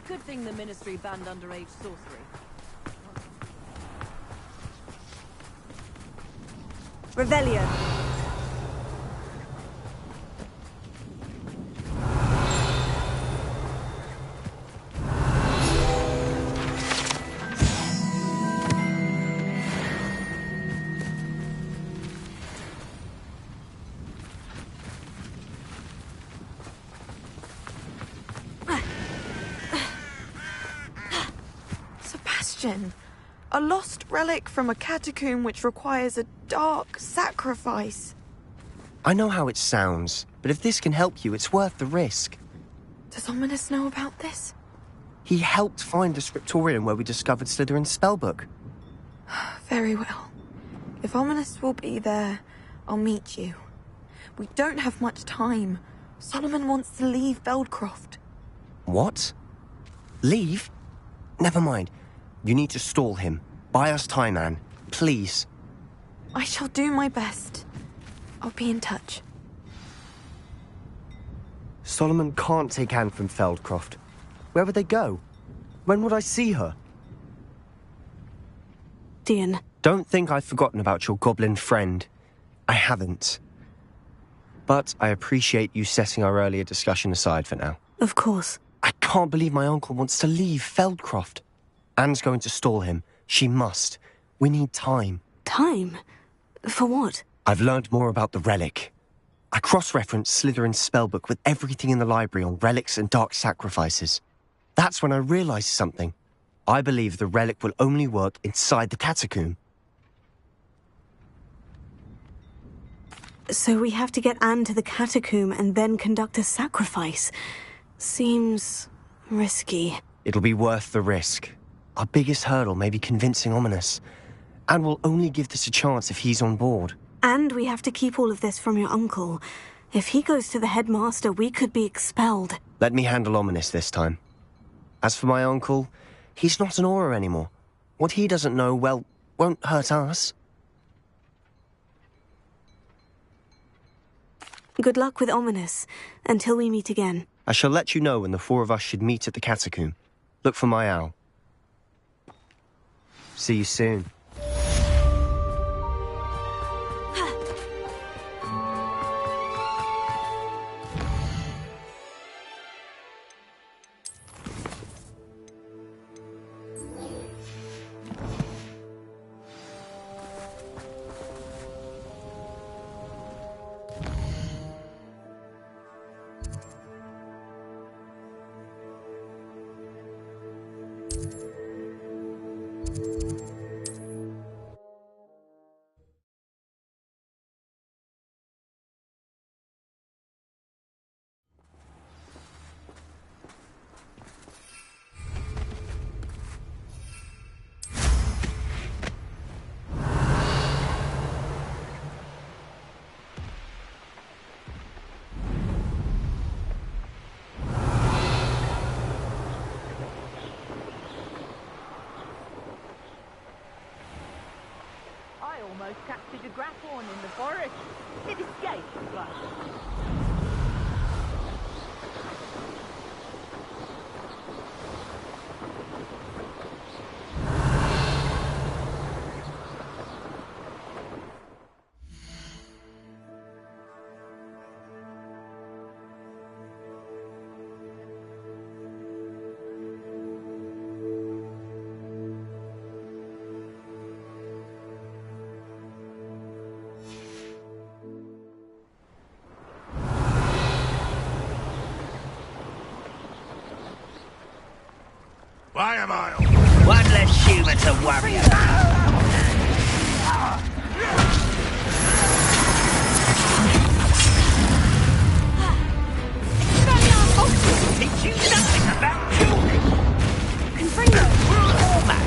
Good thing the Ministry banned underage sorcery. Revelio. A lost relic from a catacomb which requires a dark sacrifice. I know how it sounds, but if this can help you, it's worth the risk. Does Ominous know about this? He helped find the scriptorium where we discovered Slytherin's spellbook. Very well. If Ominous will be there, I'll meet you. We don't have much time. Solomon wants to leave Feldcroft. What? Leave? Never mind. You need to stall him. Buy us time, Anne. Please. I shall do my best. I'll be in touch. Solomon can't take Anne from Feldcroft. Where would they go? When would I see her? Dean. Don't think I've forgotten about your goblin friend. I haven't. But I appreciate you setting our earlier discussion aside for now. Of course. I can't believe my uncle wants to leave Feldcroft. Anne's going to stall him. She must. We need time. Time? For what? I've learned more about the relic. I cross-referenced Slytherin's spellbook with everything in the library on relics and dark sacrifices. That's when I realized something. I believe the relic will only work inside the catacomb. So we have to get Anne to the catacomb and then conduct a sacrifice. Seems risky. It'll be worth the risk. Our biggest hurdle may be convincing Ominous. And we'll only give this a chance if he's on board. And we have to keep all of this from your uncle. If he goes to the headmaster, we could be expelled. Let me handle Ominous this time. As for my uncle, he's not an Auror anymore. What he doesn't know, well, won't hurt us. Good luck with Ominous, until we meet again. I shall let you know when the four of us should meet at the catacomb. Look for my owl. See you soon. Almost captured a grapphorn in the forest. It escaped, but... Why am I? One less human to worry about. Did you nothing about children? Confringo! Almost.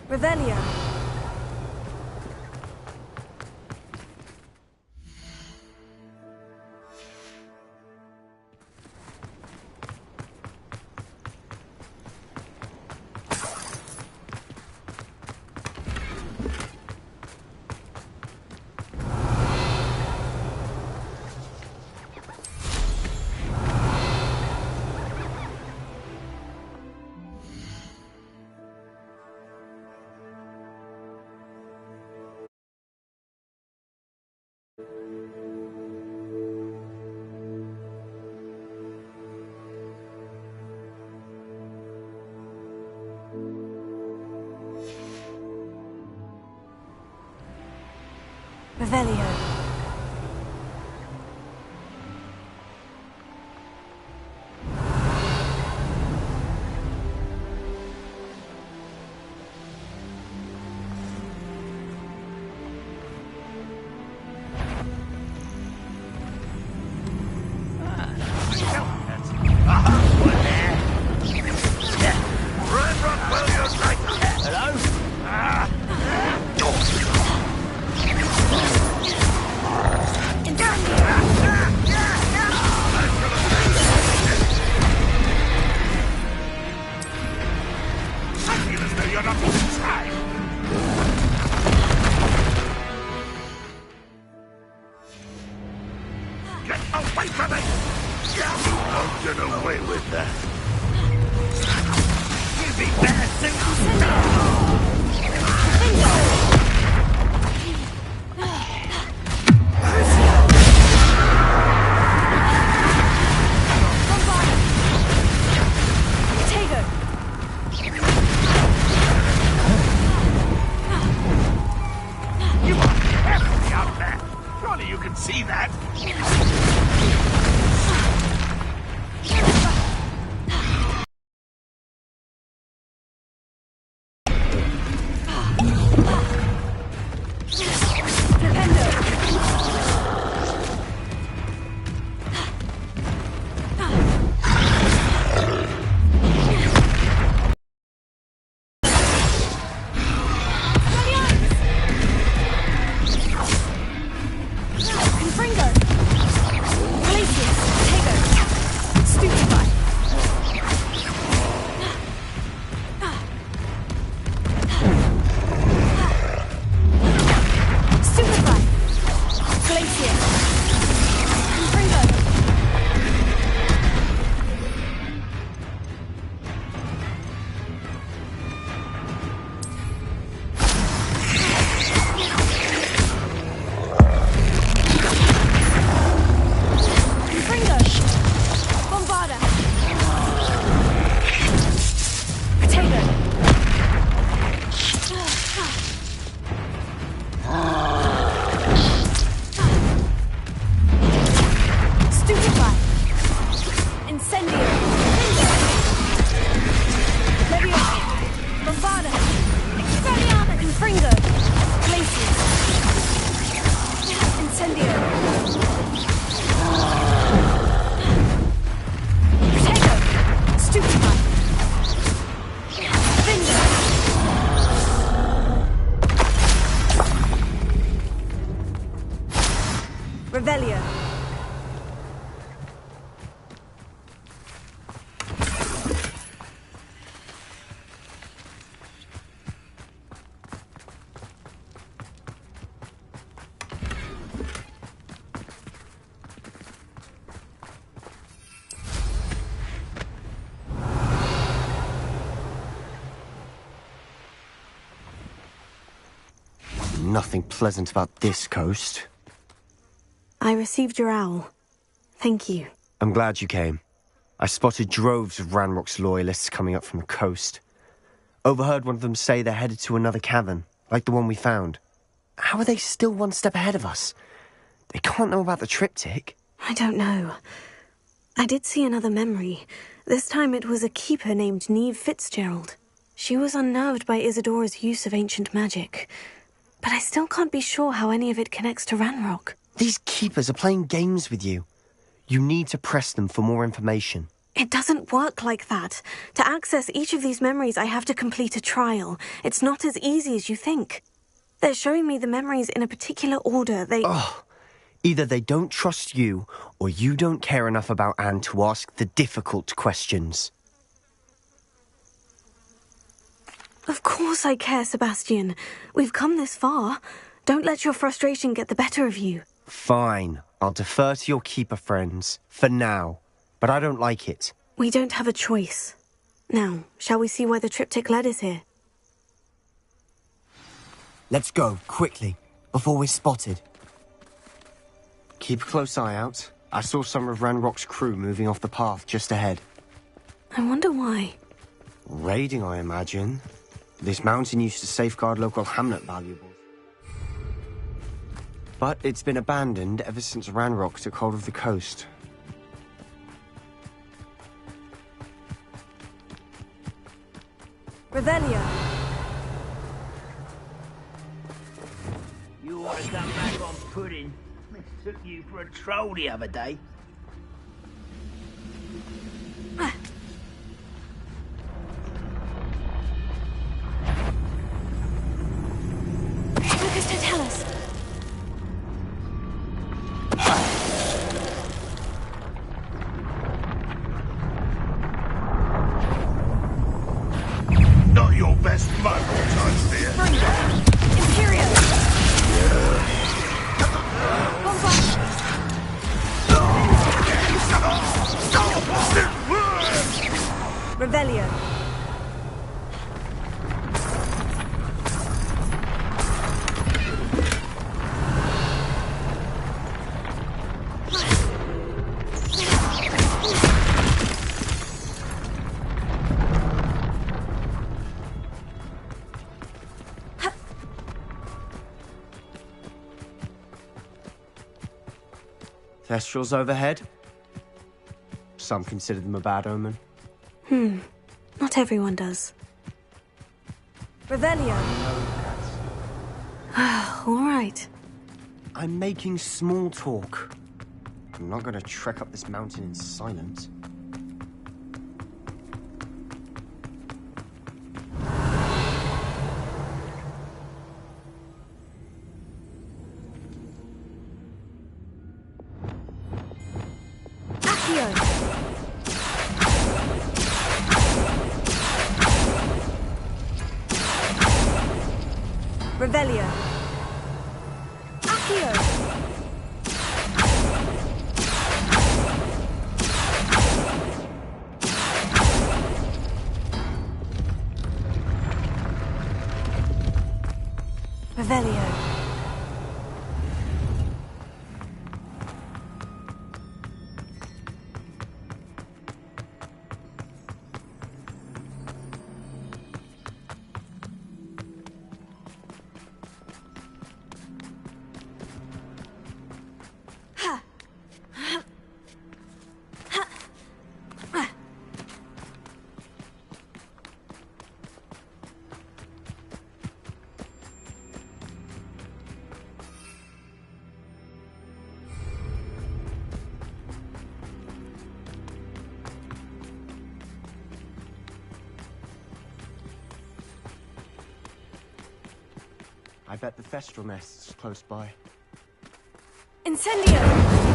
Revelio. Revelio. Revelio. Nothing pleasant about this coast. I received your owl. Thank you. I'm glad you came. I spotted droves of Ranrock's loyalists coming up from the coast. Overheard one of them say they're headed to another cavern, like the one we found. How are they still one step ahead of us? They can't know about the triptych. I don't know. I did see another memory. This time it was a keeper named Neve Fitzgerald. She was unnerved by Isadora's use of ancient magic. But I still can't be sure how any of it connects to Ranrock. These keepers are playing games with you. You need to press them for more information. It doesn't work like that. To access each of these memories, I have to complete a trial. It's not as easy as you think. They're showing me the memories in a particular order. Either they don't trust you, or you don't care enough about Anne to ask the difficult questions. Of course I care, Sebastian. We've come this far. Don't let your frustration get the better of you. Fine. I'll defer to your keeper friends, for now. But I don't like it. We don't have a choice. Now, shall we see why the triptych led us here? Let's go, quickly, before we're spotted. Keep a close eye out. I saw some of Ranrock's crew moving off the path just ahead. I wonder why. Raiding, I imagine. This mountain used to safeguard local hamlet valuables. But it's been abandoned ever since Ranrock took hold of the coast. Revelio. You ought to come back on pudding. Took you for a troll the other day. Lucas, don't tell us. Not your best moment, I fear. Imperial. Revelio. Thestrals overhead? Some consider them a bad omen. Not everyone does. Revelio. All right. I'm making small talk. I'm not gonna trek up this mountain in silence. Revelio. Accio. Revelio. I bet the Thestral nest's close by. Incendio.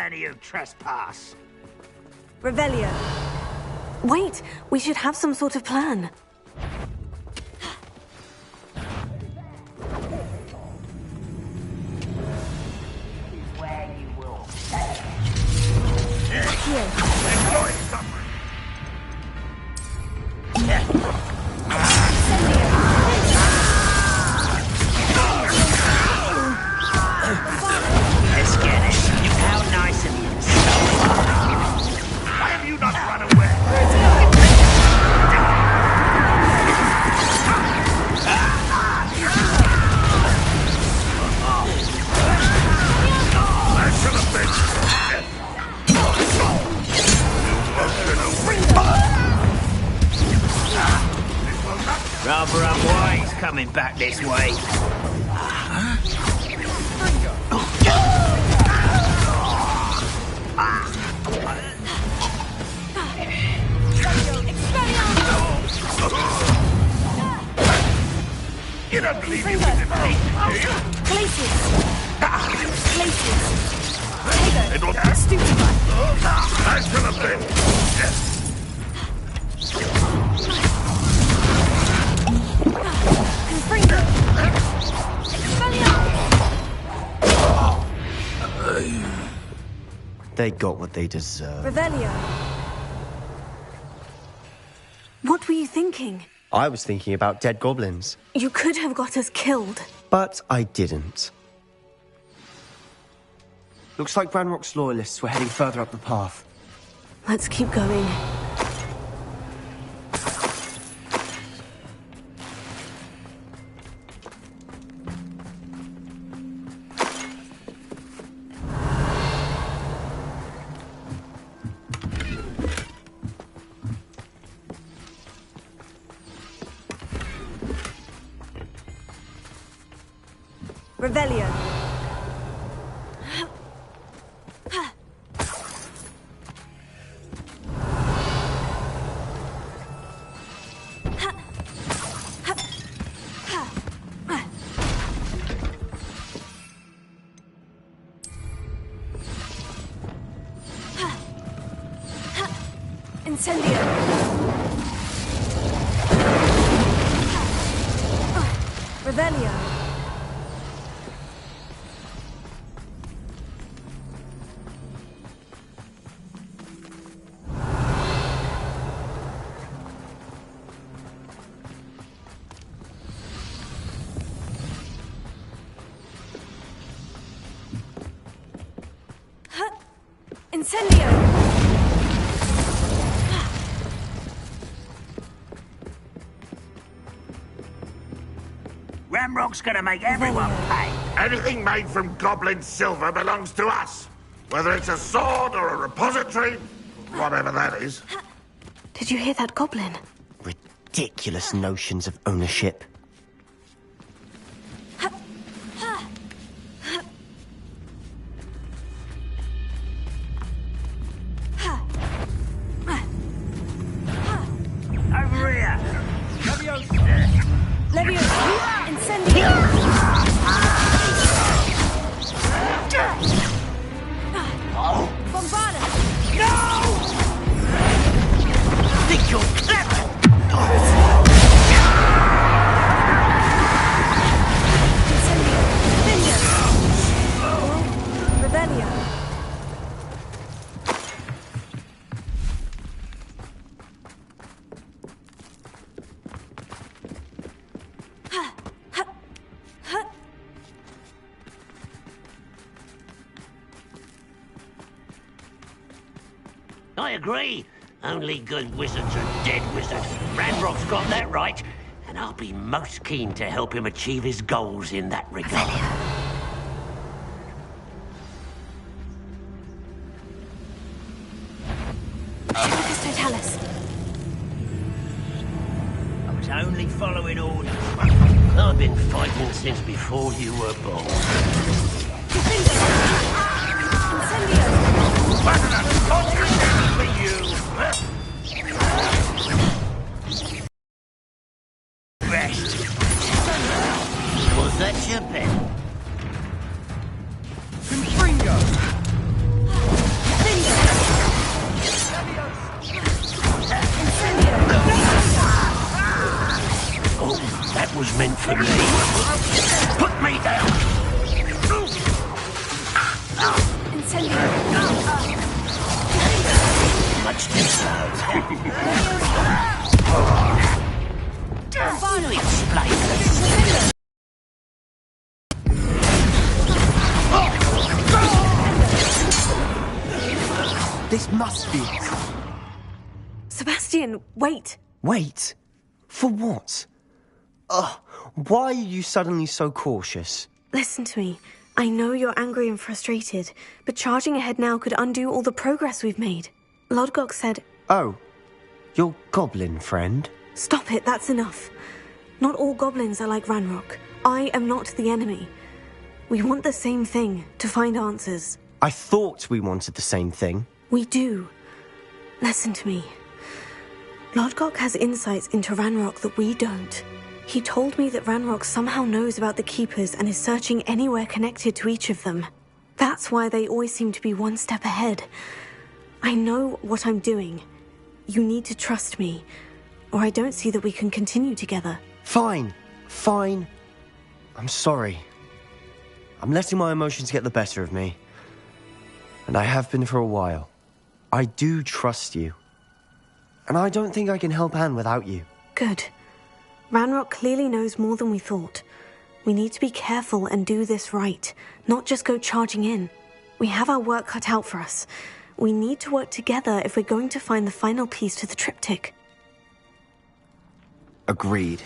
any who trespass. Revelio. Wait, we should have some sort of plan. Where you will. Here. Enjoy suffering. Let's get it. How nice of you. Why have you not run away? I should have been. Rather unwise coming back this way. You don't believe you can defeat me, do you? Places. Places. It was Stupid. I should have been. Confringo. They got what they deserve. Revelio. What were you thinking? I was thinking about dead goblins, You could have got us killed. but I didn't. Looks like Ranrock's loyalists were heading further up the path. Let's keep going. Revelio. Incendio. Revelio. Incendio. Ramrock's gonna make everyone pay. Anything made from goblin silver belongs to us. Whether it's a sword or a repository, whatever that is. Did you hear that goblin? Ridiculous notions of ownership. Over here. Levio. Incendio. Bombada. Think you're clever. Incendio. Revelio. I agree. Only good wizards are dead wizards. Ranrock's got that right. And I'll be most keen to help him achieve his goals in that regard. Marcus Totalis. I was only following orders. I've been fighting since before you were born. For you. Rest. Was that your bet? Confringo! to me. Put me down. Much too slow. Can you explain this? This must be it. Sebastian, wait! Wait? For what? Ugh, why are you suddenly so cautious? Listen to me. I know you're angry and frustrated, but charging ahead now could undo all the progress we've made. Lodgok said... Oh, your goblin friend? Stop it, that's enough. Not all goblins are like Ranrock. I am not the enemy. We want the same thing, to find answers. I thought we wanted the same thing. We do. Listen to me. Lodgok has insights into Ranrock that we don't. He told me that Ranrock somehow knows about the Keepers and is searching anywhere connected to each of them. That's why they always seem to be one step ahead. I know what I'm doing. You need to trust me, or I don't see that we can continue together. Fine. I'm sorry. I'm letting my emotions get the better of me. And I have been for a while. I do trust you. And I don't think I can help Anne without you. Good. Ranrock clearly knows more than we thought. We need to be careful and do this right, not just go charging in. We have our work cut out for us. We need to work together if we're going to find the final piece to the triptych. Agreed.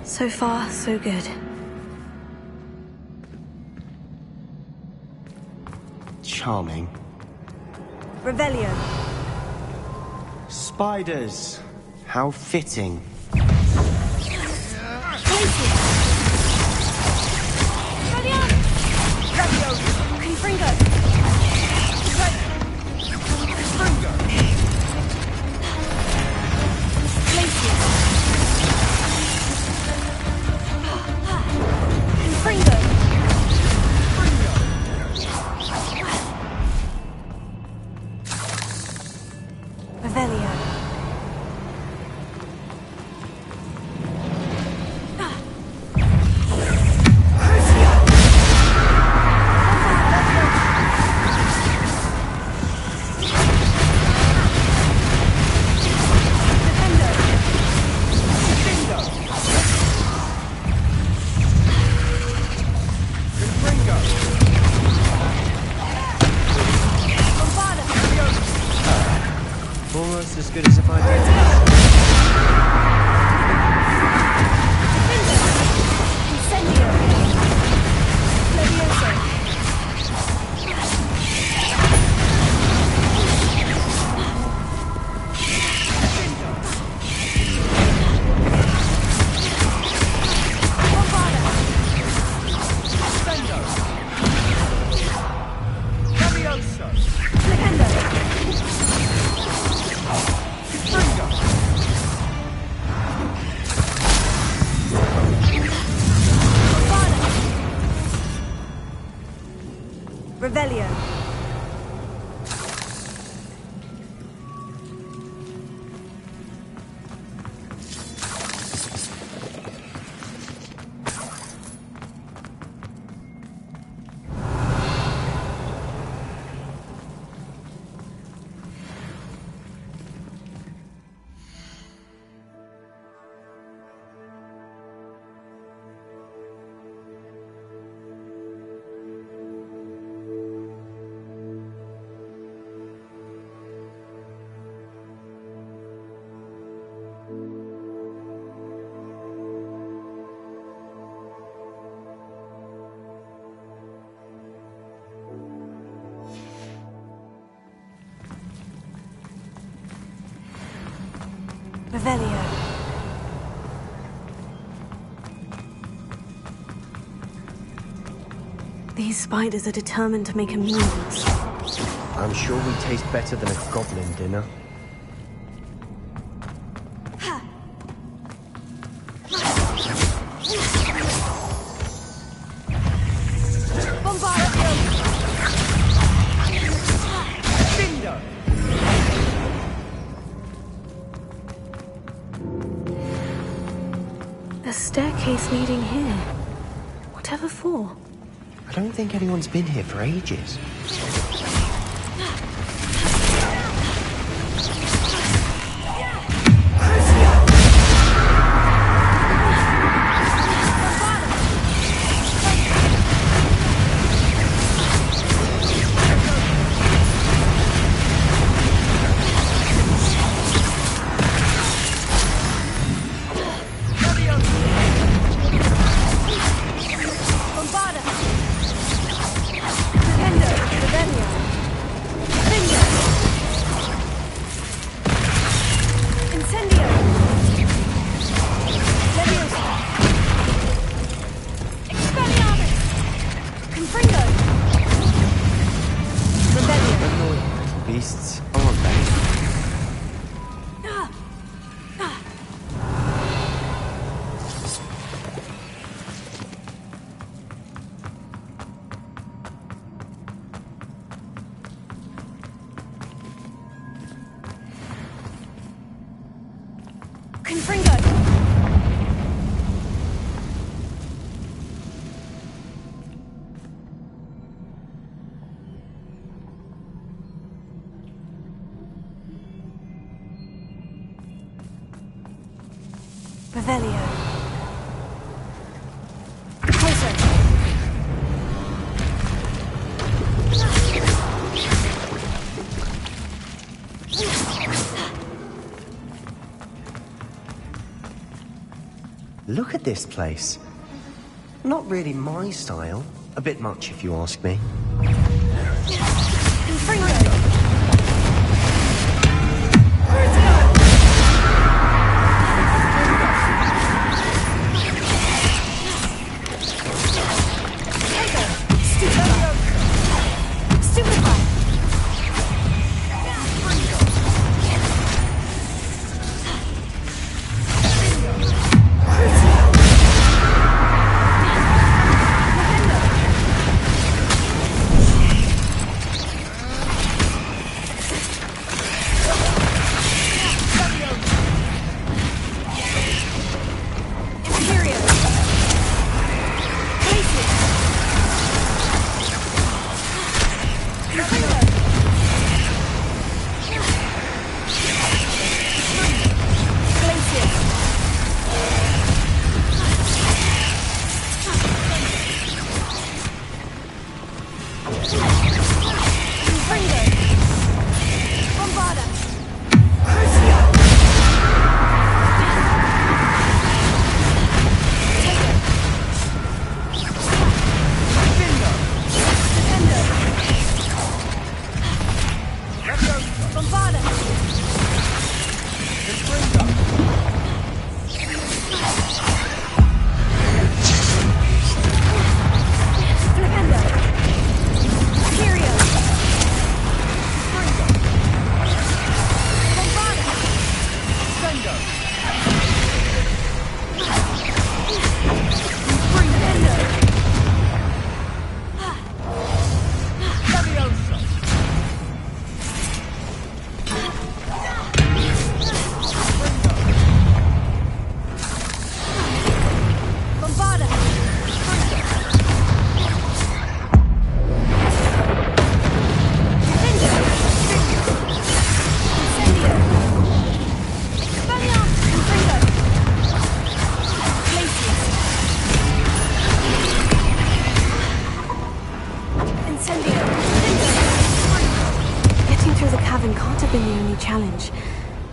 So far, so good. Charming. Revelio. Spiders. How fitting. Confringo. Confringo. Revelio. Almost as good as if I did. Incendio. Levioso. Revelio. Revelio. These spiders are determined to make a meal of us. I'm sure we taste better than a goblin dinner. A staircase leading here. Whatever for? I don't think anyone's been here for ages. Beasts, aren't they? Confringo! Revelio. Closer. Look at this place. Not really my style. A bit much, if you ask me. Challenge.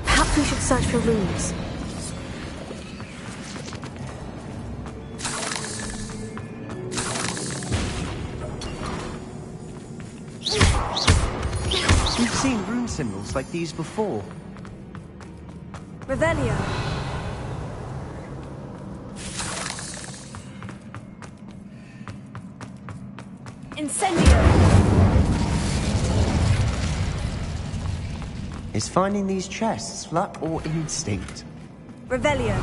Perhaps we should search for rooms. We've seen rune symbols like these before. Revelio. Incendio. Is finding these chests luck or instinct? Revelio.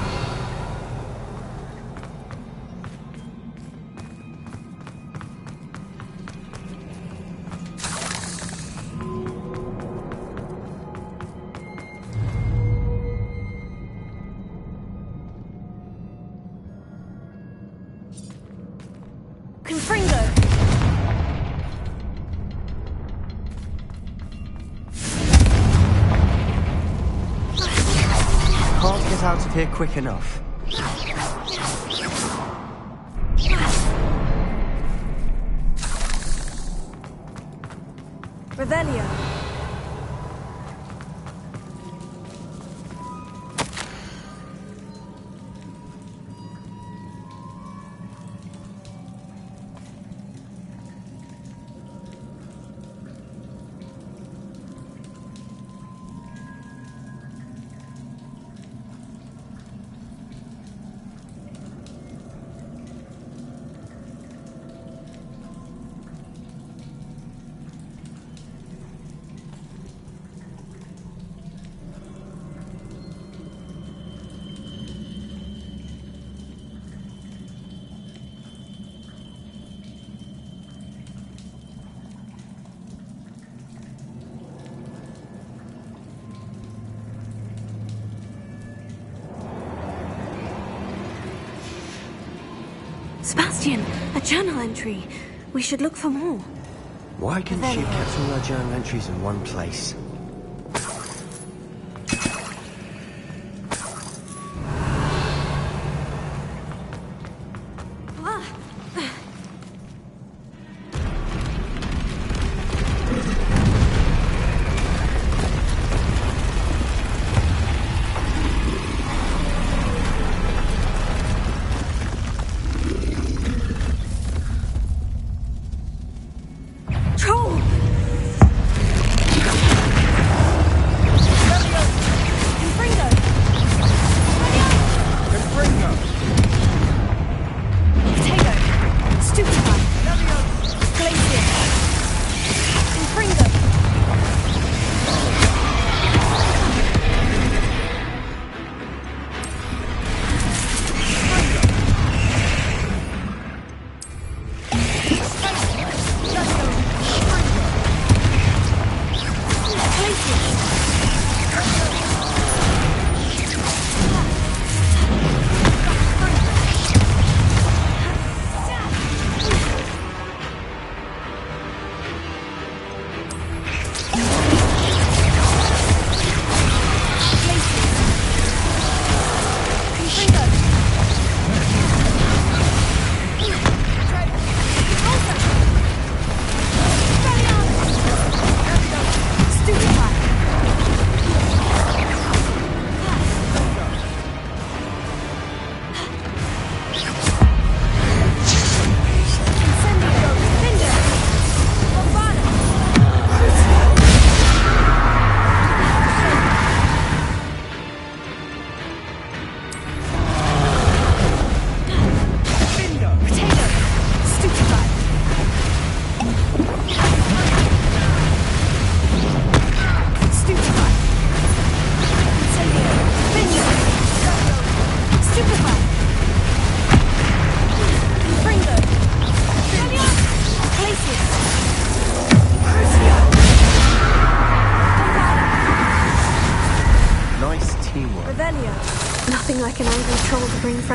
Confringo. Can't get out of here quick enough. Revelio. Sebastian, a journal entry. We should look for more. Why couldn't she have kept all her journal entries in one place?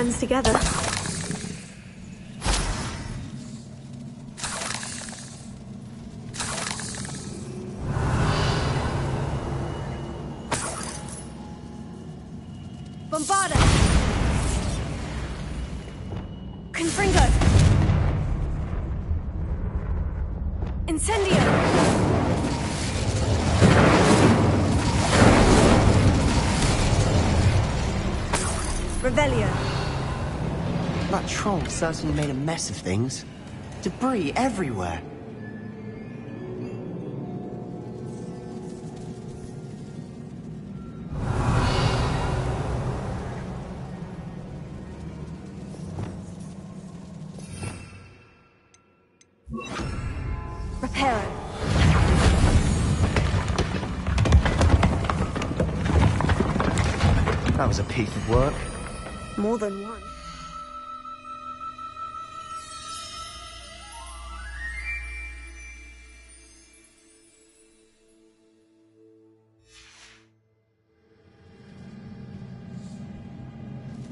plans together. Bombarda! Confringo! Incendio! Revelio. That troll certainly made a mess of things. Debris everywhere. Reparo. That was a piece of work. More than one.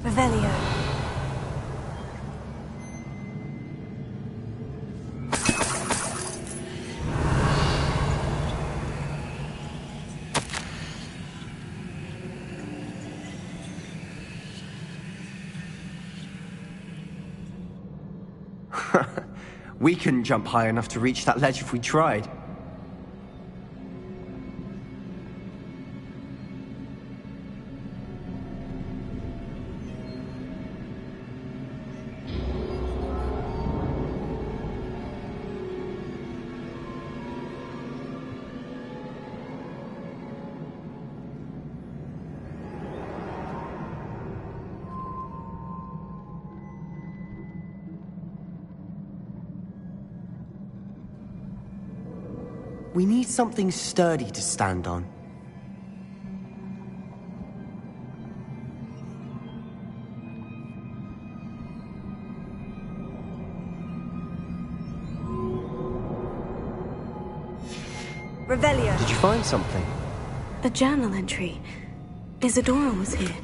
Revelio. We couldn't jump high enough to reach that ledge if we tried. We need something sturdy to stand on. Revelio. Did you find something? A journal entry. Isadora was here.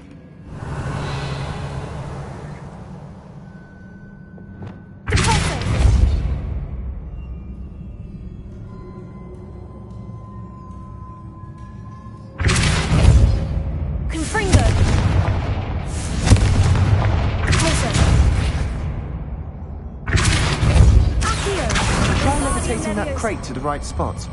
Levitating that crate to the right spot.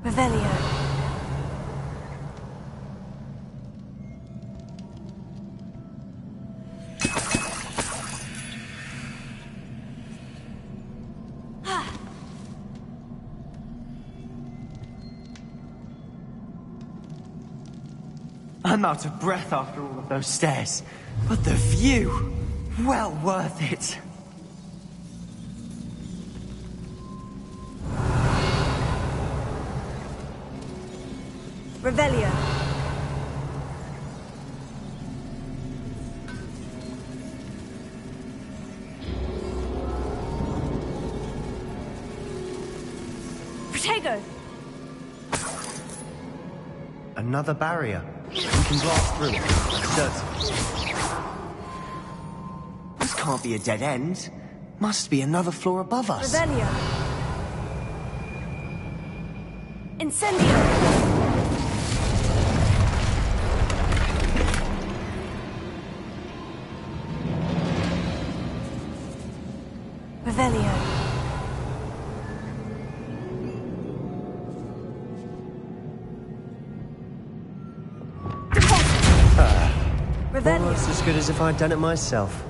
Revelio. I'm out of breath after all of those stairs. But the view! Well worth it. Revelio. Protego. Another barrier. We can blast through it. Certain. This can't be a dead end. Must be another floor above us. Revelio. Incendio. Revelio. Revelio. Almost as good as if I'd done it myself.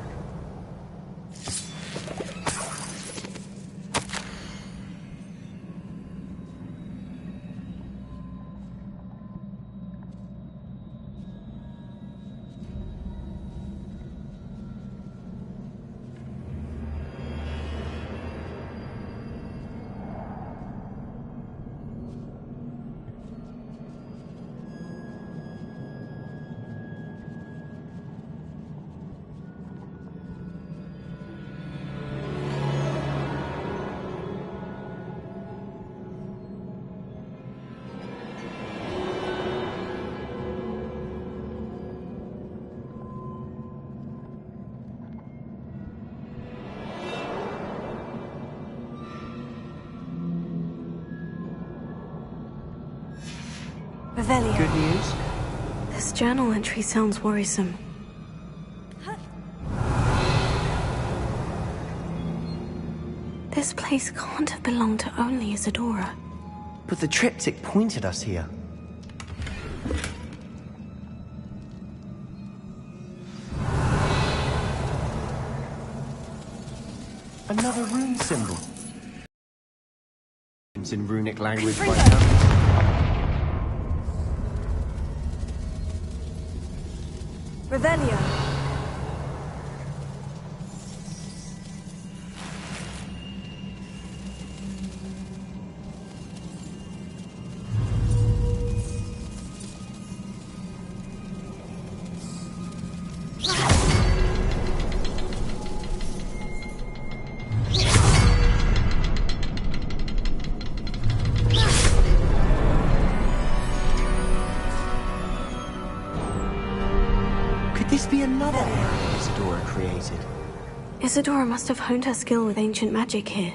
Revelio. Good news? This journal entry sounds worrisome. This place can't have belonged to only Isadora. But the triptych pointed us here. Another rune symbol. It's in runic language by now. Revelio. Could this be another area Isadora created? Isadora must have honed her skill with ancient magic here.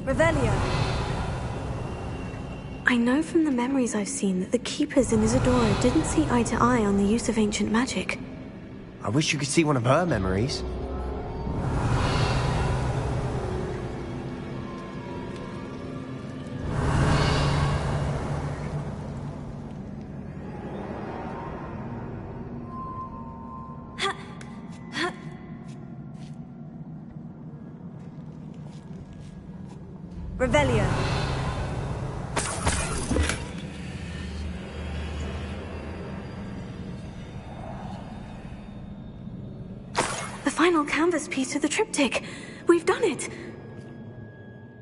Revelio. I know from the memories I've seen that the Keepers in Isadora didn't see eye to eye on the use of ancient magic. I wish you could see one of her memories. Revelio. The final canvas piece of the triptych. We've done it.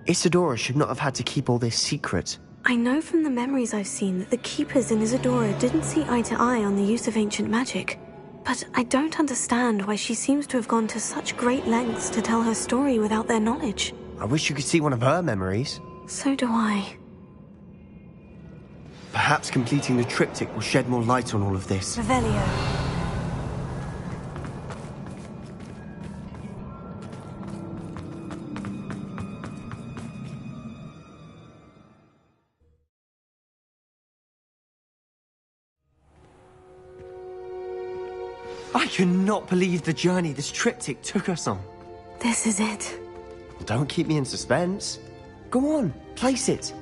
Isadora should not have had to keep all this secret. I know from the memories I've seen that the Keepers in Isadora didn't see eye to eye on the use of ancient magic. But I don't understand why she seems to have gone to such great lengths to tell her story without their knowledge. I wish you could see one of her memories. So do I. Perhaps completing the triptych will shed more light on all of this. Revelio. I cannot believe the journey this triptych took us on. This is it. Don't keep me in suspense. Go on, place it.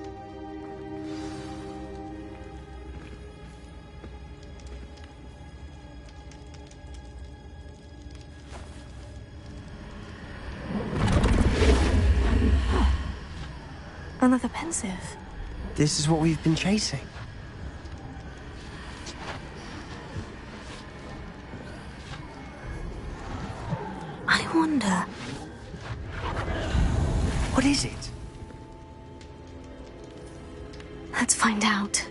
Another pensive. This is what we've been chasing. I wonder. What is it? Let's find out.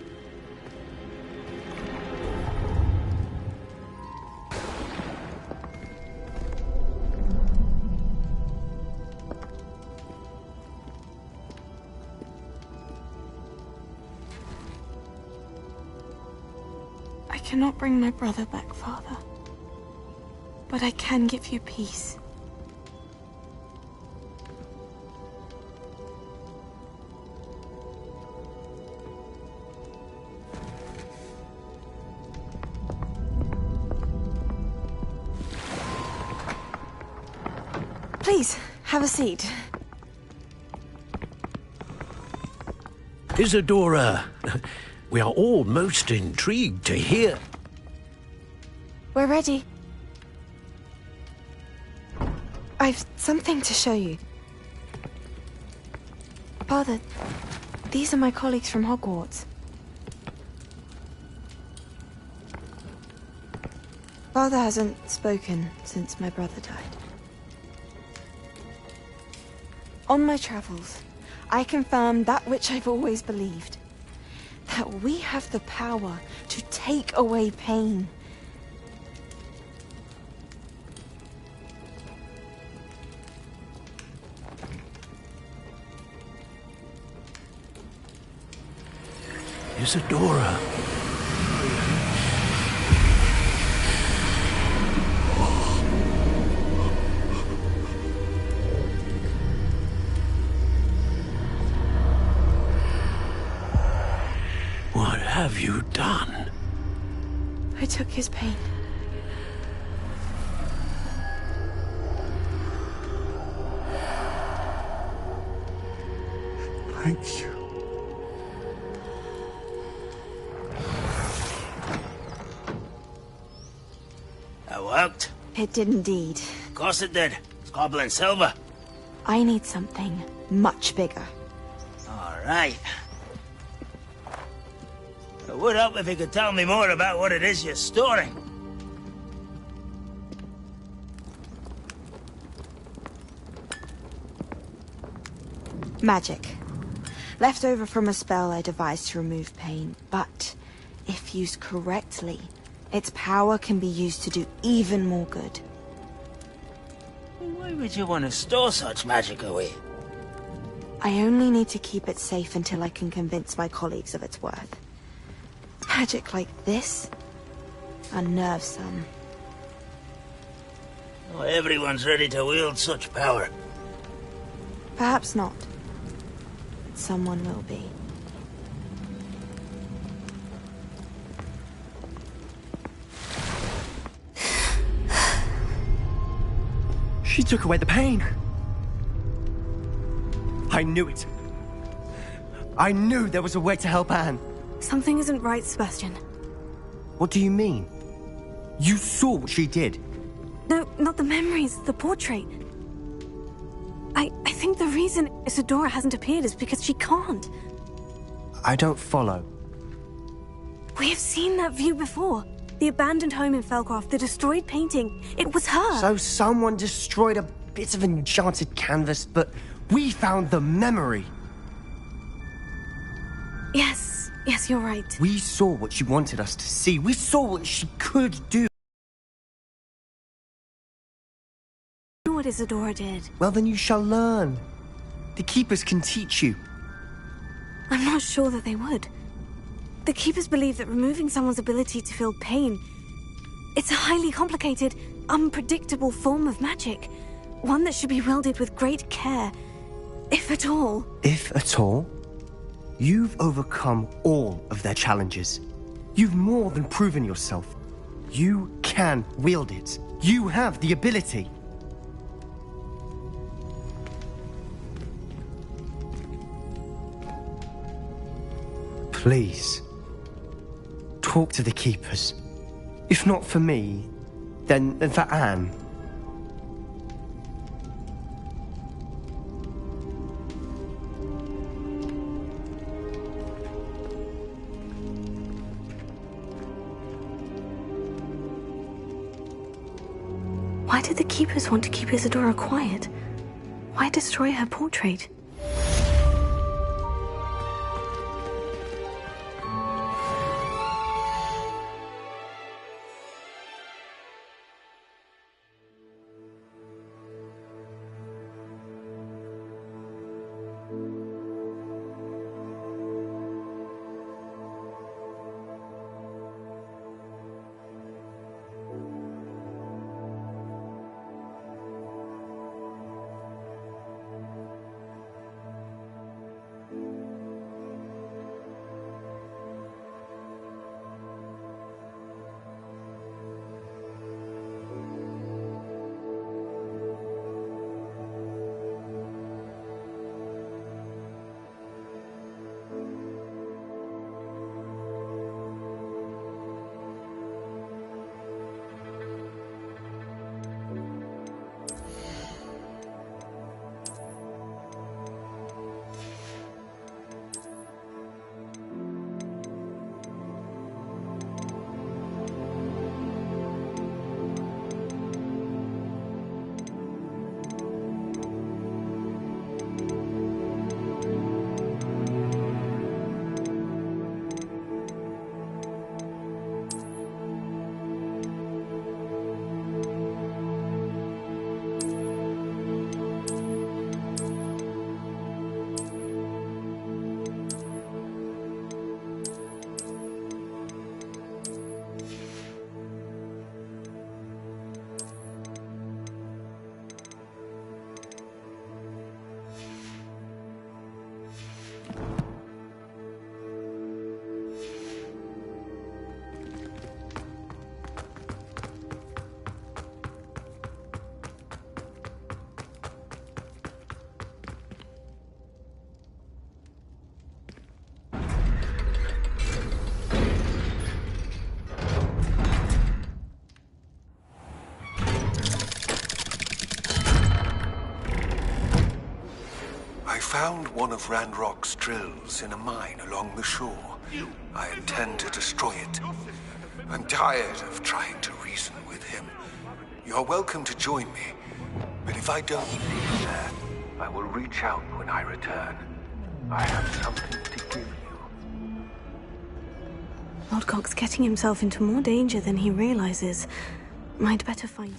I cannot bring my brother back, Father. But I can give you peace. Please, have a seat. Isadora, we are all most intrigued to hear. We're ready. I've something to show you. Father, these are my colleagues from Hogwarts. Father hasn't spoken since my brother died. On my travels, I confirmed that which I've always believed. That we have the power to take away pain. Isadora. What have you done? I took his pain. Thank you. That worked. It did indeed. Of course it did. It's goblin silver. I need something much bigger. All right. It would help if you could tell me more about what it is you're storing. Magic. Left over from a spell I devised to remove pain, but if used correctly, its power can be used to do even more good. Why would you want to store such magic away? I only need to keep it safe until I can convince my colleagues of its worth. Magic like this unnerves some. Not everyone's ready to wield such power. Perhaps not. Someone will be. She took away the pain. I knew it. I knew there was a way to help Anne. Something isn't right, Sebastian. What do you mean? You saw what she did. No, not the memories, the portrait. I think the reason Isadora hasn't appeared is because she can't. I don't follow. We have seen that view before. The abandoned home in Felcroft, the destroyed painting. It was her. So someone destroyed a bit of enchanted canvas, but we found the memory. Yes, you're right. We saw what she wanted us to see. We saw what she could do. You know what Isadora did. Well, then you shall learn. The Keepers can teach you. I'm not sure that they would. The Keepers believe that removing someone's ability to feel pain, it's a highly complicated, unpredictable form of magic. One that should be wielded with great care, if at all. If at all? You've overcome all of their challenges. You've more than proven yourself. You can wield it. You have the ability. Please, talk to the Keepers. If not for me, then for Anne. Why did the Keepers want to keep Isadora quiet? Why destroy her portrait? I found one of Ranrock's drills in a mine along the shore. I intend to destroy it. I'm tired of trying to reason with him. You're welcome to join me, but if I don't see you there, I will reach out when I return. I have something to give you. Lodgok's getting himself into more danger than he realizes. Might better find...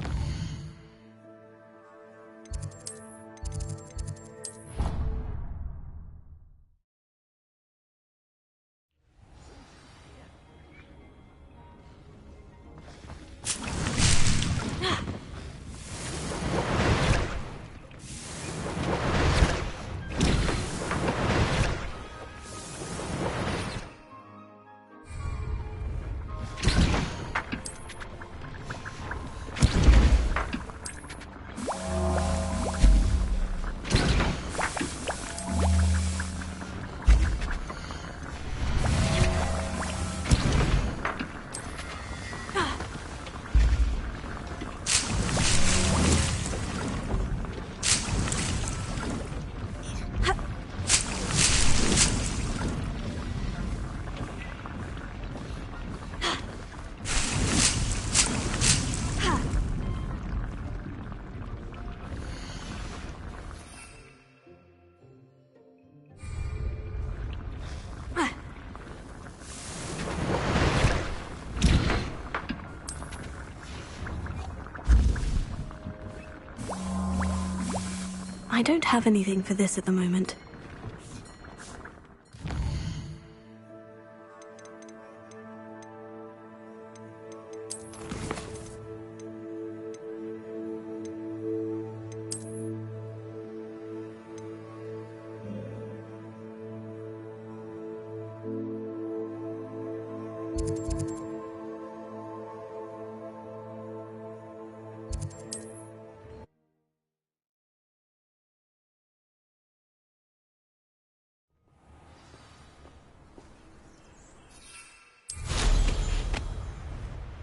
I don't have anything for this at the moment.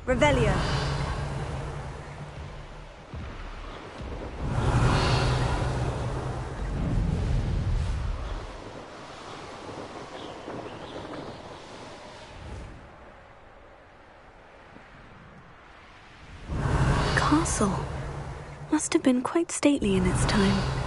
Revelio. Castle. Must have been quite stately in its time.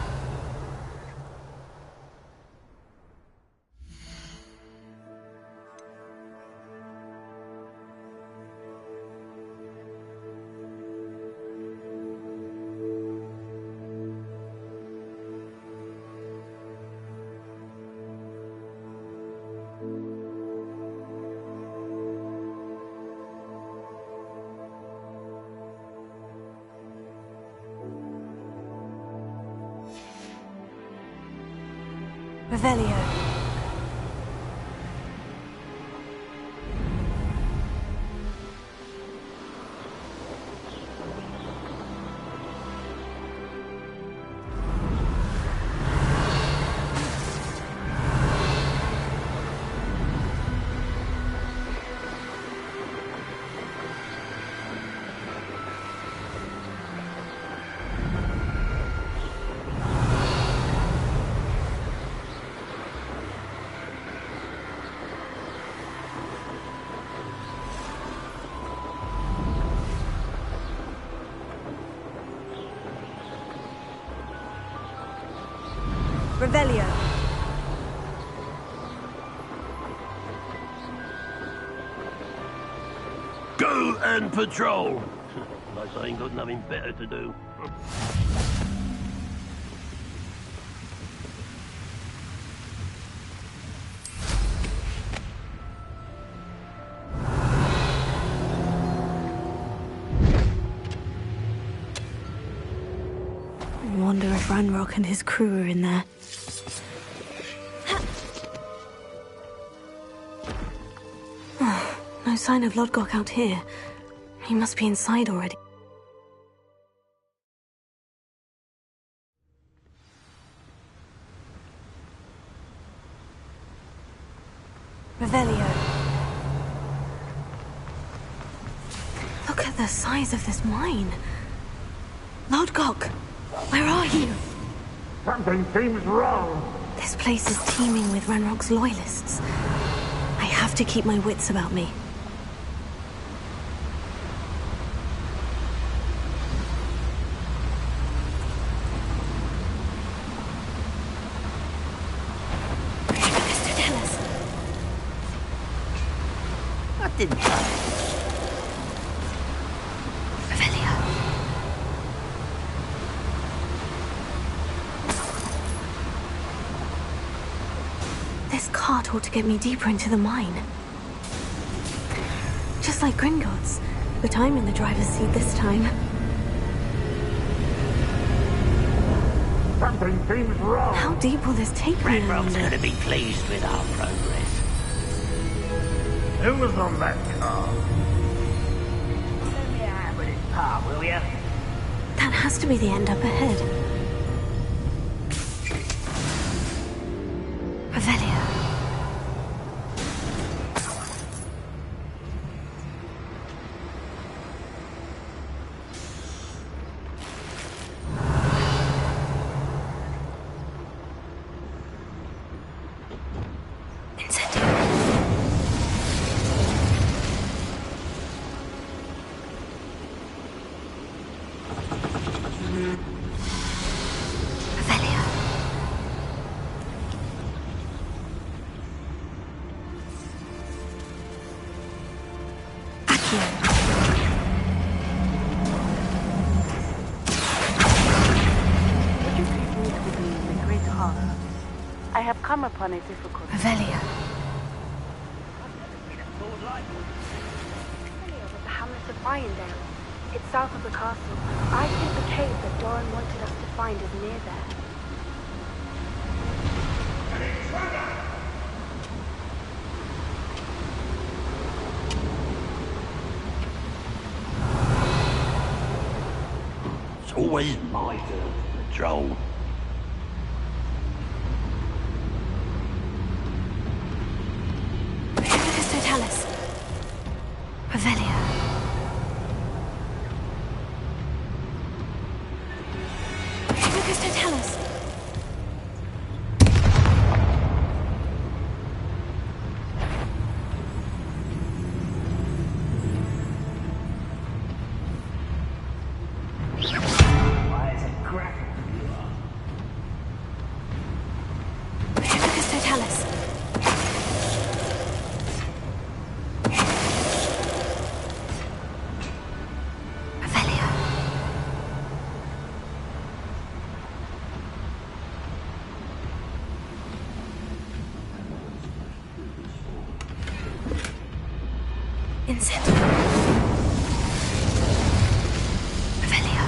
Revelio. Revelio. Go and patrol! Like I ain't got nothing better to do. I wonder if Ranrock and his crew are in there. No sign of Lodgok out here. He must be inside already. Revelio. Look at the size of this mine. Lodgok, where are you? Something seems wrong. This place is teeming with Ranrock's loyalists. I have to keep my wits about me. What did... This cart ought to get me deeper into the mine. Just like Gringotts, but I'm in the driver's seat this time. Something seems wrong. How deep will this take me, I Ranrock's wonder? going to be pleased with our progress. Who was on that car? Let me out with this part, will ya? That has to be the end up ahead. Revelia. I have come upon a difficult... Revelia. With the hamlet of Irondale. It's south of the castle. I think the cave that Doran wanted us to find is near there. It's always my turn to patrol. Totalis. Revelia. Lucas Totalis. Why is it cracking? Lucas Totalis. Incendio. Revelia.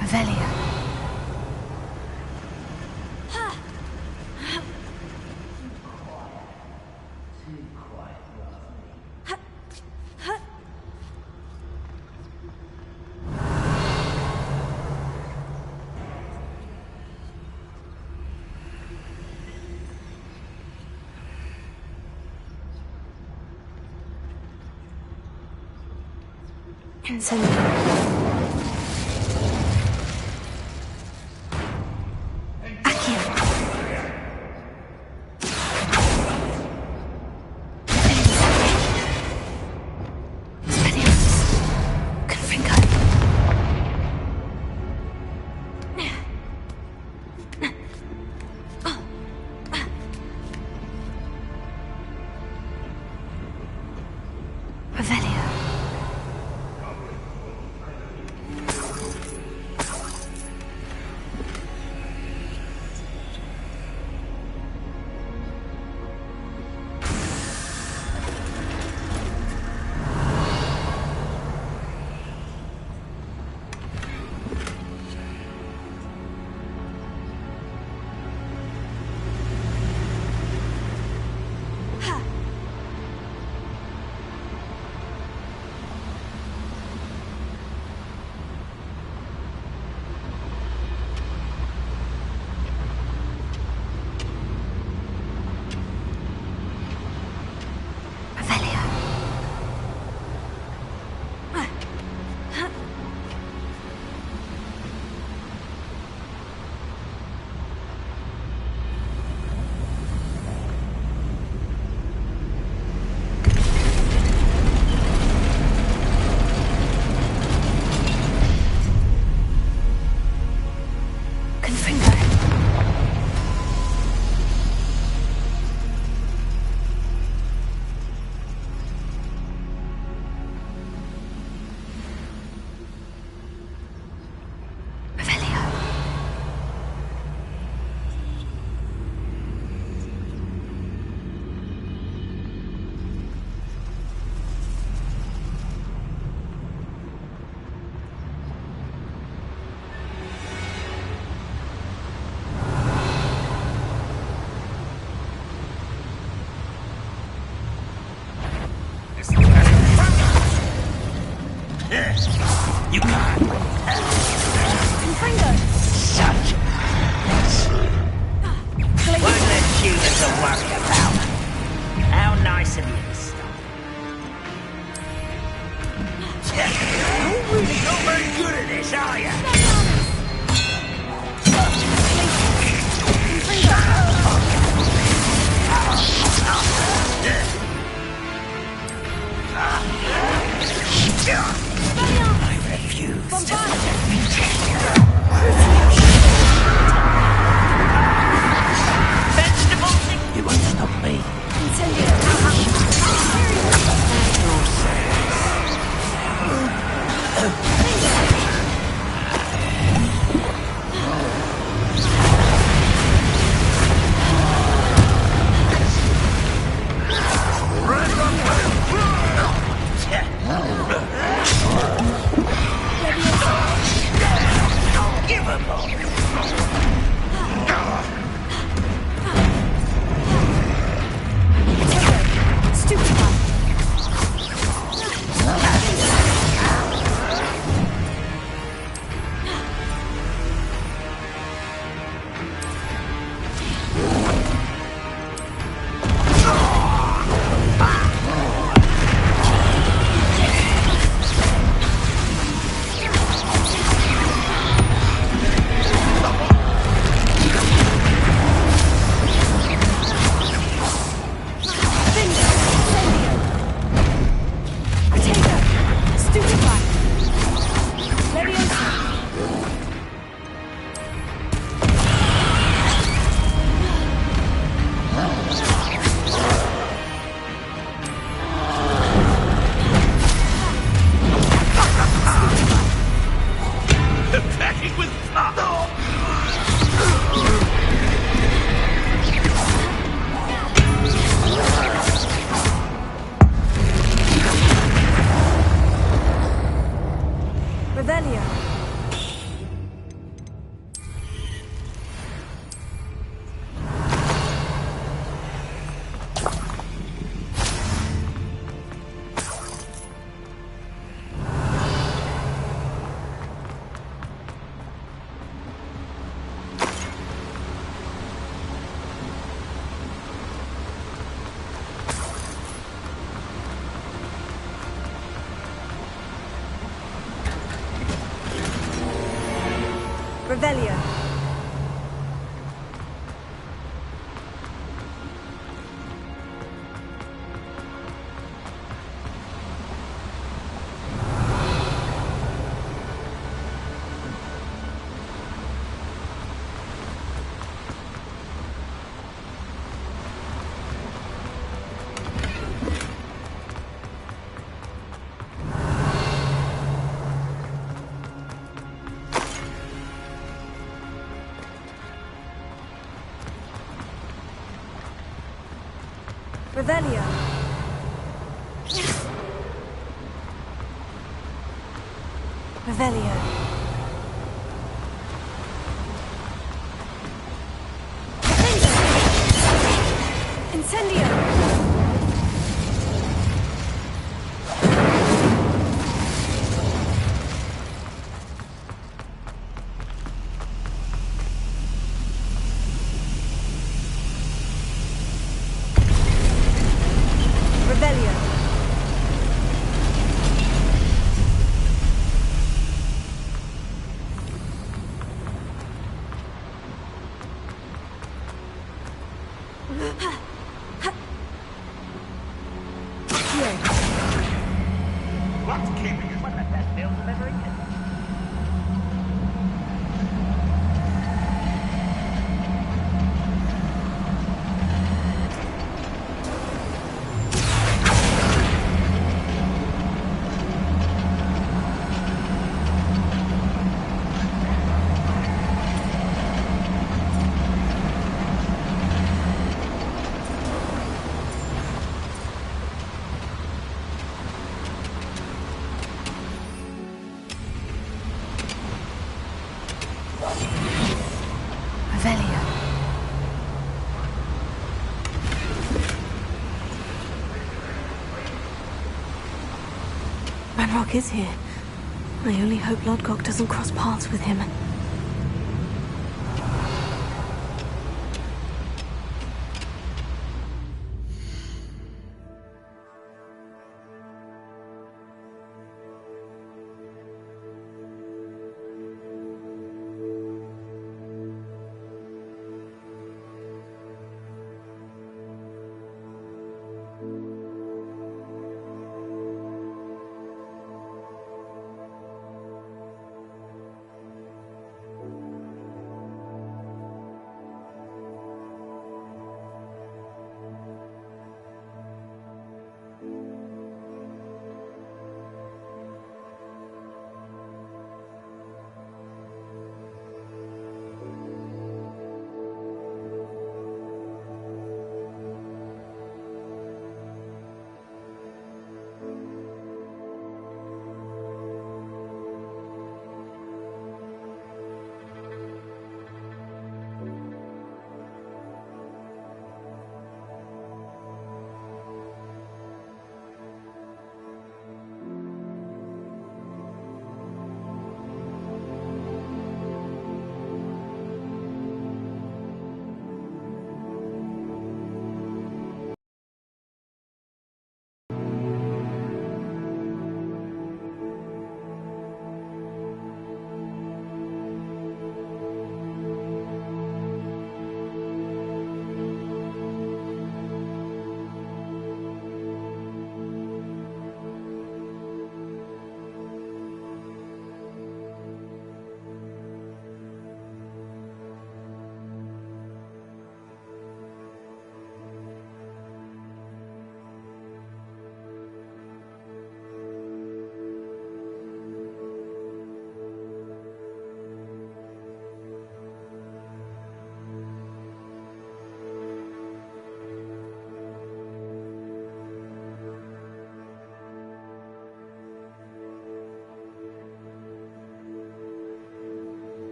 Revelia. Incendio. You can't. Such a mess. Won't let you to worry about. How nice of you to stop. You're really not very good at this, are you? I refuse to vegetables! You won't stop me. Give him Revelio. Revelio. Revelio. Incendio. What's keeping us? One of the best meals I've ever eaten. Revelio. Ranrock is here. I only hope Lodgok doesn't cross paths with him.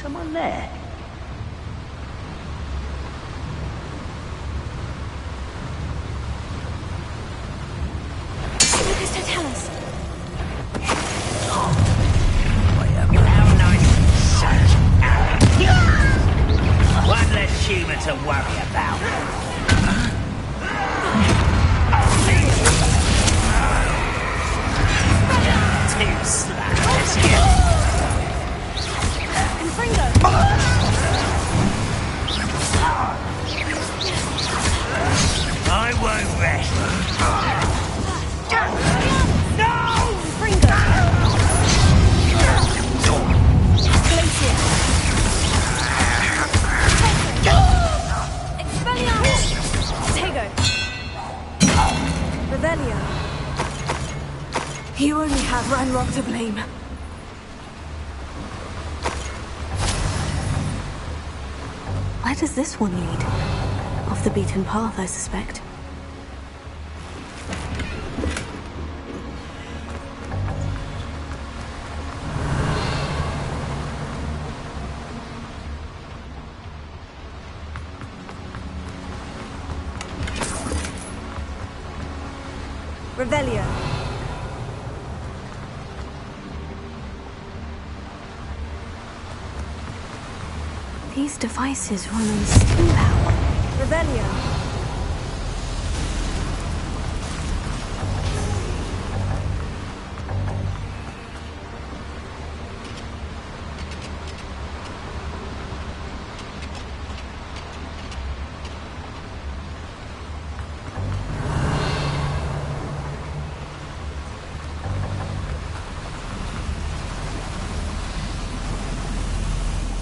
Someone there. to worry about. Too slow, let's get I won't rest. No! Fringo! Glacier! Expelliarmus! Tego! Revelio! You only have Ranrock to blame. Where does this one lead? Off the beaten path, I suspect. Revelio. These devices run on steam power. Revelio.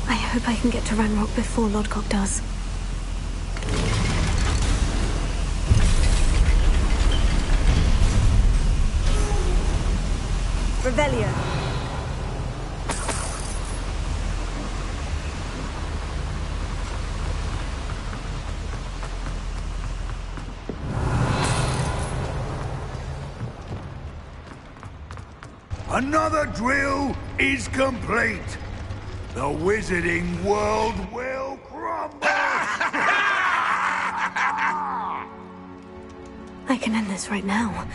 I hope I can get to Ranrock before Lodgok does. Revelio. Another drill is complete. The wizarding world will crumble! I can end this right now.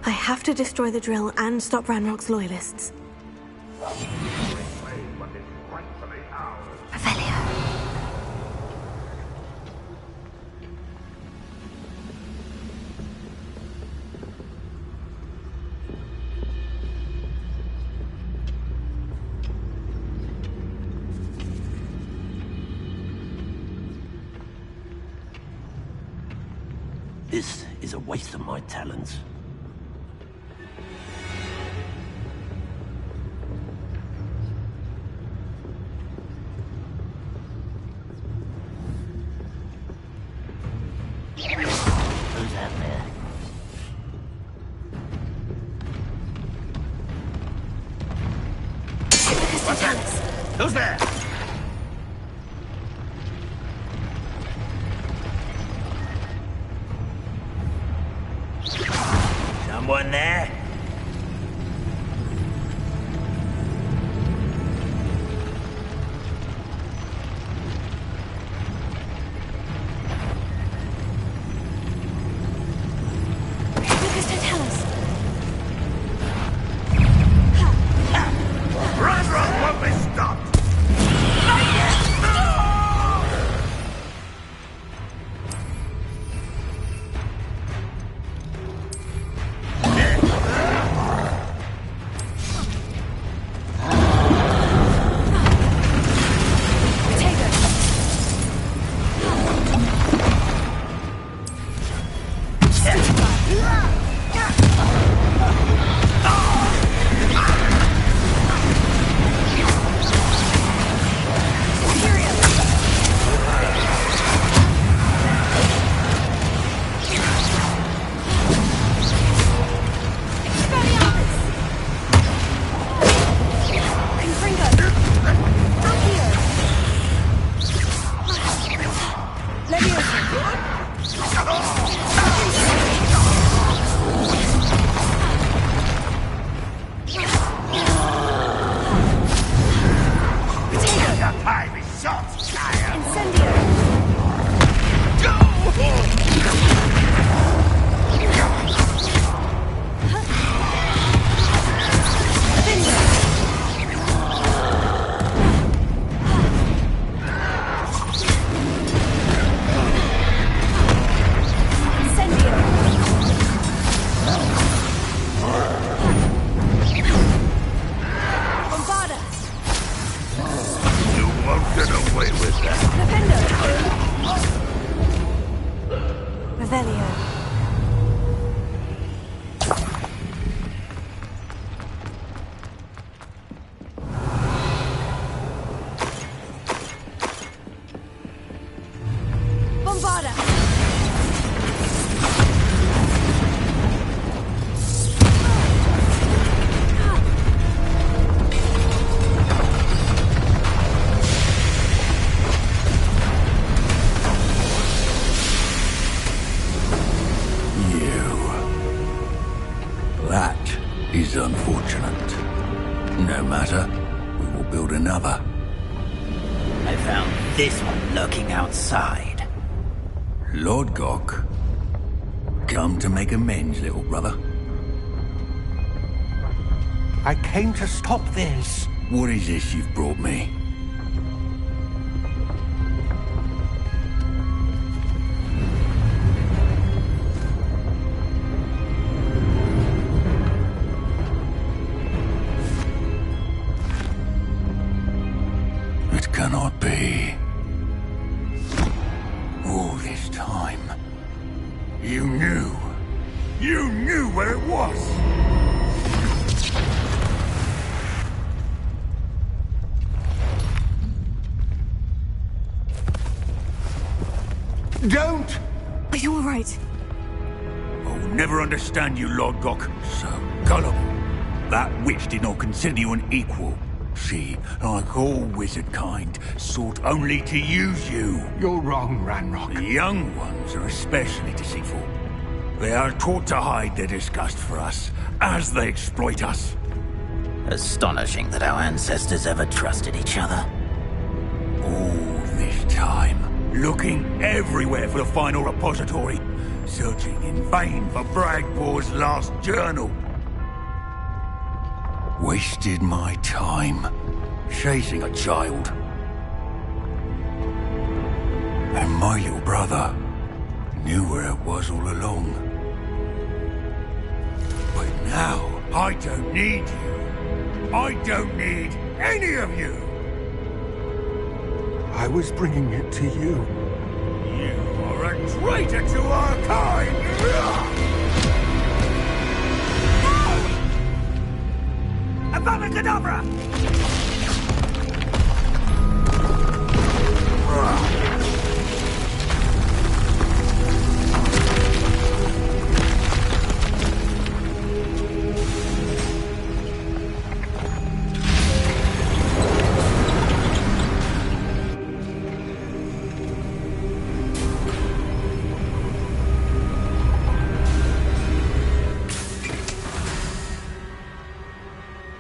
I have to destroy the drill and stop Ranrock's loyalists. Revelio. This is a waste of my talents. Who's out there? What's that? Who's there? Someone there? Ranrock won't be stopped! Avada! That is unfortunate. No matter, we will build another. I found this one lurking outside. Lord Gok, come to make amends, little brother. I came to stop this. What is this you've brought me? It cannot be. All this time, you knew. You knew where it was. Don't! Are you all right? I will never understand you, Lord Gok. So gullible. That witch did not consider you an equal. She, like all wizard kind, sought only to use you. You're wrong, Ranrock. The young ones are especially deceitful. They are taught to hide their disgust for us, as they exploit us. Astonishing that our ancestors ever trusted each other. All this time, looking everywhere for the final repository, searching in vain for Bragbor's last journal. Wasted my time, chasing a child. And my little brother knew where it was all along. But now, I don't need you. I don't need any of you. I was bringing it to you. You are a traitor to our kind! Avada Kedavra!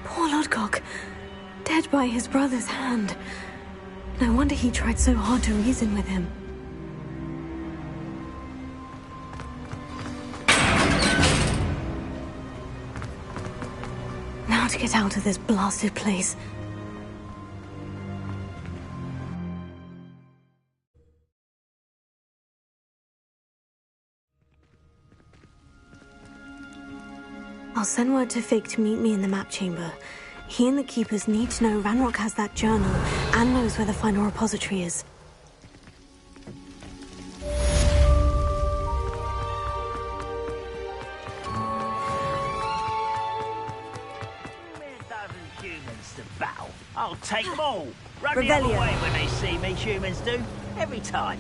Poor Lodgok, dead by his brother's hand. No wonder he tried so hard to reason with him. Now to get out of this blasted place. I'll send word to Fig to meet me in the map chamber. He and the Keepers need to know Ranrock has that journal and knows where the final repository is. Humans to battle. I'll take them all. Run the Revelio. other way when they see me, humans do. Every time.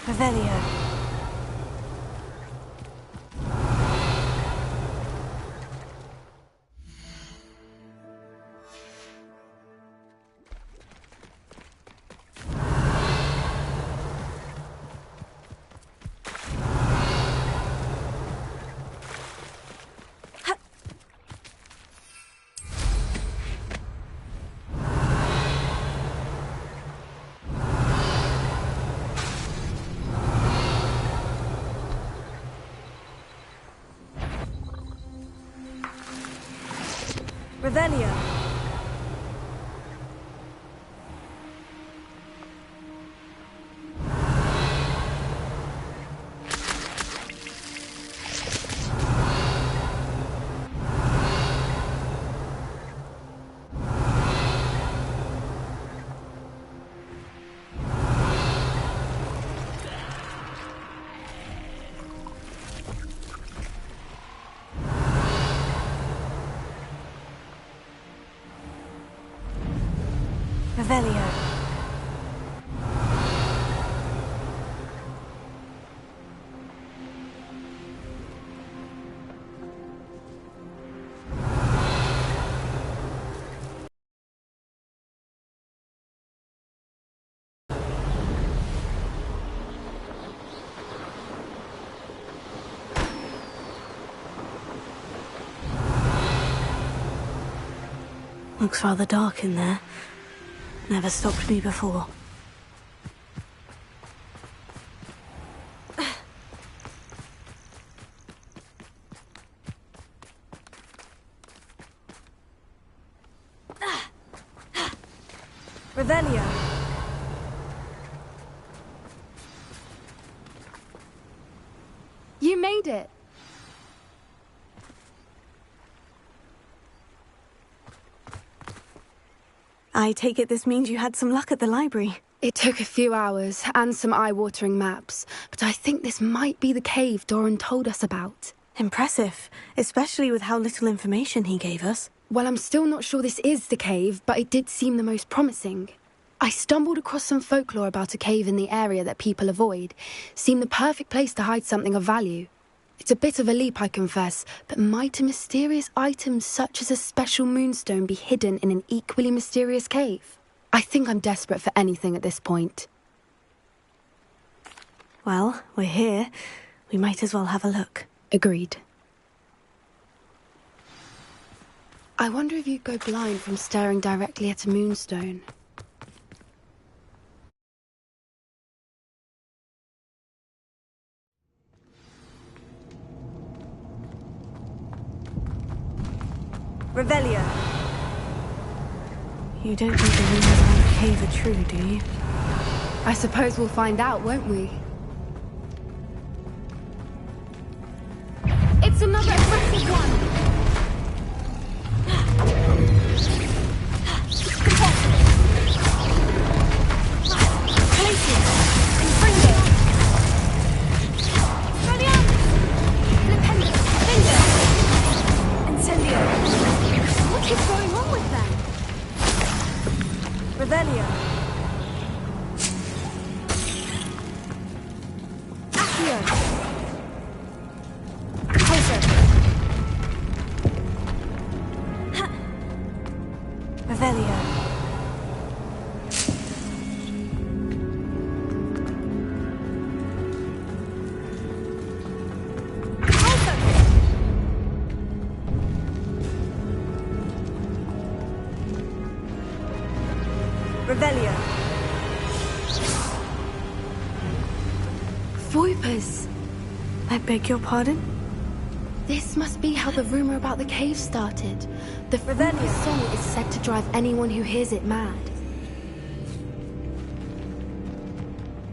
Revelio. Revelio. Revelio. Looks rather dark in there. Never stopped me before. Revelio. You made it. I take it this means you had some luck at the library. It took a few hours and some eye-watering maps, but I think this might be the cave Doran told us about. Impressive, especially with how little information he gave us. Well, I'm still not sure this is the cave, but it did seem the most promising. I stumbled across some folklore about a cave in the area that people avoid. Seemed the perfect place to hide something of value. It's a bit of a leap, I confess, but might a mysterious item such as a special moonstone be hidden in an equally mysterious cave? I think I'm desperate for anything at this point. Well, we're here. We might as well have a look. Agreed. I wonder if you'd go blind from staring directly at a moonstone. Revelio. You don't think the rumors around the cave are true, do you? I suppose we'll find out, won't we? It's another aggressive one! What is going on with them? Revelio. Accio. Closer. Revelio. Revelio. Voipers! I beg your pardon? This must be how the rumor about the cave started. The Revelio. Voiper song is said to drive anyone who hears it mad.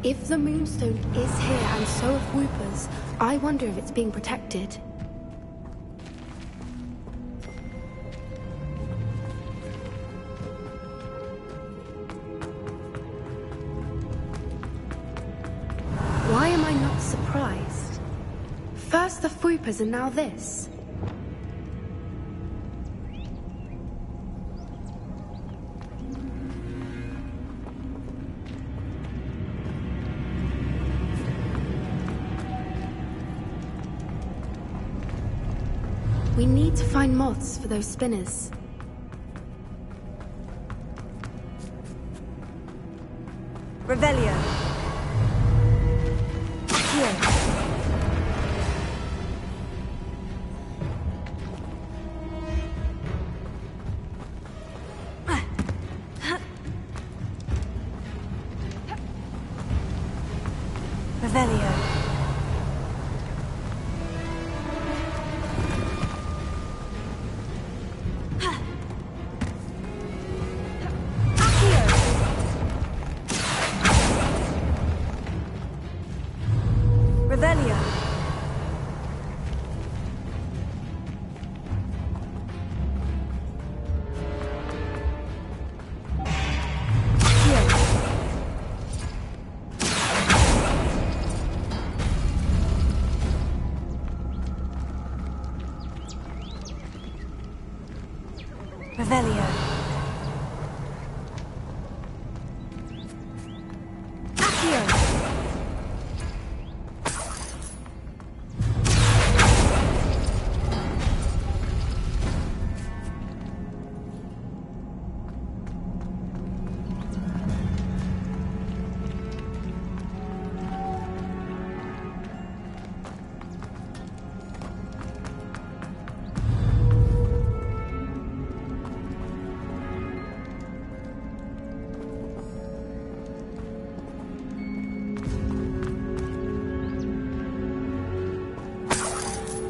If the moonstone is here and so are Voipers, I wonder if it's being protected. Why am I not surprised? First the Voipers and now this. We need to find moths for those spinners. Revelio. Here. Revelio. Revelio. Revelio. Accio.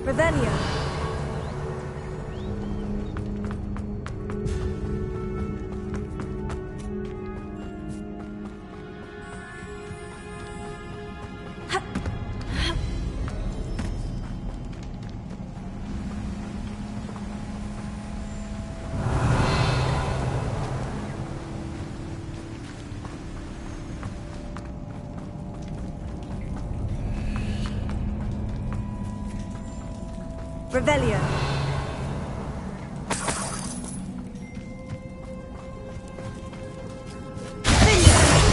Revelio. Revelio.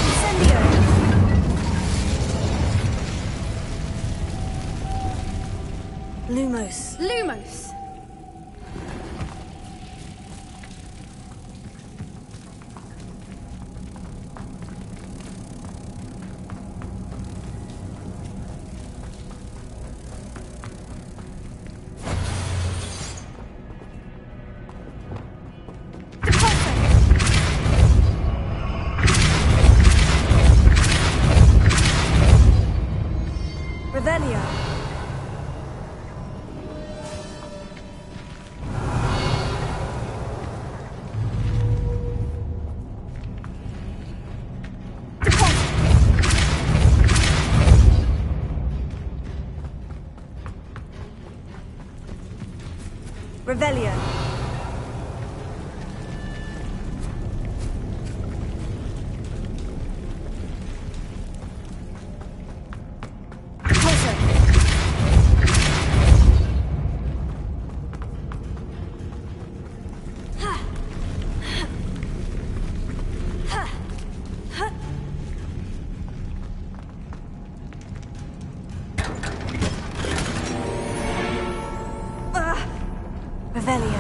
Incendio. Lumos. Lumos! Revelio. Revelio. Revelio.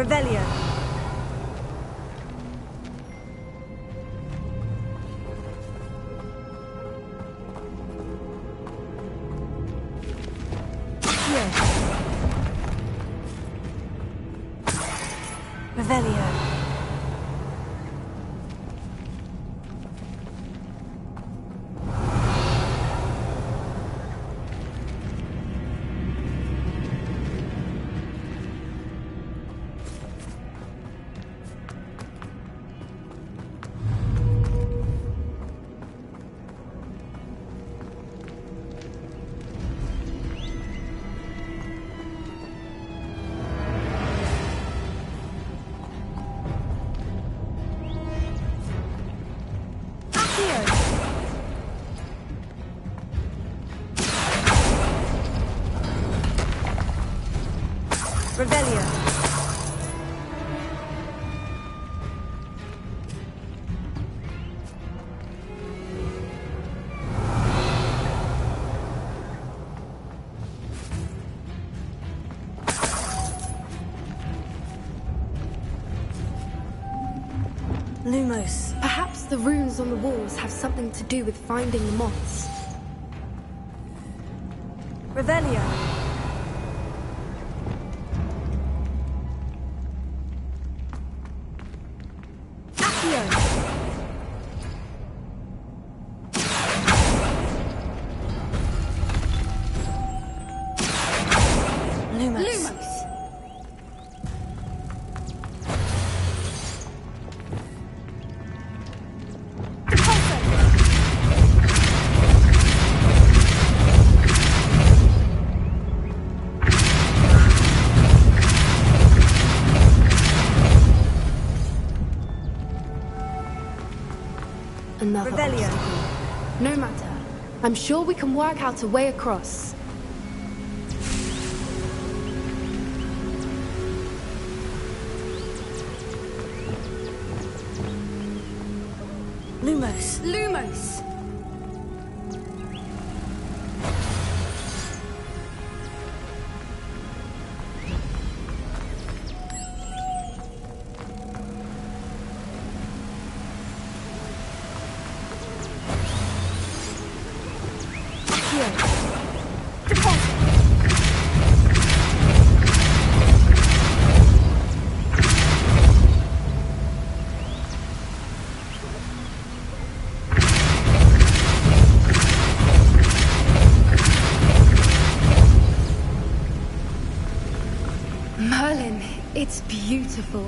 Revelio. Revelio. Revelio. Lumos. Perhaps the runes on the walls have something to do with finding the moths. Revelio. Another Revelio. obstacle. No matter. I'm sure we can work out a way across. Lumos. Lumos! Merlin, it's beautiful.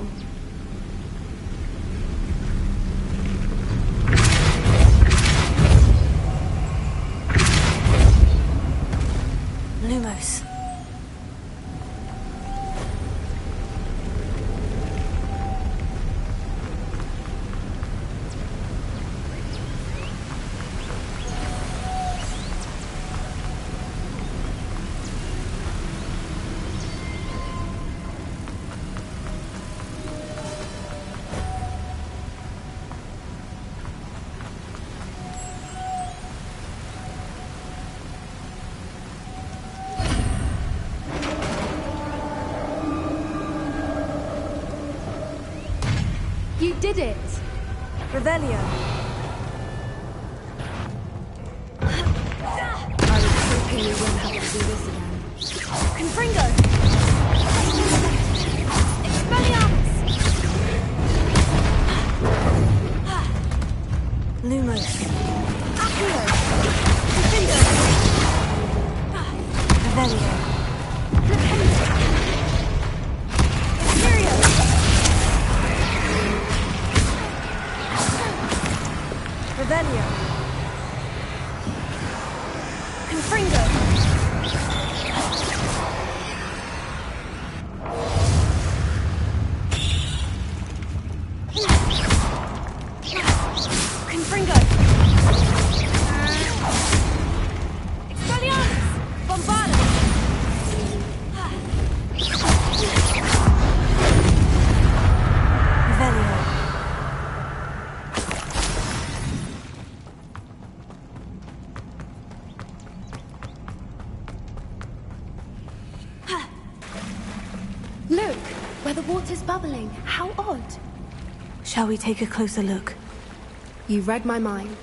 Lumos. You did it! Revelio. I was hoping you wouldn't have to do this again. Confringo. Lumos. Accio. Confringo. Revelio. Revelio. Confringo. Confringo. Expelliarmus. Bombardus. Revelio. Look, where the water's bubbling. How odd. Shall we take a closer look? You read my mind.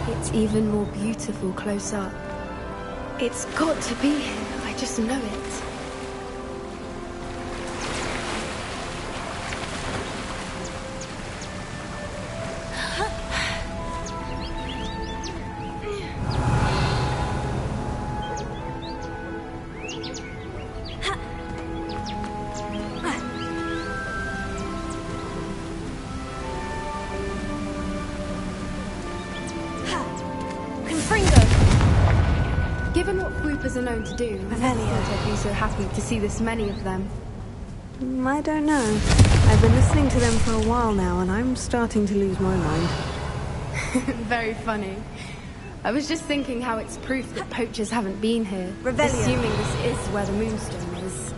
It's even more beautiful close up. It's got to be. I just know it. Given what Whoopers are known to do, I don't think I'd be so happy to see this many of them. I don't know. I've been listening to them for a while now, and I'm starting to lose my mind. Very funny. I was just thinking how it's proof that poachers haven't been here, assuming this is where the Moonstone is.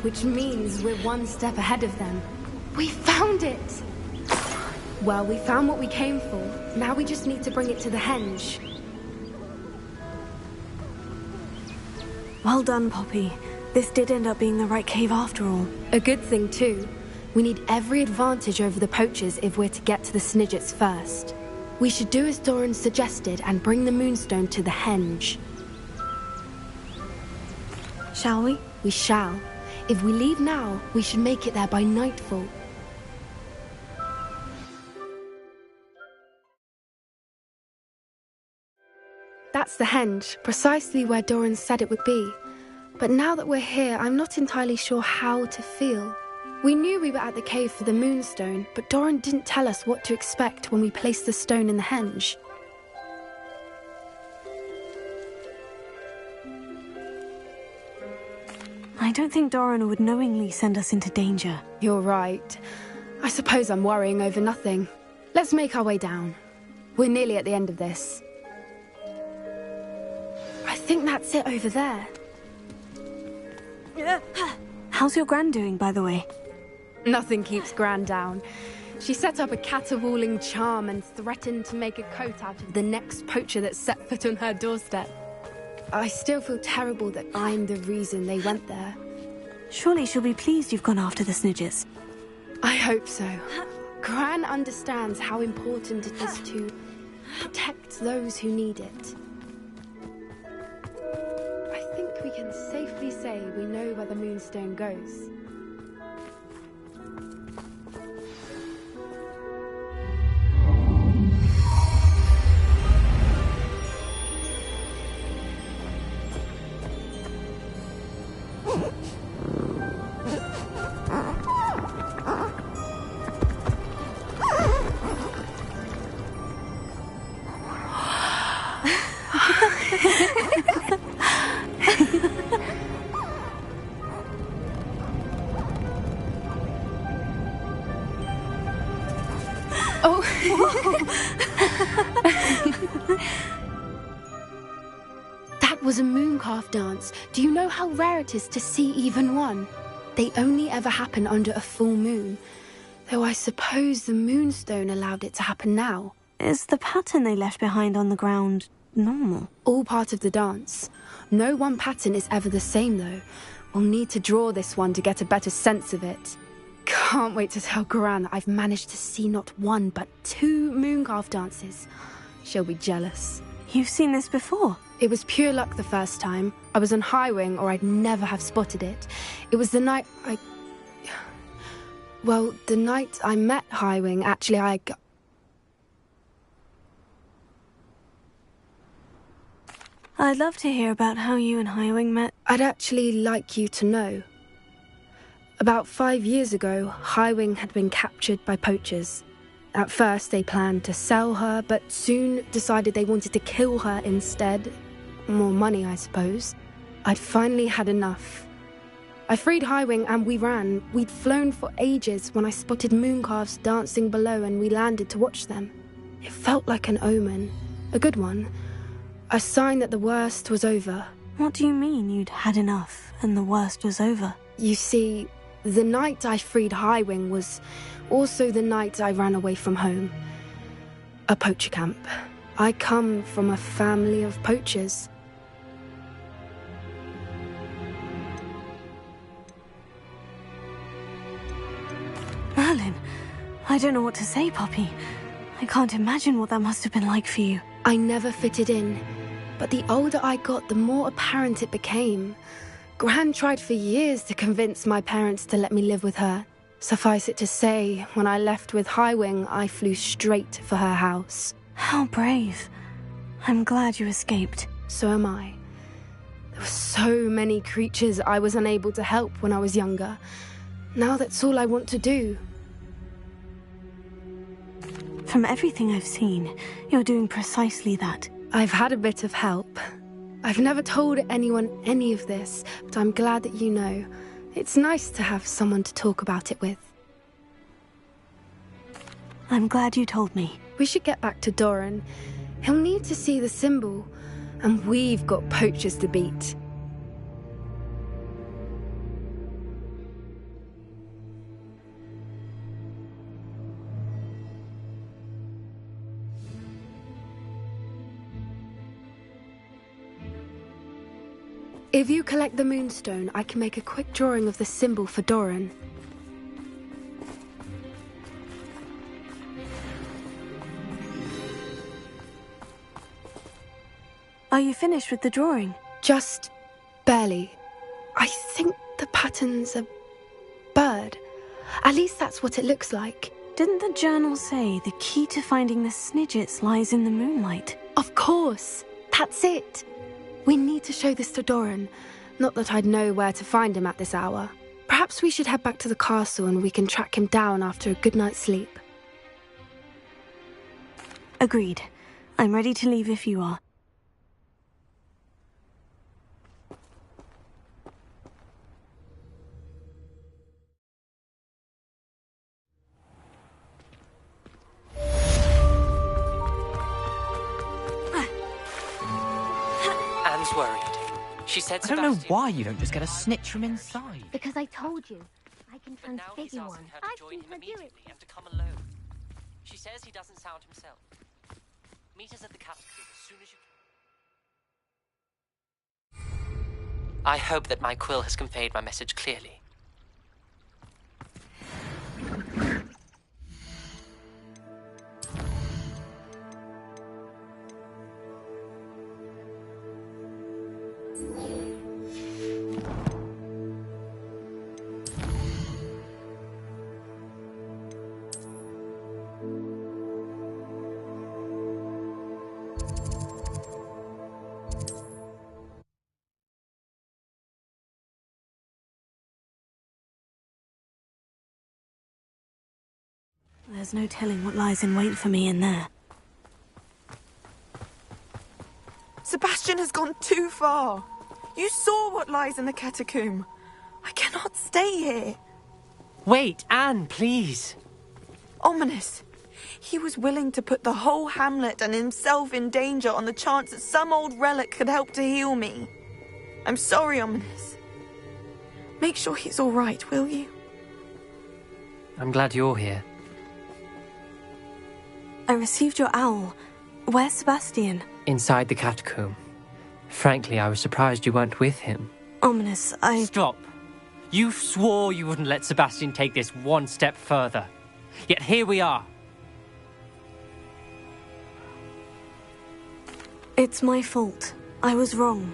Which means we're one step ahead of them. We found it! Well, we found what we came for. Now we just need to bring it to the henge. Well done, Poppy. This did end up being the right cave after all. A good thing, too. We need every advantage over the poachers if we're to get to the Snidgets first. We should do as Doran suggested and bring the Moonstone to the henge. Shall we? We shall. If we leave now, we should make it there by nightfall. That's the henge, precisely where Doran said it would be. But now that we're here, I'm not entirely sure how to feel. We knew we were at the cave for the Moonstone, but Doran didn't tell us what to expect when we placed the stone in the henge. I don't think Doran would knowingly send us into danger. You're right. I suppose I'm worrying over nothing. Let's make our way down. We're nearly at the end of this. I think that's it over there. How's your Gran doing, by the way? Nothing keeps Gran down. She set up a caterwauling charm and threatened to make a coat out of the next poacher that set foot on her doorstep. I still feel terrible that I'm the reason they went there. Surely she'll be pleased you've gone after the Snidgets. I hope so. Gran understands how important it is to protect those who need it. I think we can safely say we know where the Moonstone goes. That was a mooncalf dance. Do you know how rare it is to see even one? They only ever happen under a full moon. Though I suppose the Moonstone allowed it to happen now. Is the pattern they left behind on the ground normal? All part of the dance. No one pattern is ever the same, though. We'll need to draw this one to get a better sense of it. Can't wait to tell Gran that I've managed to see not one, but 2 mooncalf dances. She'll be jealous. You've seen this before? It was pure luck the first time. I was on Highwing, or I'd never have spotted it. It was the night Well, the night I met Highwing, actually, I'd love to hear about how you and Highwing met. I'd actually like you to know. About 5 years ago, Highwing had been captured by poachers. At first, they planned to sell her, but soon decided they wanted to kill her instead. More money, I suppose. I'd finally had enough. I freed Highwing and we ran. We'd flown for ages when I spotted mooncalves dancing below and we landed to watch them. It felt like an omen. A good one. A sign that the worst was over. What do you mean you'd had enough and the worst was over? You see, the night I freed Highwing was also the night I ran away from home. A poacher camp. I come from a family of poachers. Merlin, I don't know what to say, Poppy. I can't imagine what that must have been like for you. I never fitted in, but the older I got, the more apparent it became. Gran tried for years to convince my parents to let me live with her. Suffice it to say, when I left with Highwing, I flew straight for her house. How brave. I'm glad you escaped. So am I. There were so many creatures I was unable to help when I was younger. Now that's all I want to do. From everything I've seen, you're doing precisely that. I've had a bit of help. I've never told anyone any of this, but I'm glad that you know. It's nice to have someone to talk about it with. I'm glad you told me. We should get back to Doran. He'll need to see the symbol, and we've got poachers to beat. If you collect the moonstone, I can make a quick drawing of the symbol for Doran. Are you finished with the drawing? Just barely. I think the pattern's a bird. At least that's what it looks like. Didn't the journal say the key to finding the Snidgets lies in the moonlight? Of course. That's it. We need to show this to Doran. Not that I'd know where to find him at this hour. Perhaps we should head back to the castle and we can track him down after a good night's sleep. Agreed. I'm ready to leave if you are. Anne's worried. She said I don't know why you don't just get a snitch from inside. Because I told you. I can transfigure one. I've seen her do it. Have to come alone. She says he doesn't sound himself. Meet us at the catacomb as soon as you can. I hope that my quill has conveyed my message clearly. There's no telling what lies in wait for me in there. Sebastian has gone too far. You saw what lies in the catacomb. I cannot stay here. Wait, Anne, please. Ominous. He was willing to put the whole hamlet and himself in danger on the chance that some old relic could help to heal me. I'm sorry, Ominous. Make sure he's all right, will you? I'm glad you're here. I received your owl. Where's Sebastian? Inside the catacomb. Frankly, I was surprised you weren't with him. Ominous, Stop. You swore you wouldn't let Sebastian take this one step further. Yet here we are. It's my fault. I was wrong.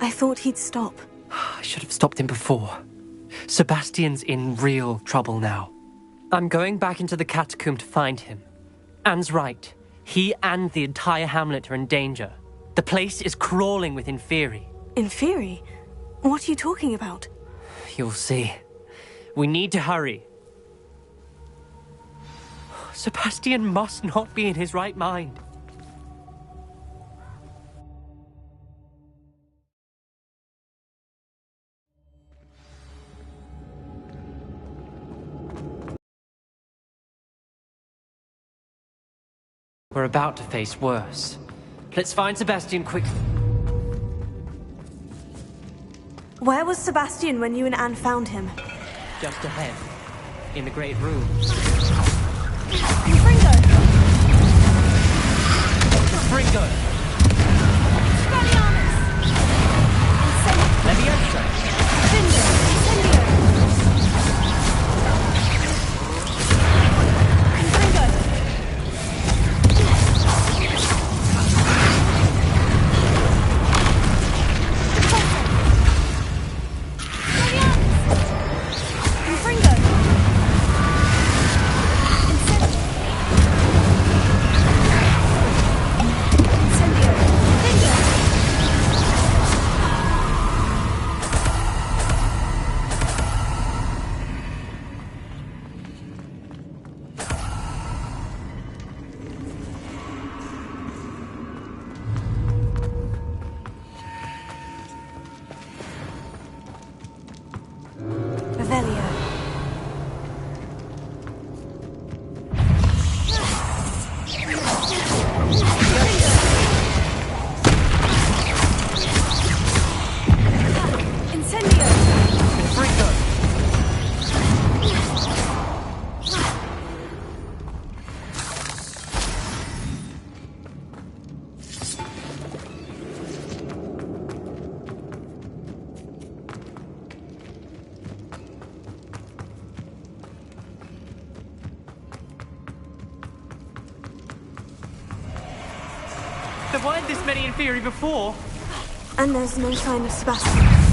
I thought he'd stop. I should have stopped him before. Sebastian's in real trouble now. I'm going back into the catacomb to find him. Anne's right. He and the entire hamlet are in danger. The place is crawling with Inferi. Inferi? What are you talking about? You'll see. We need to hurry. Sebastian must not be in his right mind. We're about to face worse. Let's find Sebastian quickly. Where was Sebastian when you and Anne found him? Just ahead. In the great room. Fringo! Fringo! Leviosa! There weren't this many Inferi before. And there's no sign of Sebastian.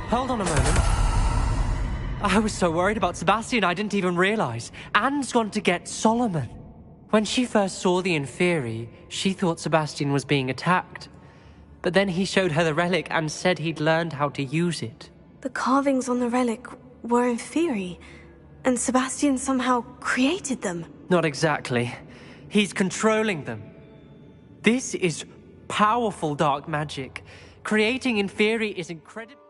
Hold on a moment. I was so worried about Sebastian I didn't even realize. Anne's gone to get Solomon. When she first saw the Inferi, she thought Sebastian was being attacked. But then he showed her the relic and said he'd learned how to use it. The carvings on the relic were in theory, and Sebastian somehow created them. Not exactly. He's controlling them. This is powerful dark magic. Creating in theory is incredible.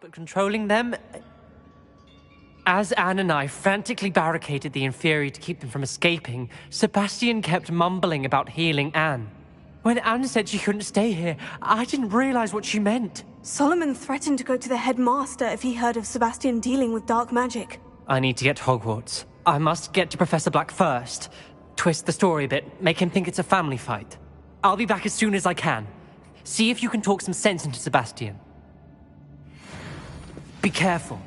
But controlling them... As Anne and I frantically barricaded the inferi to keep them from escaping, Sebastian kept mumbling about healing Anne. When Anne said she couldn't stay here, I didn't realize what she meant. Solomon threatened to go to the headmaster if he heard of Sebastian dealing with dark magic. I need to get to Hogwarts. I must get to Professor Black first. Twist the story a bit, make him think it's a family fight. I'll be back as soon as I can. See if you can talk some sense into Sebastian. Be careful.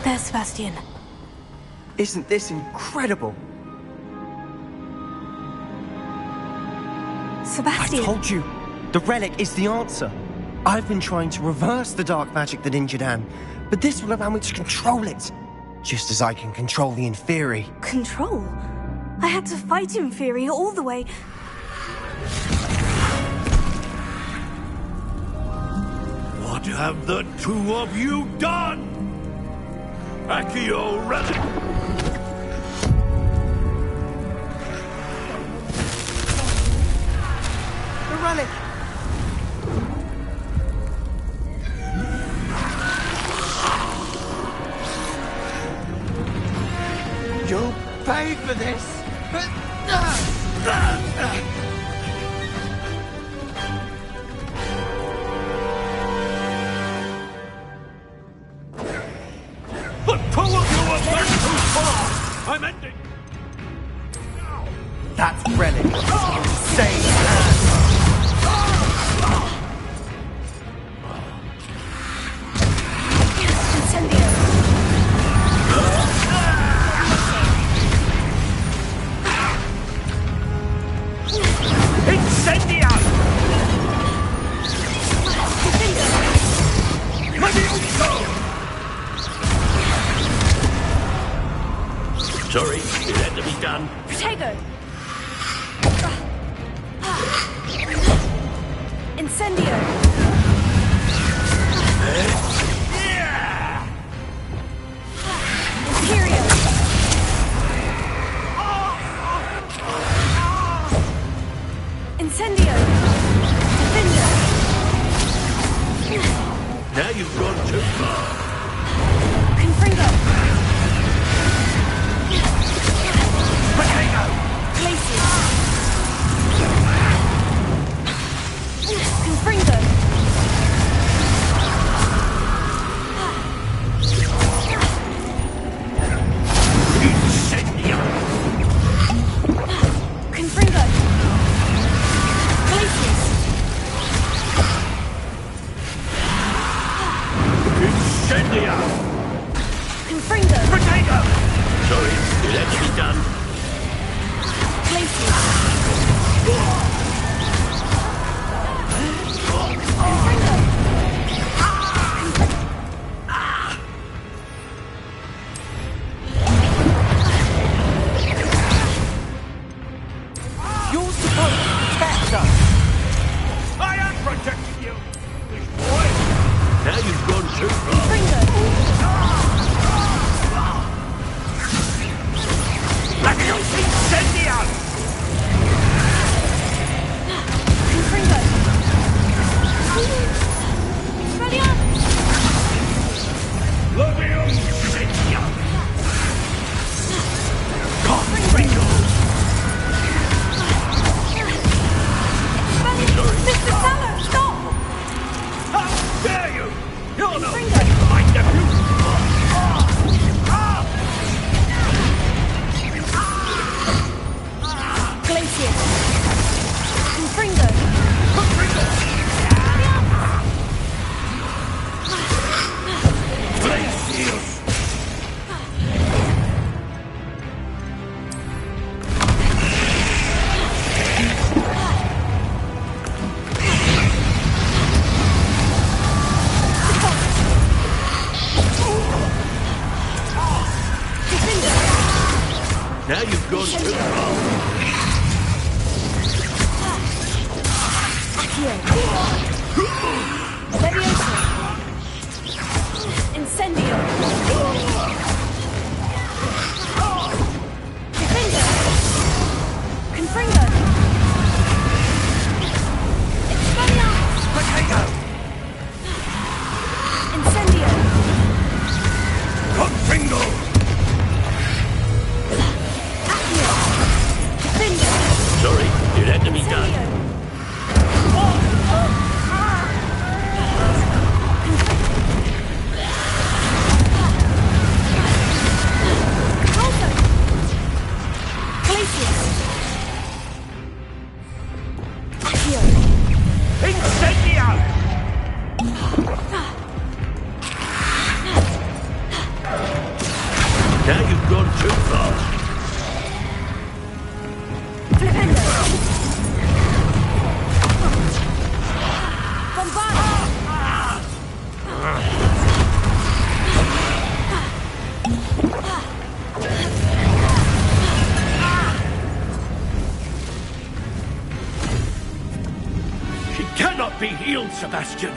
There's Sebastian. Isn't this incredible? Sebastian! I told you! The relic is the answer. I've been trying to reverse the dark magic that injured Anne, but this will allow me to control it. Just as I can control the inferi. Control? I had to fight inferi all the way... What have the two of you done? Accio relic! The relic! You'll pay for this! The two of you have gone too far! I'm ending! That relic! Save Anne! Incendio! Sorry, it had to be done. Protego! Incendio! Imperio! Incendio! Defender! Now you've gone too far. Confringo! Potato! Glacius! Confringo! Incendio! Confringo! Glacius! Incendio! Confringo! Potato! Sorry, it had to be done. Glacius! You're supposed to protect us! I am protecting you, foolish boy! Now you've gone too far. Confringo! Latios Incendio! Confringo! Expelliarmus! Latios Incendio! Confringo! Mr. Sallow, stop! How dare you! You're no Confringo! match for my nephew! Glacius! Confringo! Glacius! Now you've gone too far. Leviosa! Incendio! Defender! Confringo! Expelliarmus! Potato! Incendio! Confringo! Accio! Defender! Sorry, it had to be done. Incendio! Glacius! Accio! Incendio! Now you've gone too far. Flipendo! Bombarda! She cannot be healed, Sebastian.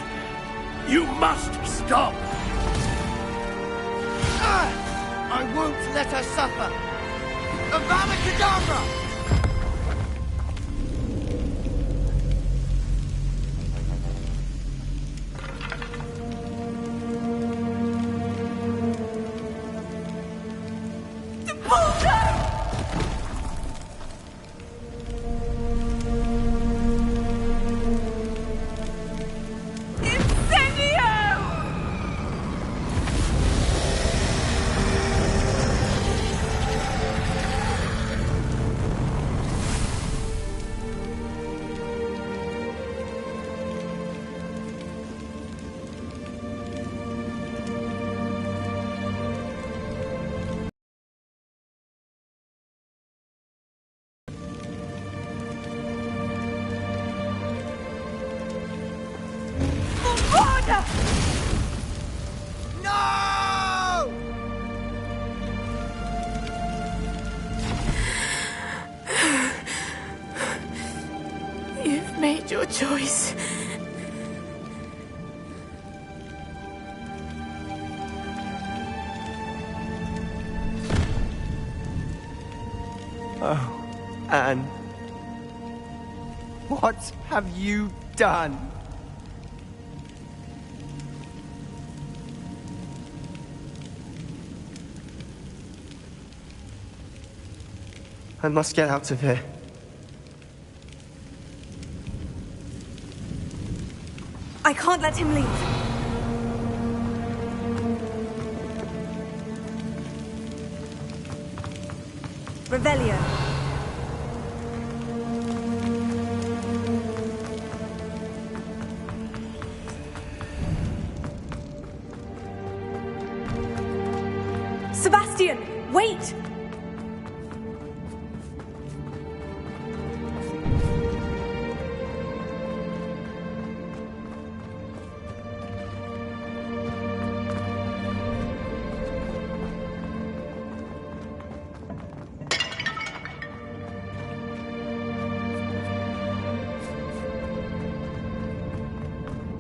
You must stop. I won't let her suffer! Avada Kedavra! No! You've made your choice. Oh, Anne. What have you done? I must get out of here. I can't let him leave. Revelio. Sebastian, wait!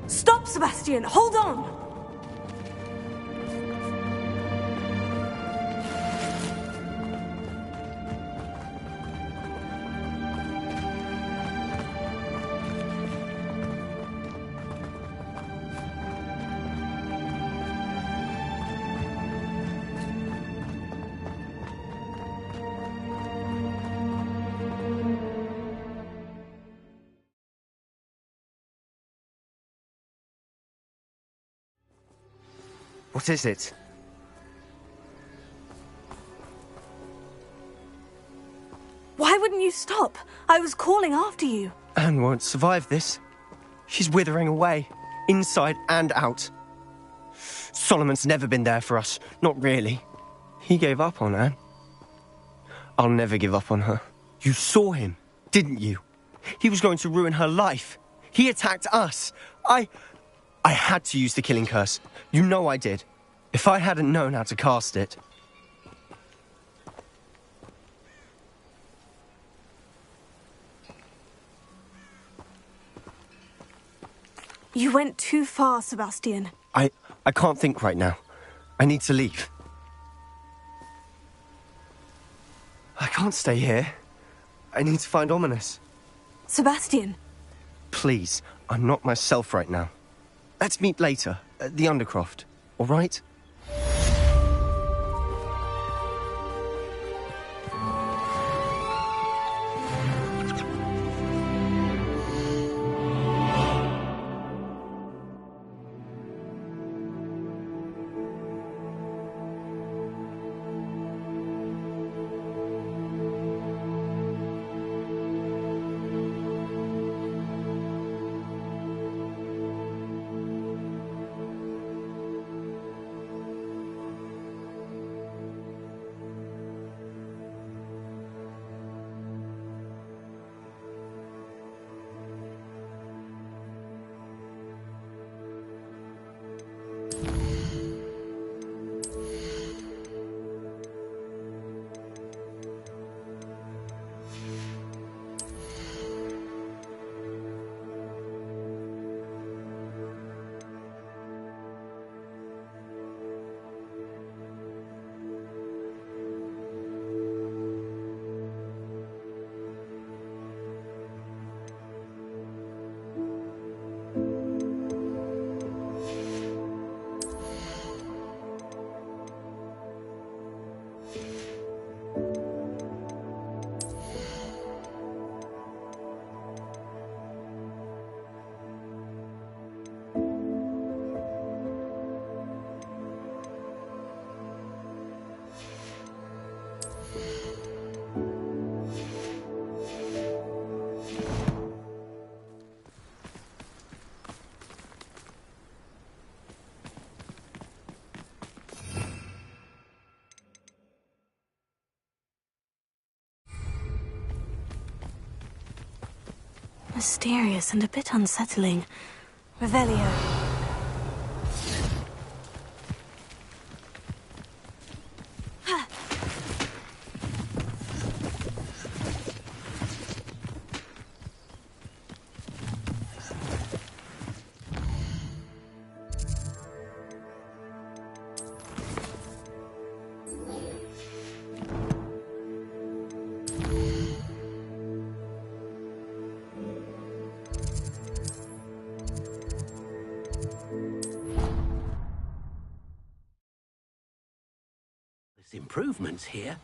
Stop, Sebastian! Hold on! What is it? Why wouldn't you stop? I was calling after you. Anne won't survive this. She's withering away, inside and out. Solomon's never been there for us, not really. He gave up on Anne. I'll never give up on her. You saw him, didn't you? He was going to ruin her life. He attacked us. I had to use the killing curse. You know I did. If I hadn't known how to cast it... You went too far, Sebastian. I can't think right now. I need to leave. I can't stay here. I need to find Ominous. Sebastian. Please, I'm not myself right now. Let's meet later, at the Undercroft, all right? Mysterious and a bit unsettling. Revelio. improvements here.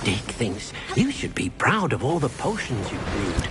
Dick thinks you should be proud of all the potions you've brewed.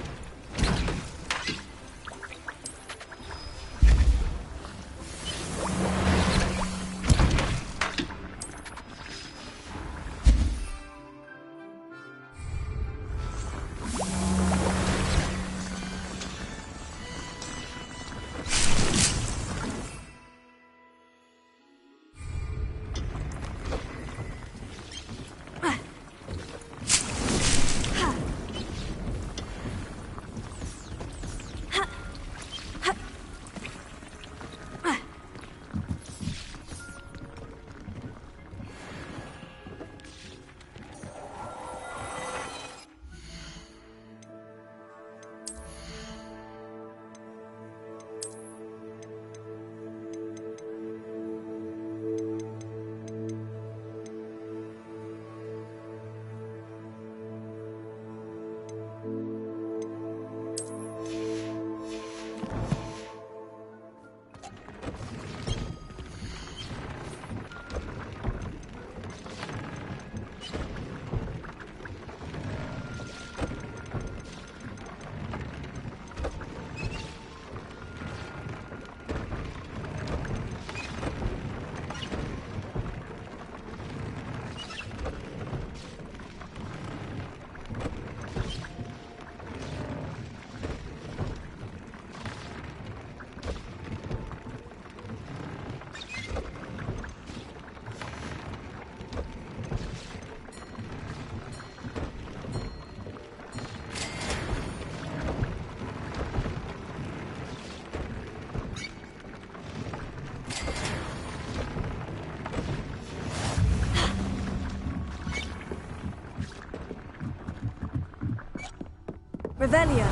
Revelio.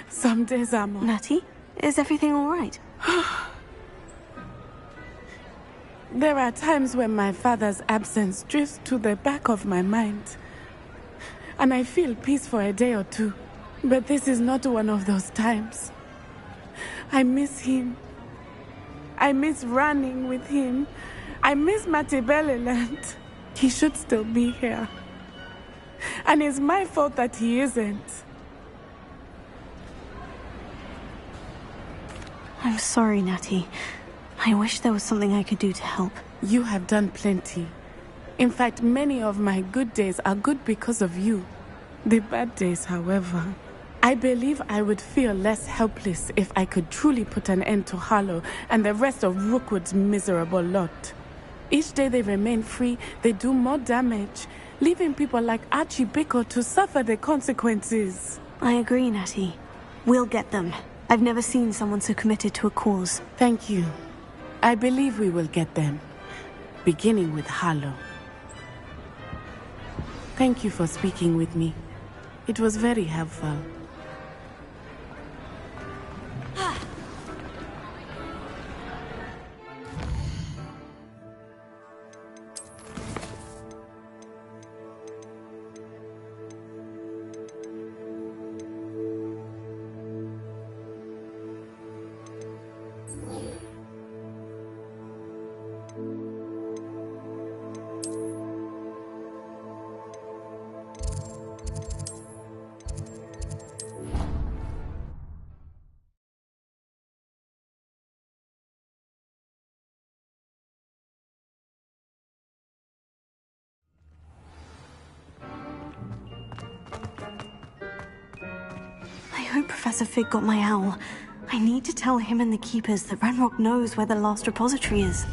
Some days I'm on. Natty, is everything all right? There are times when my father's absence drifts to the back of my mind, and I feel peace for a day or two. But this is not one of those times. I miss him. I miss running with him. I miss Matibeleland. He should still be here. And it's my fault that he isn't. I'm sorry, Natty. I wish there was something I could do to help. You have done plenty. In fact, many of my good days are good because of you. The bad days, however, I believe I would feel less helpless if I could truly put an end to Harlow and the rest of Rookwood's miserable lot. Each day they remain free, they do more damage, leaving people like Archie Bickle to suffer the consequences. I agree, Natty. We'll get them. I've never seen someone so committed to a cause. Thank you. I believe we will get them, beginning with Harlow. Thank you for speaking with me. It was very helpful. hope Professor Fig got my owl. I need to tell him and the Keepers that Ranrock knows where the last repository is.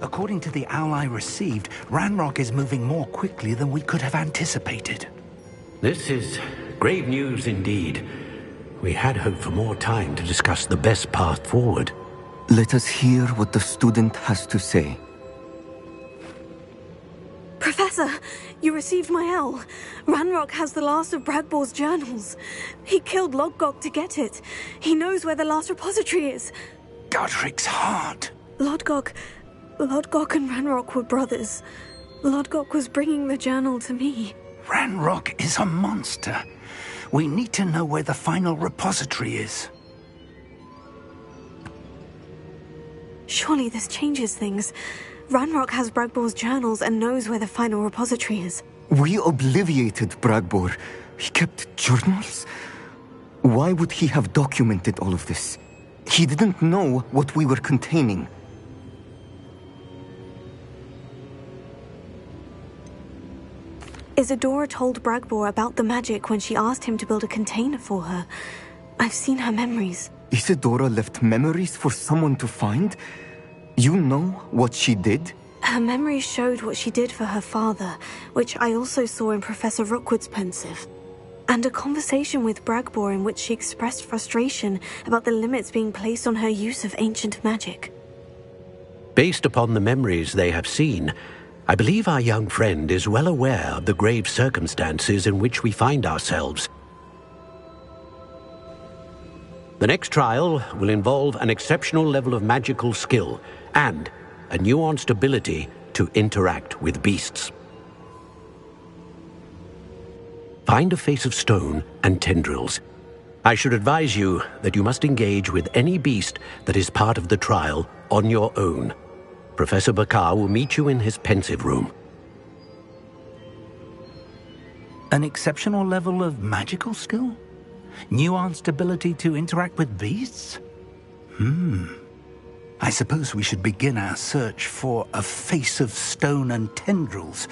According to the owl I received, Ranrock is moving more quickly than we could have anticipated. This is grave news indeed. We had hoped for more time to discuss the best path forward. Let us hear what the student has to say. Professor, you received my owl. Ranrock has the last of Bragbor's journals. He killed Lodgok to get it. He knows where the last repository is. Godric's heart. Lodgok and Ranrock were brothers. Lodgok was bringing the journal to me. Ranrock is a monster. We need to know where the final repository is. Surely this changes things. Ranrock has Bragbor's journals and knows where the final repository is. We obliviated Bragbor. He kept journals? Why would he have documented all of this? He didn't know what we were containing. Isadora told Bragbor about the magic when she asked him to build a container for her. I've seen her memories. Isadora left memories for someone to find? You know what she did? Her memories showed what she did for her father, which I also saw in Professor Rookwood's pensive. And a conversation with Bragbor in which she expressed frustration about the limits being placed on her use of ancient magic. Based upon the memories they have seen, I believe our young friend is well aware of the grave circumstances in which we find ourselves. The next trial will involve an exceptional level of magical skill and a nuanced ability to interact with beasts. Find a face of stone and tendrils. I should advise you that you must engage with any beast that is part of the trial on your own. Professor Bakar will meet you in his pensive room. An exceptional level of magical skill? Nuanced ability to interact with beasts? I suppose we should begin our search for a face of stone and tendrils,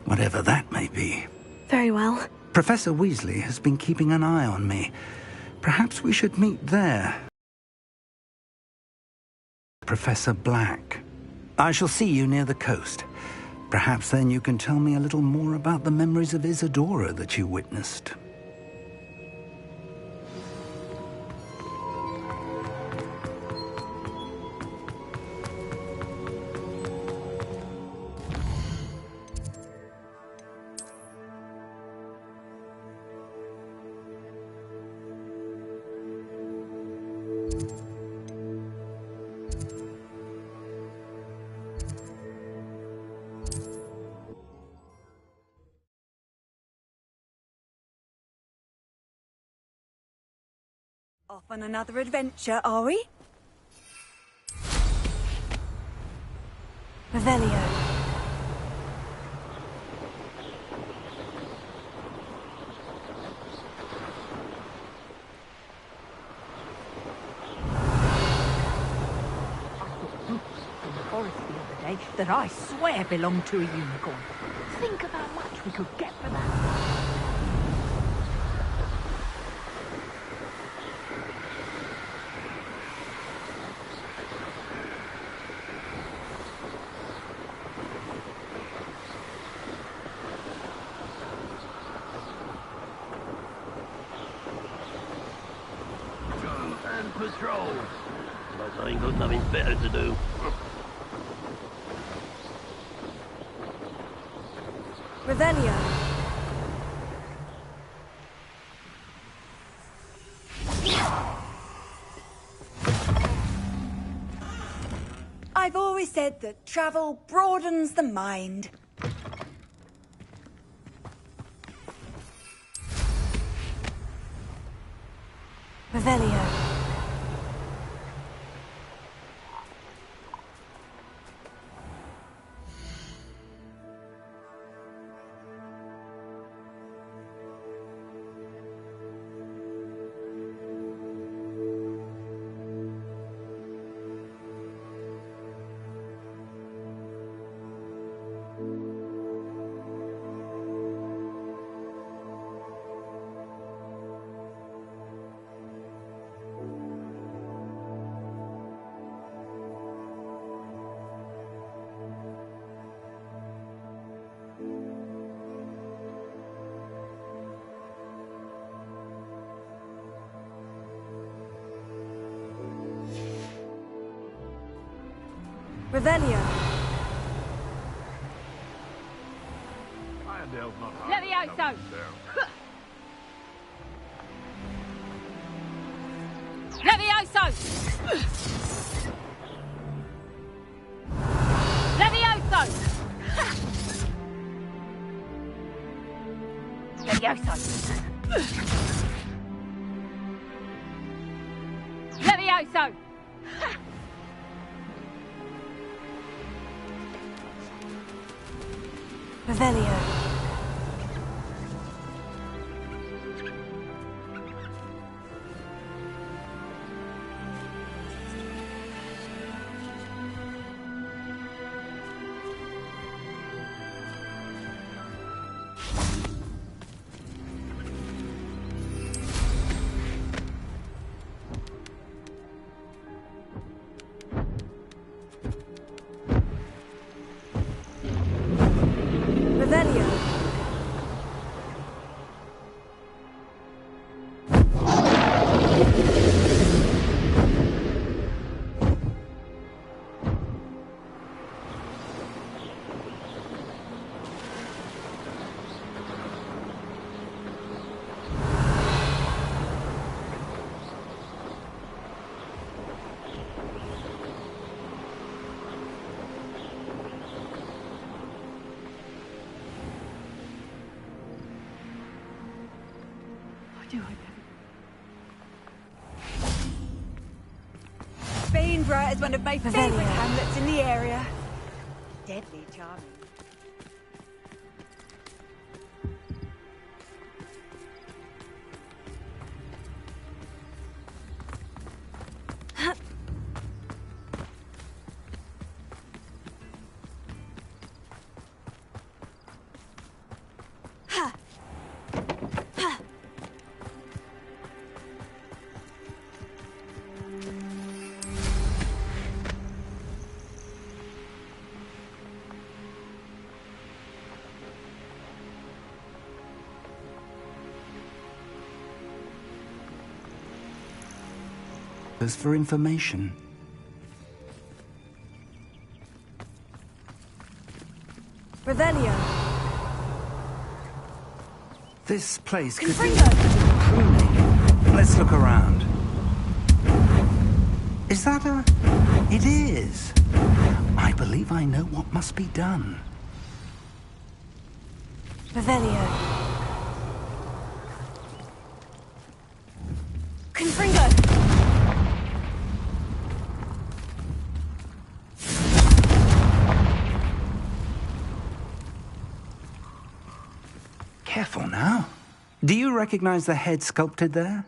whatever that may be. Very well. Professor Weasley has been keeping an eye on me. Perhaps we should meet there. Professor Black. I shall see you near the coast. Perhaps then you can tell me a little more about the memories of Isadora that you witnessed. Off on another adventure, are we? Revelio. That I swear belonged to a unicorn. Think of how much we could get for that. And patrol. But I ain't got nothing better to do. Revelio. I've always said that travel broadens the mind. Revelio. Revelio. Levioso! Levioso! Levioso! Levioso! Levioso! Revelio. Revelio. Bainborough is one of my favourite hamlets in the area. Deadly charming. For information. Revelio. This place could be pruning. Let's look around. Is that a... It is. I believe I know what must be done. Revelio. Confringo. Careful now. Do you recognize the head sculpted there?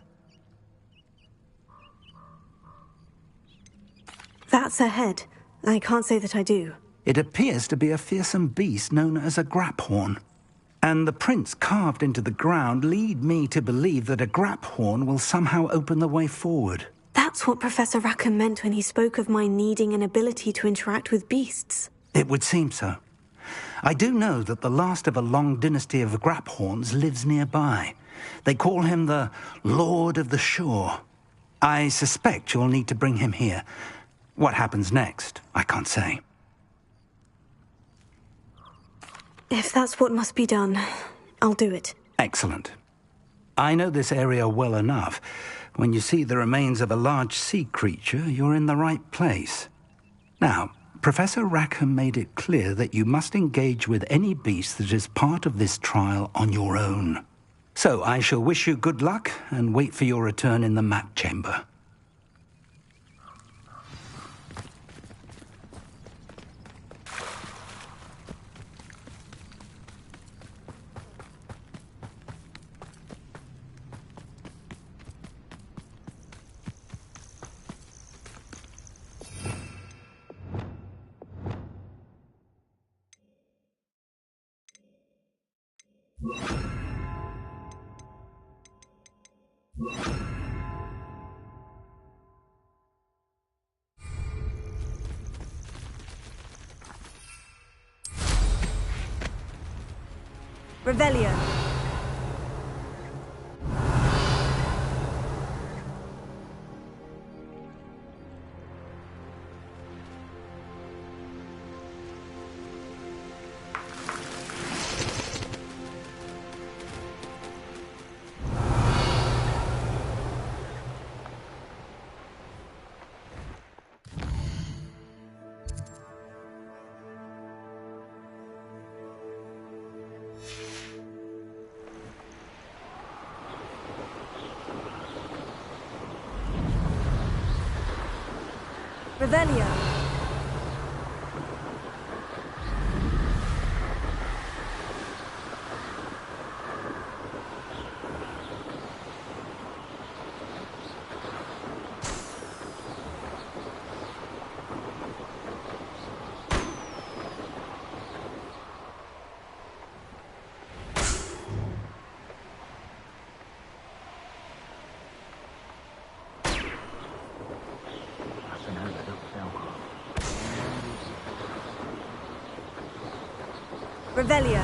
That's a head. I can't say that I do. It appears to be a fearsome beast known as a graphorn. And the prints carved into the ground lead me to believe that a graphorn will somehow open the way forward. That's what Professor Rackham meant when he spoke of my needing an ability to interact with beasts. It would seem so. I do know that the last of a long dynasty of graphorns lives nearby. They call him the Lord of the Shore. I suspect you'll need to bring him here. What happens next, I can't say. If that's what must be done, I'll do it. Excellent. I know this area well enough. When you see the remains of a large sea creature, you're in the right place. Now, Professor Rackham made it clear that you must engage with any beast that is part of this trial on your own. So I shall wish you good luck and wait for your return in the map chamber. Revelio. Revelio. Revelio.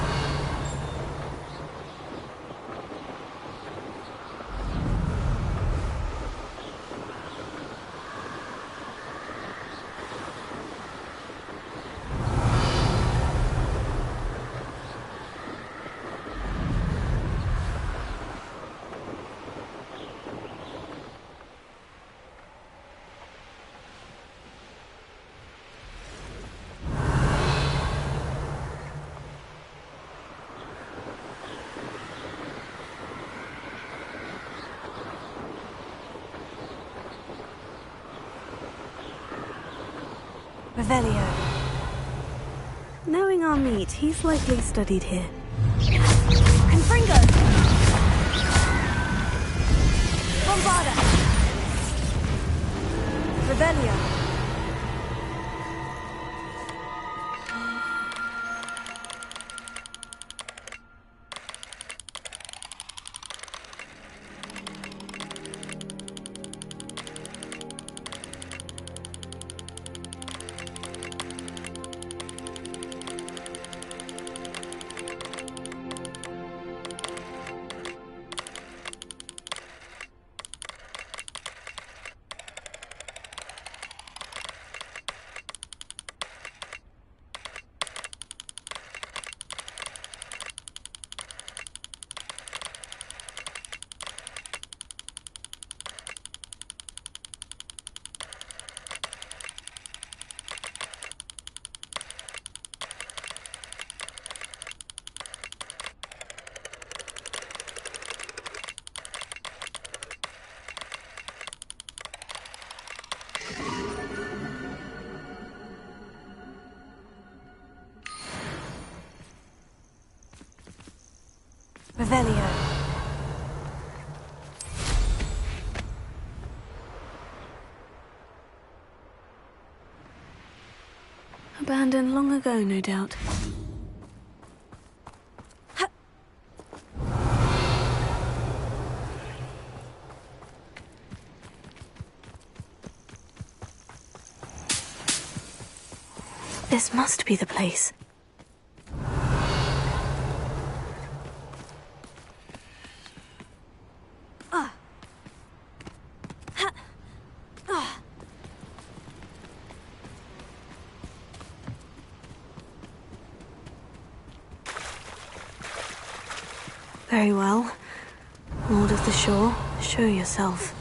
Revelio. Knowing our meat, he's likely studied here. Confringo! Bombarda! Revelio. Revelio. Abandoned long ago, no doubt. This must be the place. Very well. Lord of the Shore, show yourself.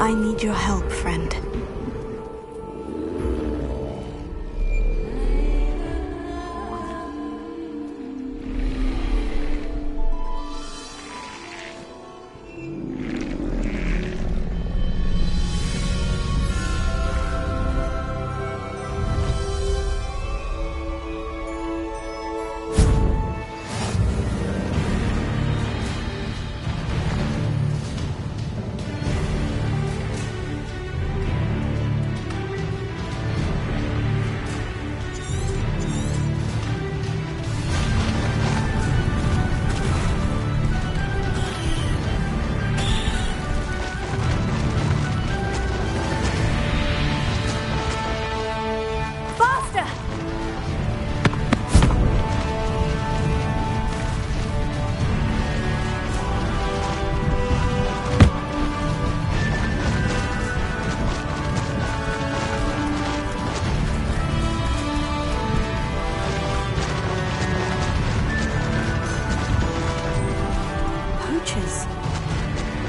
I need your help, friend.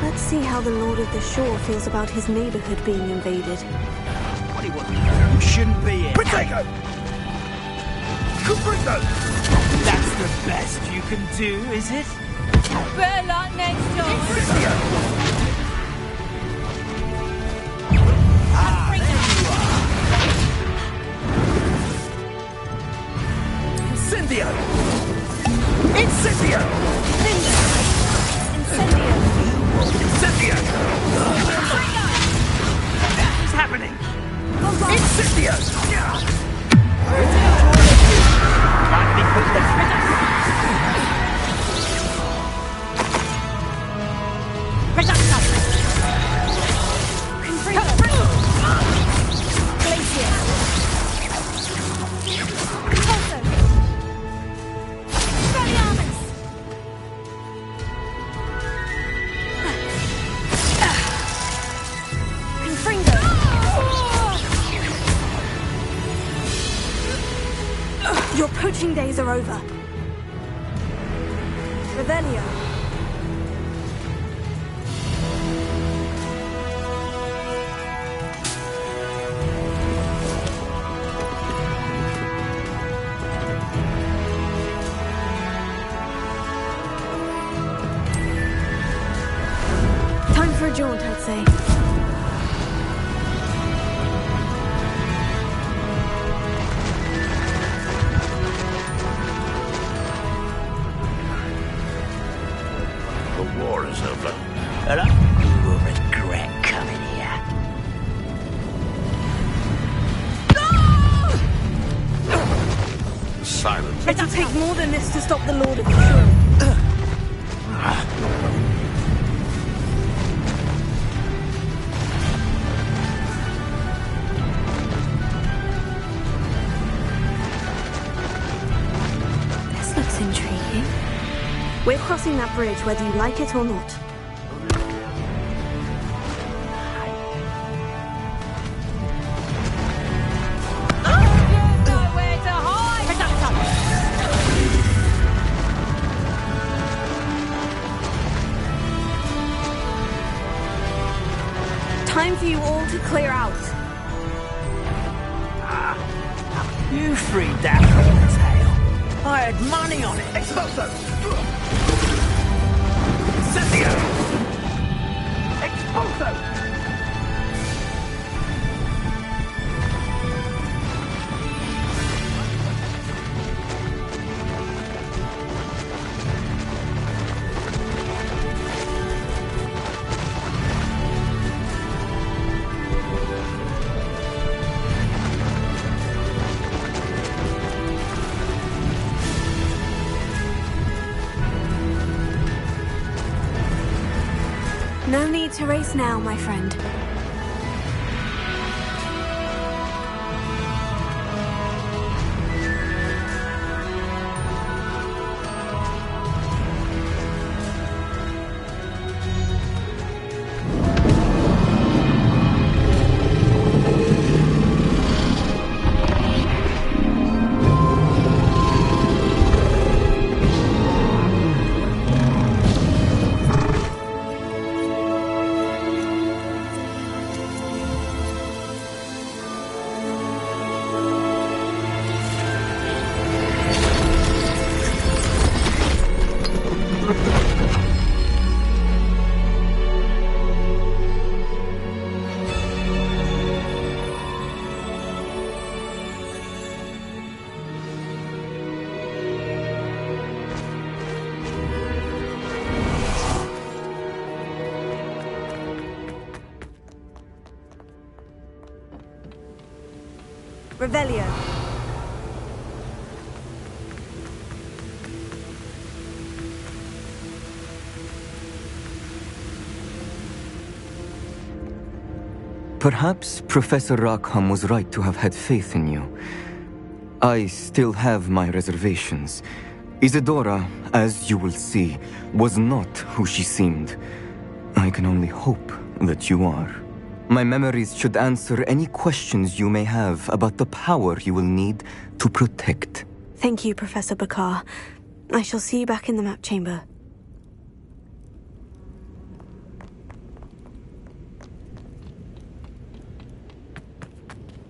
Let's see how the Lord of the Shore feels about his neighborhood being invaded. What do you want? You shouldn't be here. Potato! Comprito! That's the best you can do, is it? Better luck next time. Incendio! Incendio! Incendio! What's happening? Incendio! Might be put the Your poaching days are over. Revelio. Time for a jaunt, I'd say. Hello? You will regret coming here. Silence. It'll take more than this to stop the Lord of the Shore. This looks intriguing. We're crossing that bridge whether you like it or not. Time for you all to clear out. You freed that tail. I had money on it. Exposo! Incendio! Exposo! No need to race now, my friend. Revelio. Perhaps Professor Rackham was right to have had faith in you. I still have my reservations. Isadora, as you will see, was not who she seemed. I can only hope that you are. My memories should answer any questions you may have about the power you will need to protect. Thank you, Professor Bakar. I shall see you back in the map chamber.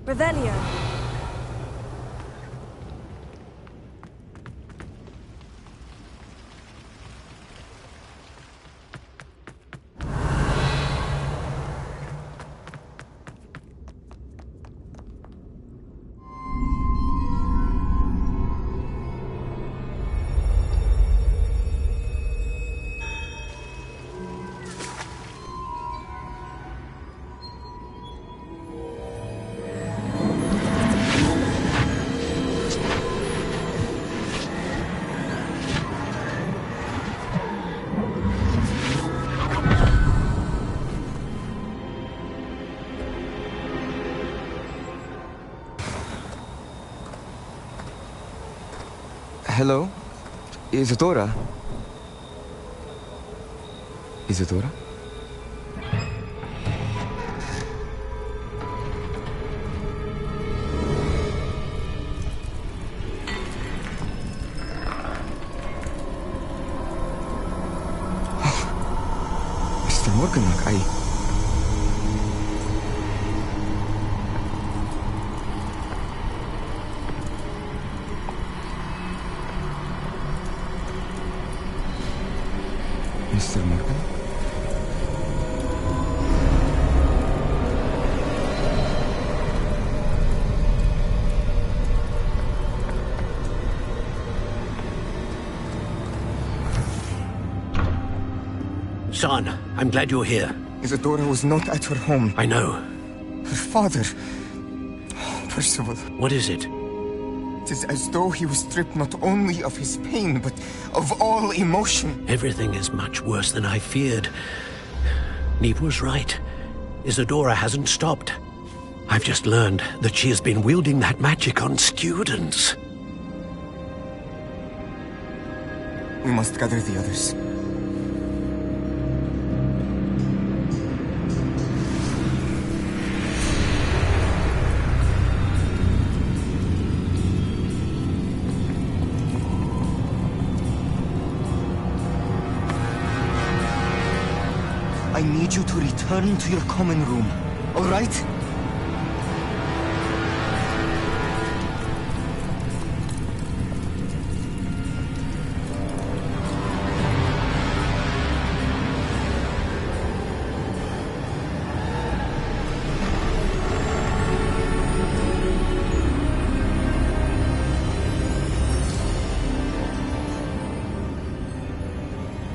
Revelio. Hello? Isadora? Isadora? Mr. Morganach, Mr. Morgan? Son, I'm glad you're here. Isadora was not at her home. I know. Her father... Percival. What is it? It is as though he was stripped not only of his pain, but of all emotion. Everything is much worse than I feared. Neve was right. Isadora hasn't stopped. I've just learned that she has been wielding that magic on students. We must gather the others. I need you to return to your common room, all right?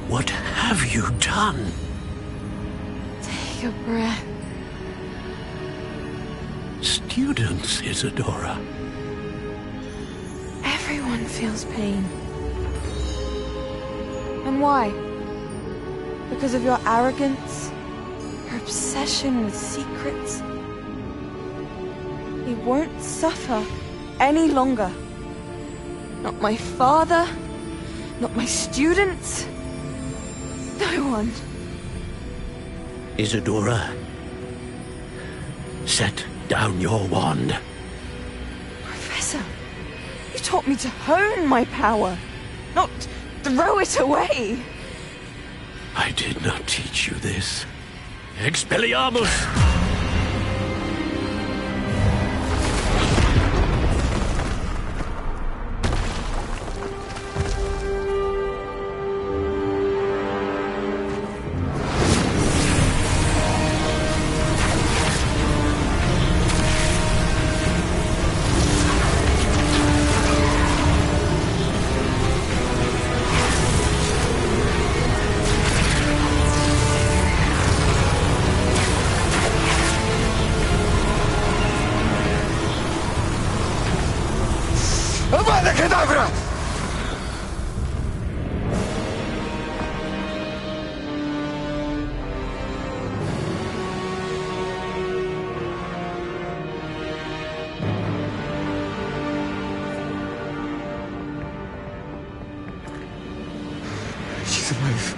What have you done? Take a breath. Students, Isadora. Everyone feels pain. And why? Because of your arrogance? Your obsession with secrets? He won't suffer any longer. Not my father, not my students, no one. Isadora, set down your wand. Professor, you taught me to hone my power, not throw it away. I did not teach you this. Expelliarmus! Macabre! She's alive.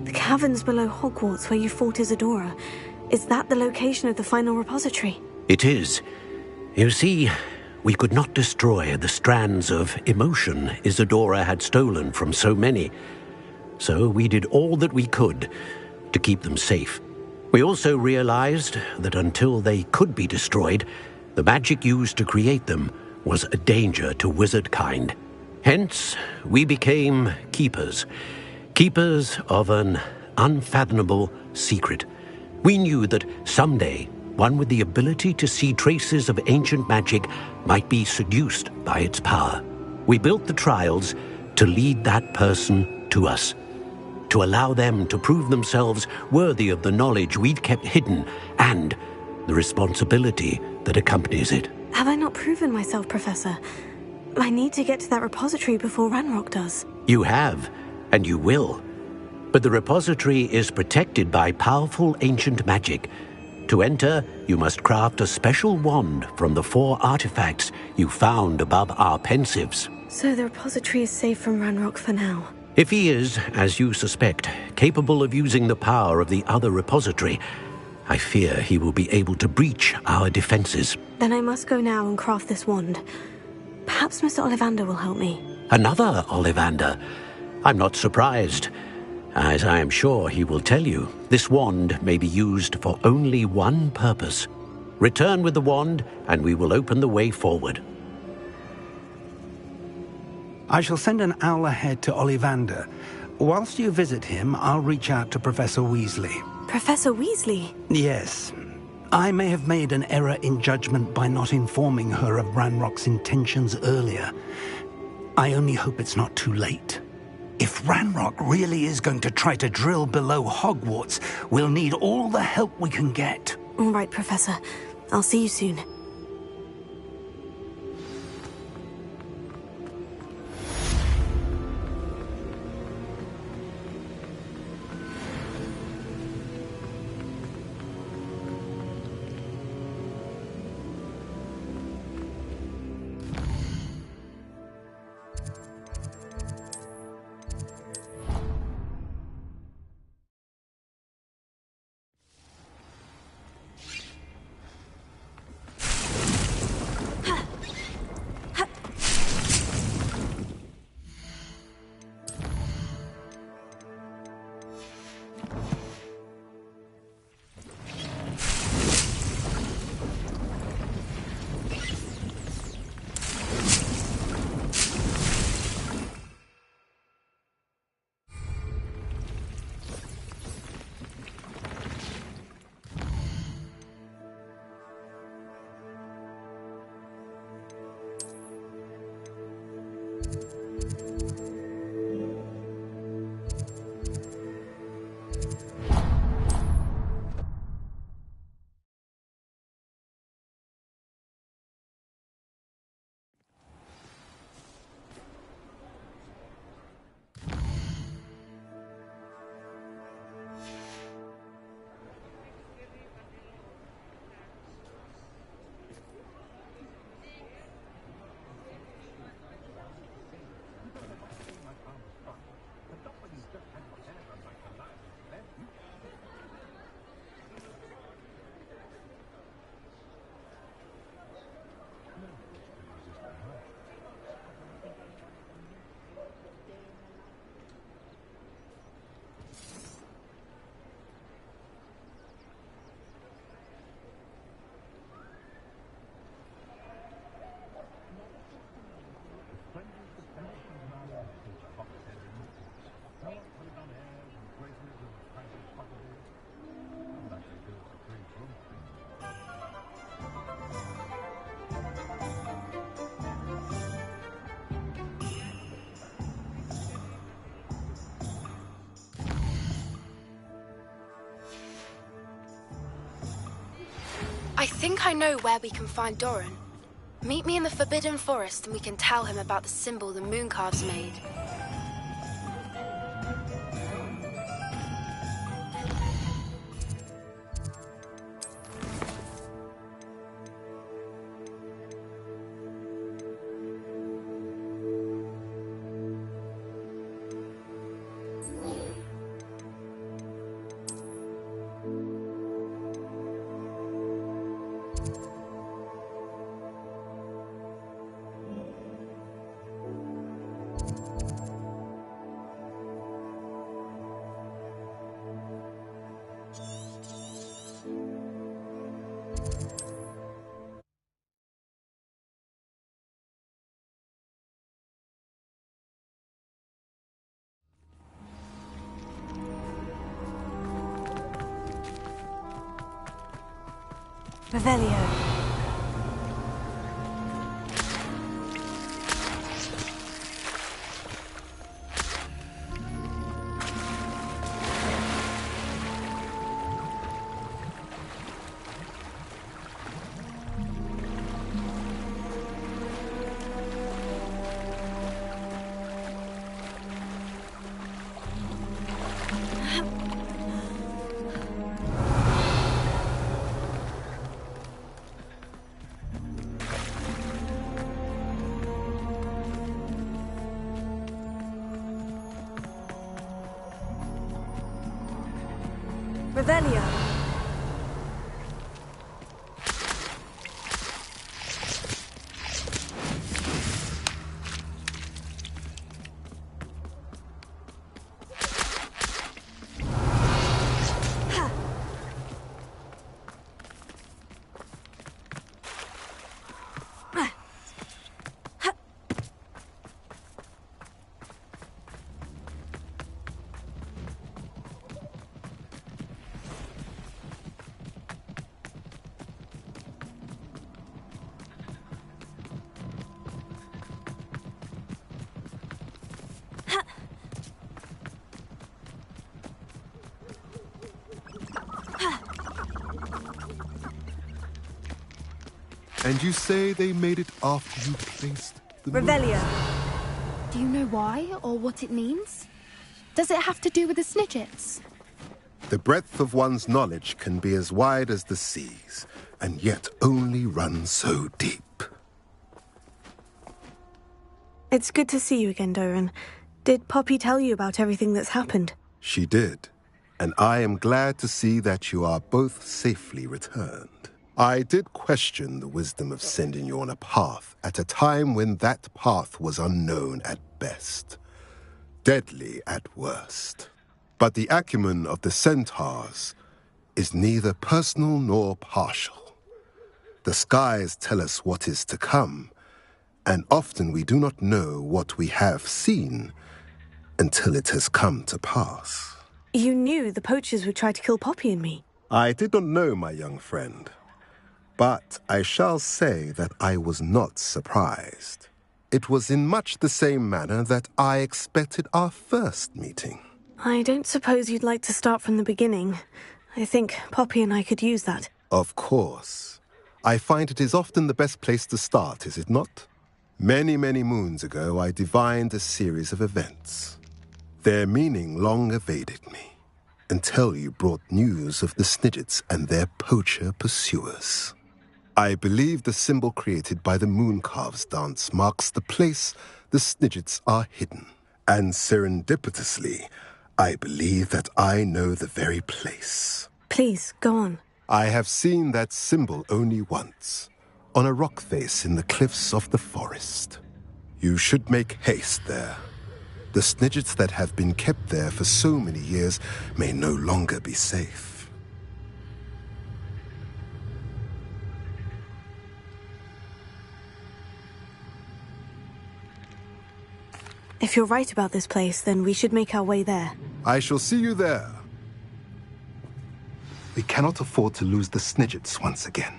The caverns below Hogwarts where you fought Isadora. Is that the location of the final repository? It is. You see, we could not destroy the strands of emotion Isadora had stolen from so many. So we did all that we could to keep them safe. We also realized that until they could be destroyed, the magic used to create them was a danger to wizard kind. Hence, we became keepers. Keepers of an unfathomable secret. We knew that someday, one with the ability to see traces of ancient magic might be seduced by its power. We built the trials to lead that person to us, to allow them to prove themselves worthy of the knowledge we'd kept hidden and the responsibility that accompanies it. Have I not proven myself, Professor? I need to get to that repository before Ranrock does. You have, and you will. But the repository is protected by powerful ancient magic. To enter, you must craft a special wand from the 4 artifacts you found above our pensives. So the repository is safe from Ranrock for now. If he is, as you suspect, capable of using the power of the other repository, I fear he will be able to breach our defenses. Then I must go now and craft this wand. Perhaps Mr. Ollivander will help me. Another Ollivander? I'm not surprised. As I am sure he will tell you, this wand may be used for only one purpose. Return with the wand, and we will open the way forward. I shall send an owl ahead to Ollivander. Whilst you visit him, I'll reach out to Professor Weasley. Professor Weasley? Yes. I may have made an error in judgment by not informing her of Ranrock's intentions earlier. I only hope it's not too late. If Ranrock really is going to try to drill below Hogwarts, we'll need all the help we can get. All right, Professor. I'll see you soon. I think I know where we can find Doran. Meet me in the Forbidden Forest and we can tell him about the symbol the Mooncalves made. Revelio. Revelio. And you say they made it after you placed the Revelio. Do you know why or what it means? Does it have to do with the Snidgets? The breadth of one's knowledge can be as wide as the seas, and yet only run so deep. It's good to see you again, Doran. Did Poppy tell you about everything that's happened? She did, and I am glad to see that you are both safely returned. I did question the wisdom of sending you on a path at a time when that path was unknown at best, deadly at worst. But the acumen of the centaurs is neither personal nor partial. The skies tell us what is to come, and often we do not know what we have seen until it has come to pass. You knew the poachers would try to kill Poppy and me. I did not know, my young friend. But I shall say that I was not surprised. It was in much the same manner that I expected our first meeting. I don't suppose you'd like to start from the beginning. I think Poppy and I could use that. Of course. I find it is often the best place to start, is it not? Many, many moons ago, I divined a series of events. Their meaning long evaded me, until you brought news of the Snidgets and their poacher pursuers. I believe the symbol created by the Mooncalves dance marks the place the Snidgets are hidden. And serendipitously, I believe that I know the very place. Please, go on. I have seen that symbol only once, on a rock face in the cliffs of the forest. You should make haste there. The Snidgets that have been kept there for so many years may no longer be safe. If you're right about this place, then we should make our way there. I shall see you there. We cannot afford to lose the Snidgets once again.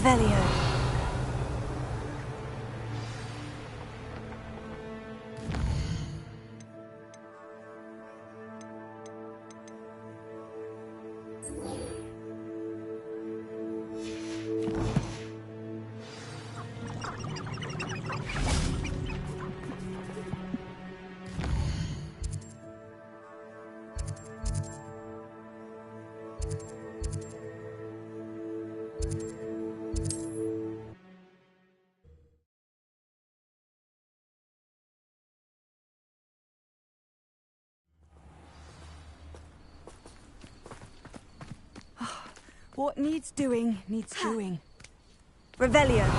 Revelio. What needs doing, needs doing. Revelio.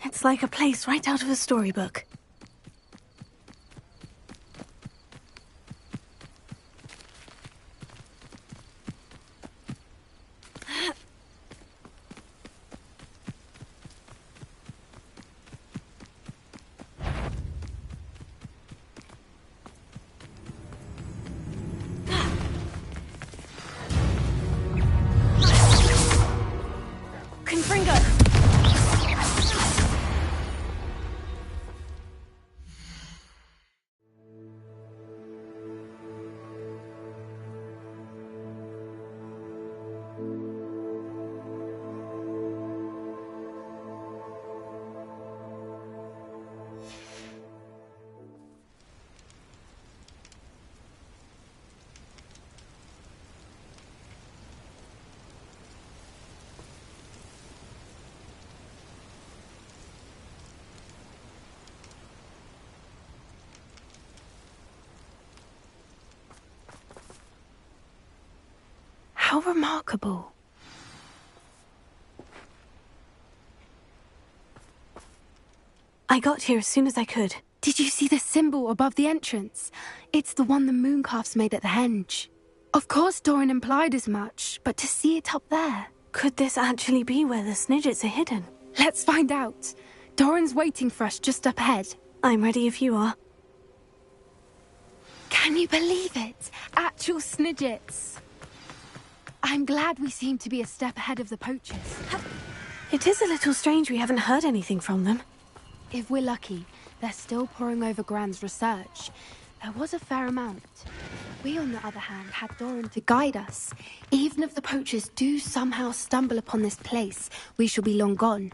It's like a place right out of a storybook. Confringo! How remarkable. I got here as soon as I could. Did you see the symbol above the entrance? It's the one the mooncalfs made at the henge. Of course Doran implied as much, but to see it up there... Could this actually be where the Snidgets are hidden? Let's find out. Doran's waiting for us just up ahead. I'm ready if you are. Can you believe it? Actual Snidgets. I'm glad we seem to be a step ahead of the poachers. It is a little strange we haven't heard anything from them. If we're lucky, they're still poring over Gran's research. There was a fair amount. We, on the other hand, had Doran to guide us. Even if the poachers do somehow stumble upon this place, we shall be long gone.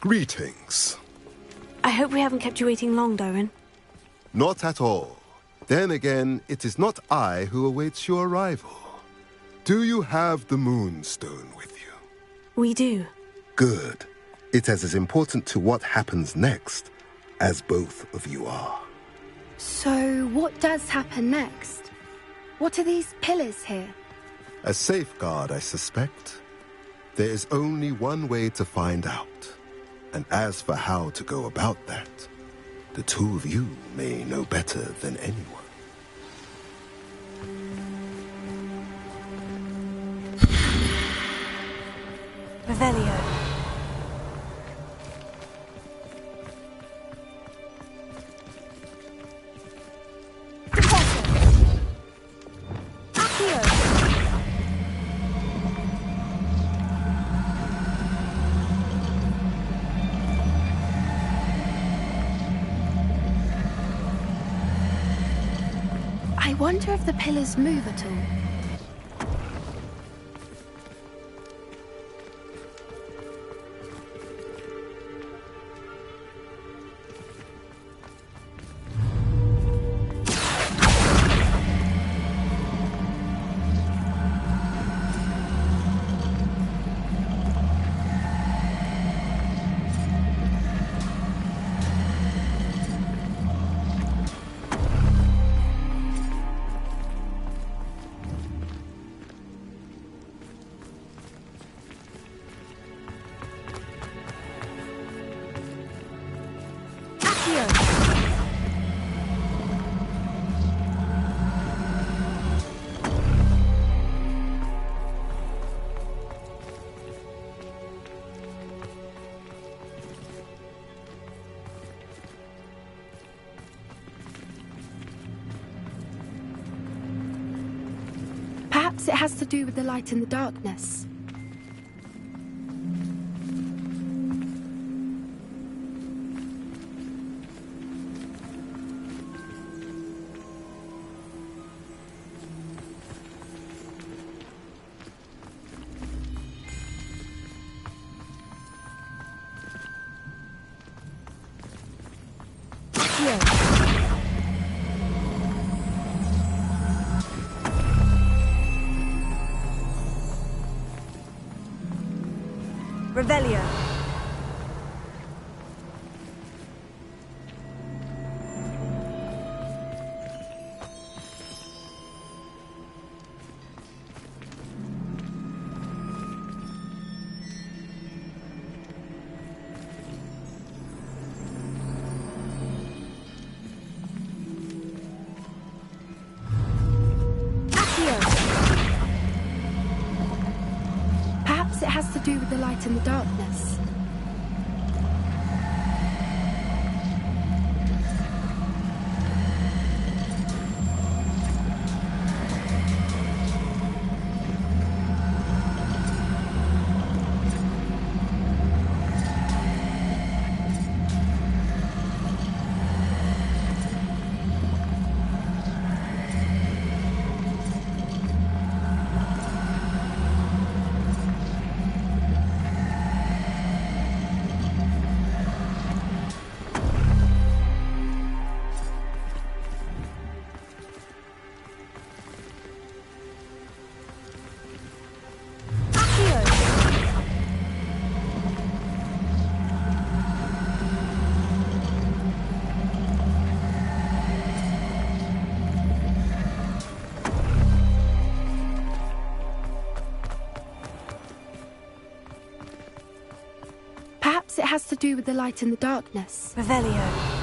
Greetings. I hope we haven't kept you waiting long, Doran. Not at all. Then again, it is not I who awaits your arrival. Do you have the Moonstone with you? We do. Good. It is as important to what happens next as both of you are. So, what does happen next? What are these pillars here? A safeguard, I suspect. There is only one way to find out. And as for how to go about that, the two of you may know better than anyone. Revelio. wonder if the pillars move at all. Perhaps it has to do with the light in the darkness. Revelio. Perhaps it has to do with the light in the darkness. Perhaps it has to do with the light in the darkness. Revelio.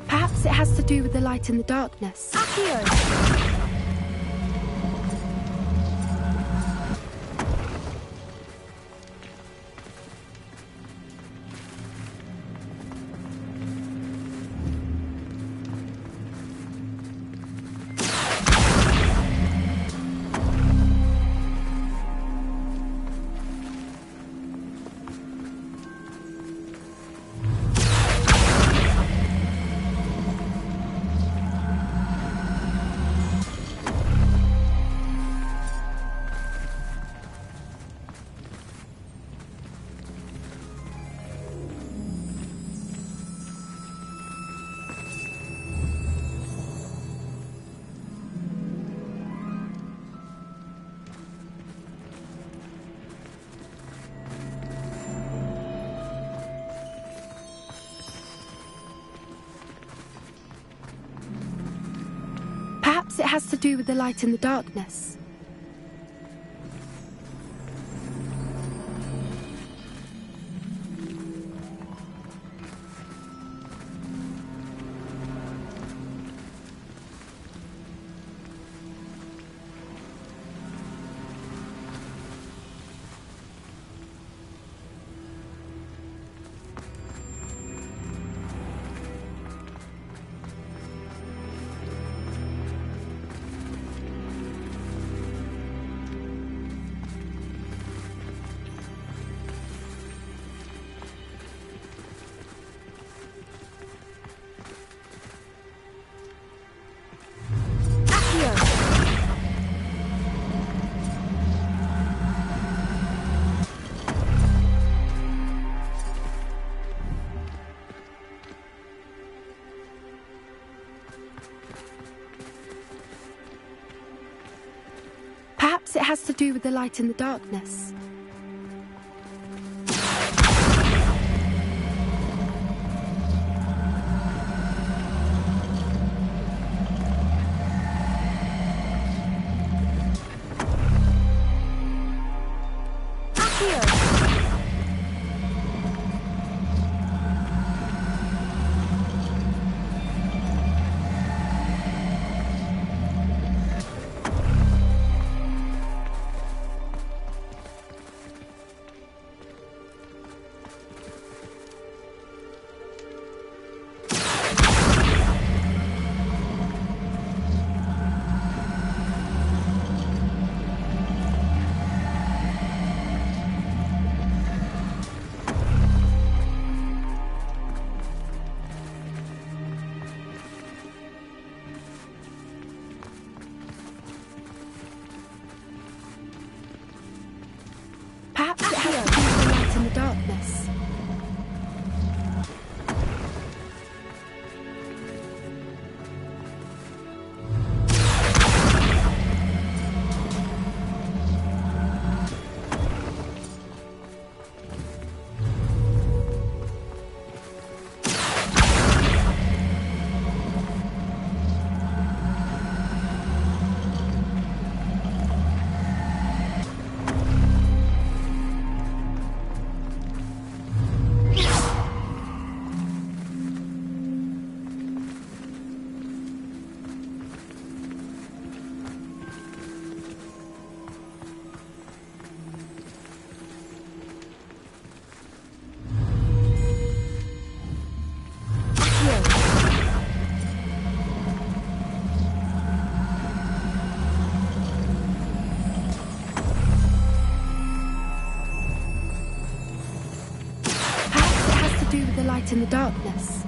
Perhaps it has to do with the light in the darkness. Perhaps it has to do with the light in the darkness. Perhaps it has to do with the light in the darkness. Perhaps it has to do with the light in the darkness. The light in the darkness.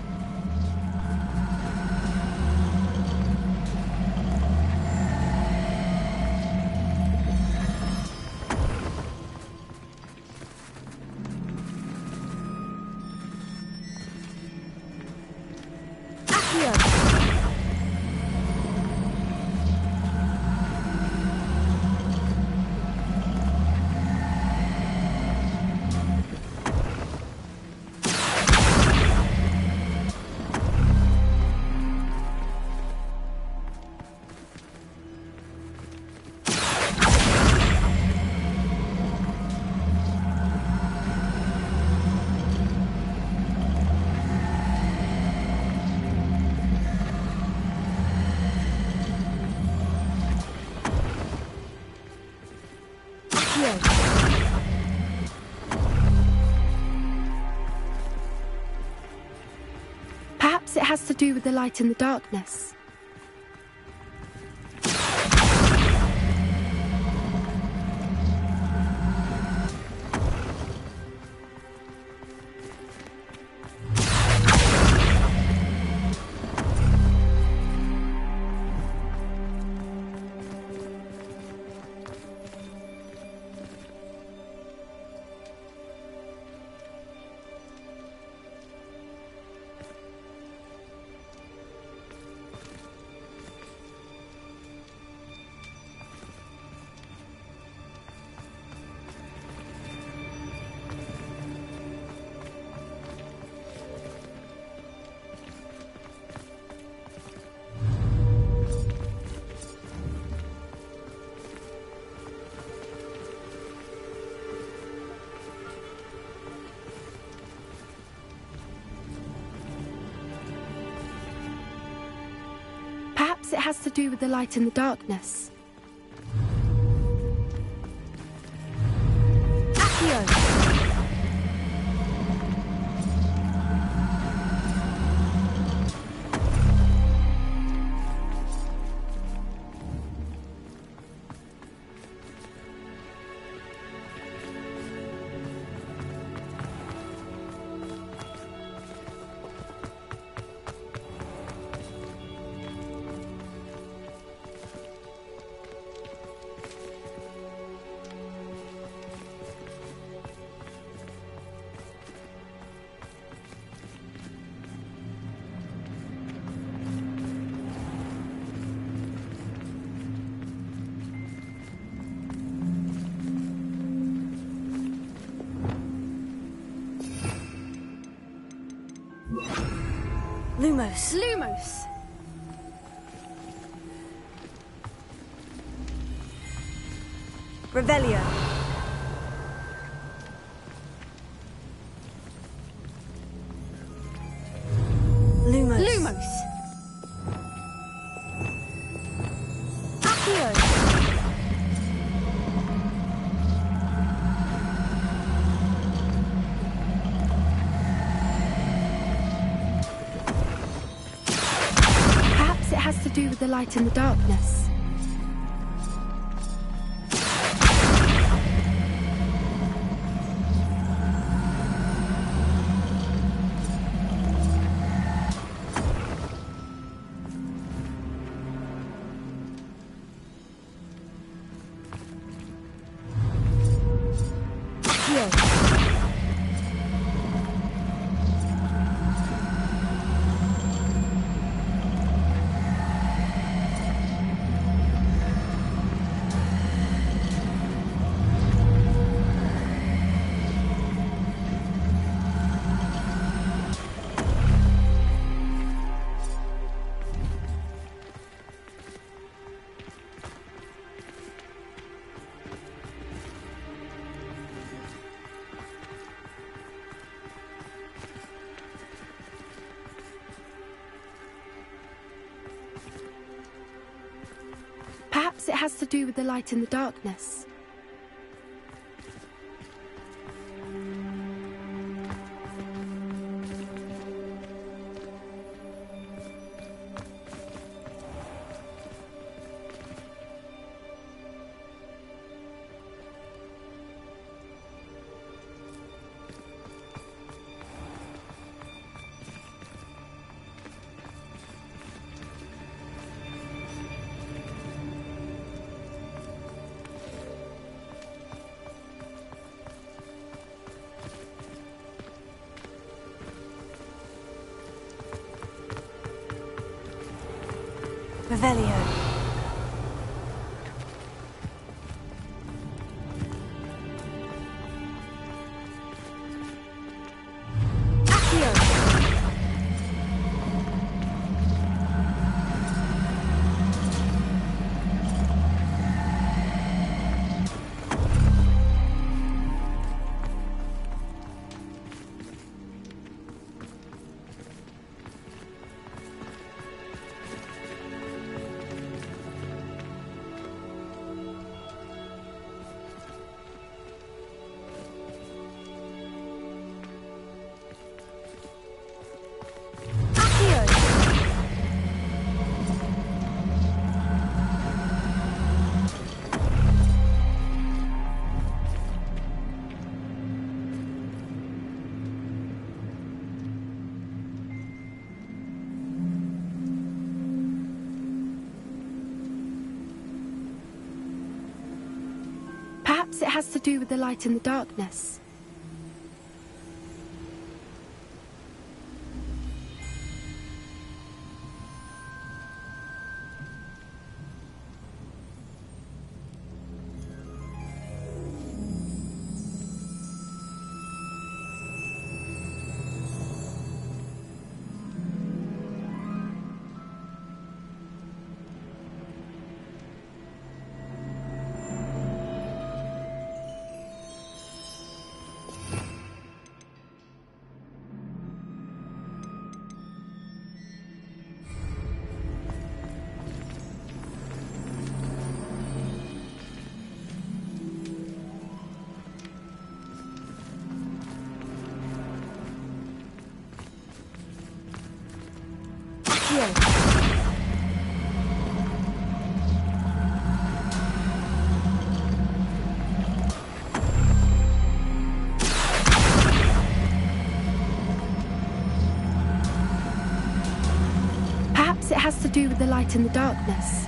Perhaps it has to do with the light in the darkness. Perhaps it has to do with the light in the darkness. Accio! Lumos. Lumos! Revelio. Lumos. Lumos! Accio! Perhaps it has to do with the light in the darkness. Perhaps it has to do with the light in the darkness. Revelio. Perhaps it has to do with the light in the darkness. Perhaps it has to do with the light and the darkness.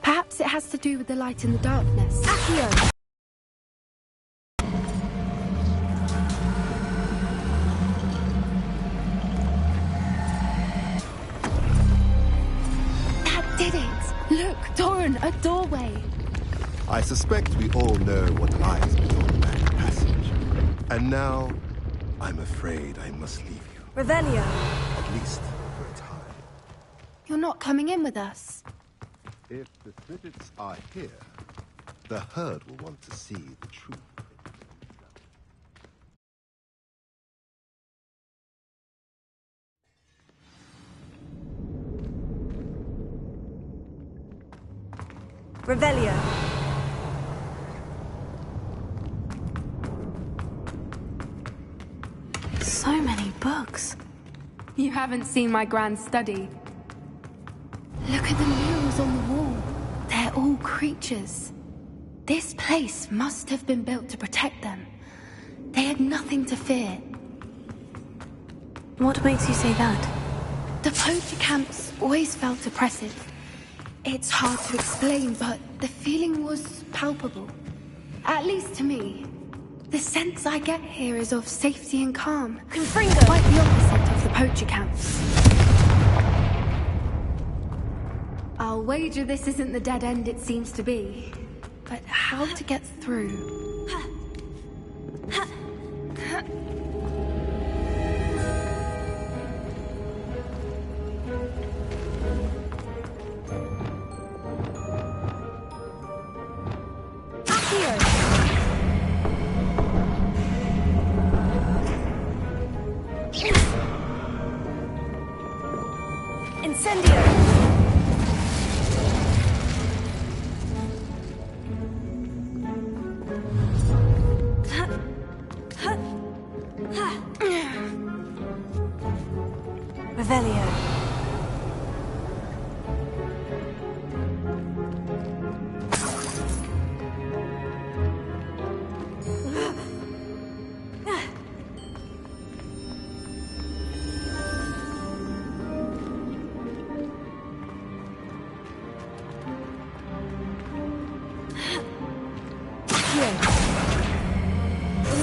Perhaps it has to do with the light and the darkness. Accio! That did it! Look, Doran, a doorway! I suspect we all know what lies beyond that passage. And now, I'm afraid I must leave you. Revelio. At least for a time. You're not coming in with us. If the Spirits are here, the herd will want to see the truth. Revelio. So many books. You haven't seen my grand study. Look at the murals on the wall. They're all creatures. This place must have been built to protect them. They had nothing to fear. What makes you say that? The poacher camps always felt oppressive. It's hard to explain, but the feeling was palpable. At least to me. The sense I get here is of safety and calm. Confringo! Quite the opposite of the poacher camps. I'll wager this isn't the dead end it seems to be. But how to get through?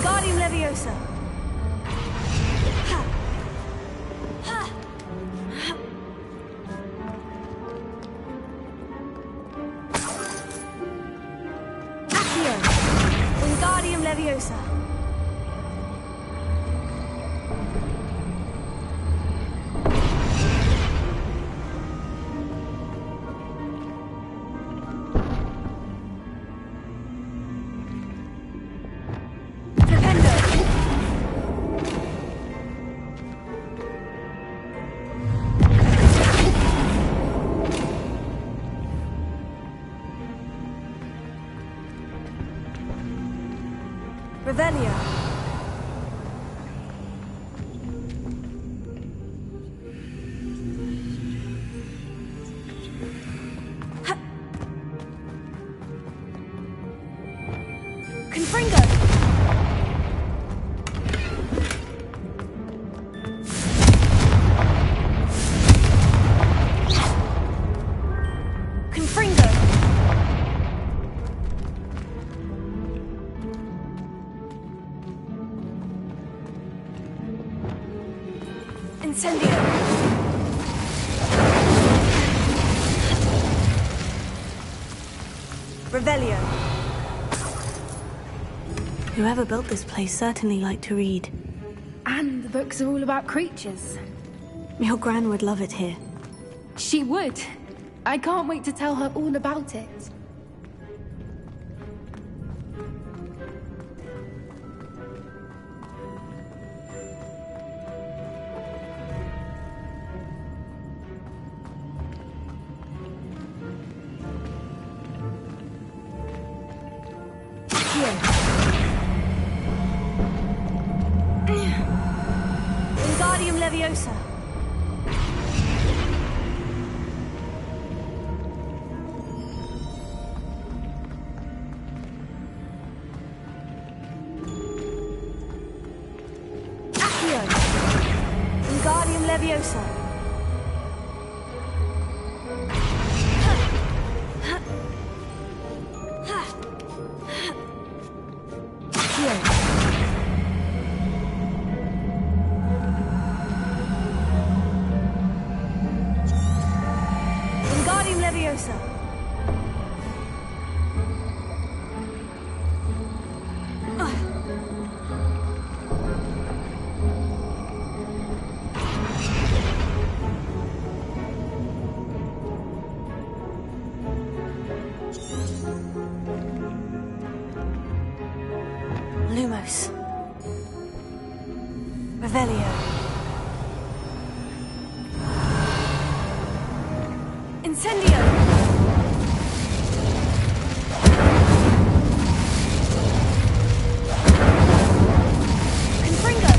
Wingardium Leviosa. Accio. Wingardium Leviosa. Revelio. Confringo. Incendio! Revelio! Whoever built this place certainly liked to read. And the books are all about creatures. Your Gran would love it here. She would. I can't wait to tell her all about it. Wingardium Leviosa. Accio. Wingardium Leviosa. Wingardium Leviosa. Lumos. Revelio. Incendio! Confringo!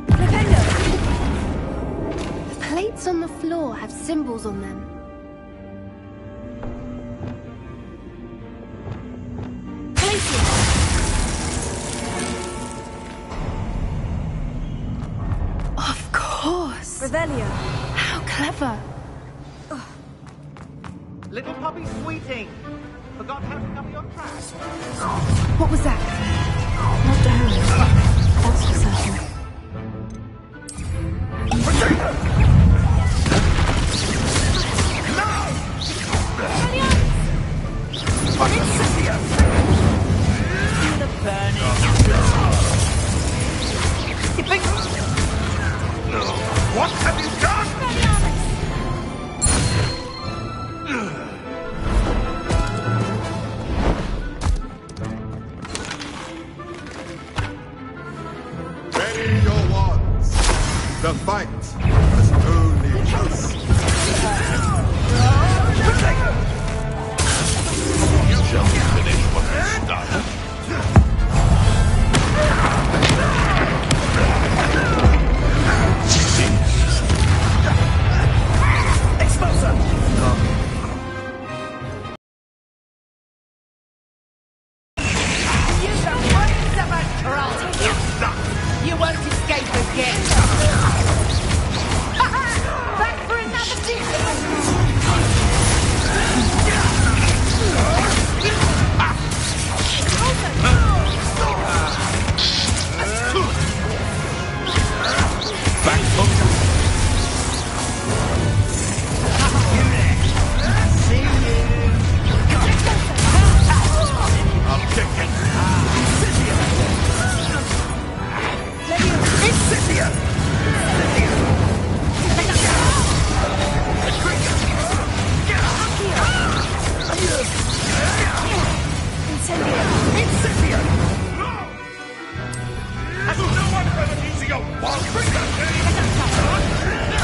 Flipendo! The plates on the floor have symbols on them. Of course! Revelio. How clever! Little puppy sweeting. Forgot how to cover your tracks. What was that? Not Darren. That's for certain. What have you done? Ready your wands. The fight has only just. You shall finish what you started. You won't escape again! Back for another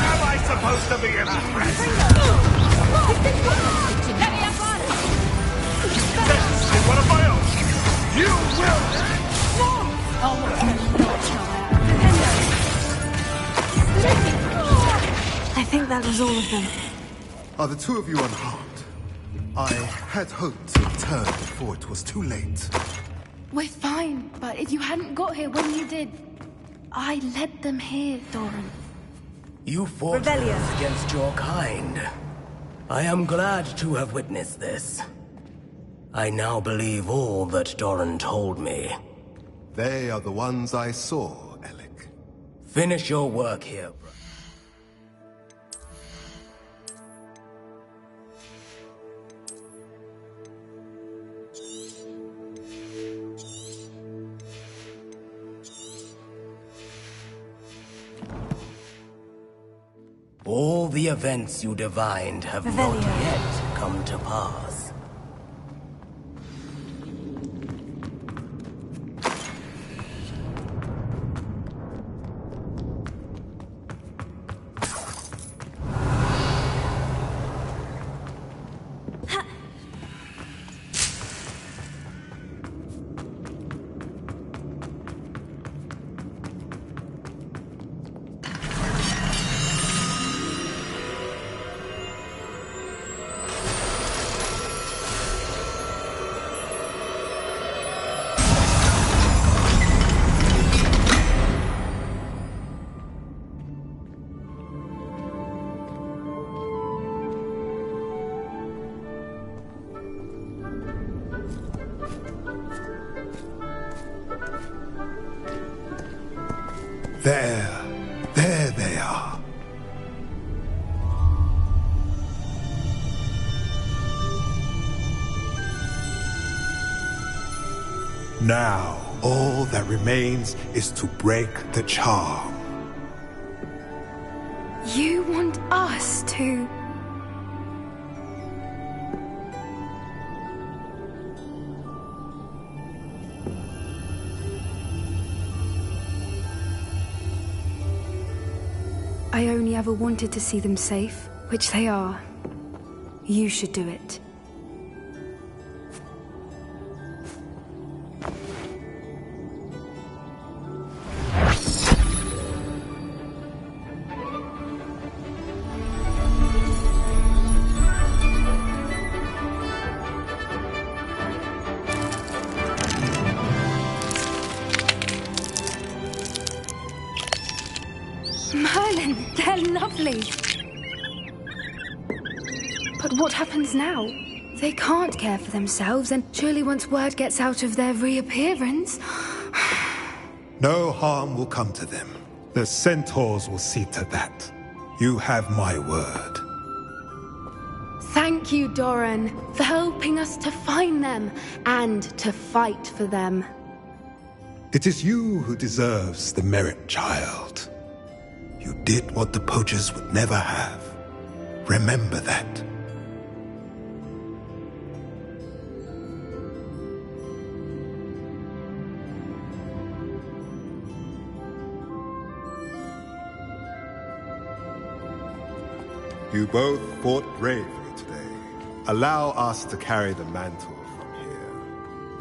Am I supposed to be impressed? This is one of my own. You I think that was all of them. Are the two of you unharmed? I had hoped to return before it was too late. We're fine, but if you hadn't got here when you did, I led them here, Doran. You fought against your kind. I am glad to have witnessed this. I now believe all that Doran told me. They are the ones I saw, Alec. Finish your work here, bro. All the events you divined have not yet come to pass. There they are. Now, all that remains is to break the charm. You want us to... I only ever wanted to see them safe, which they are. You should do it. Merlin, they're lovely. But what happens now? They can't care for themselves, and surely once word gets out of their reappearance... No harm will come to them. The centaurs will see to that. You have my word. Thank you, Doran, for helping us to find them and to fight for them. It is you who deserves the merit, child. You did what the poachers would never have. Remember that. You both fought bravely today. Allow us to carry the mantle from here.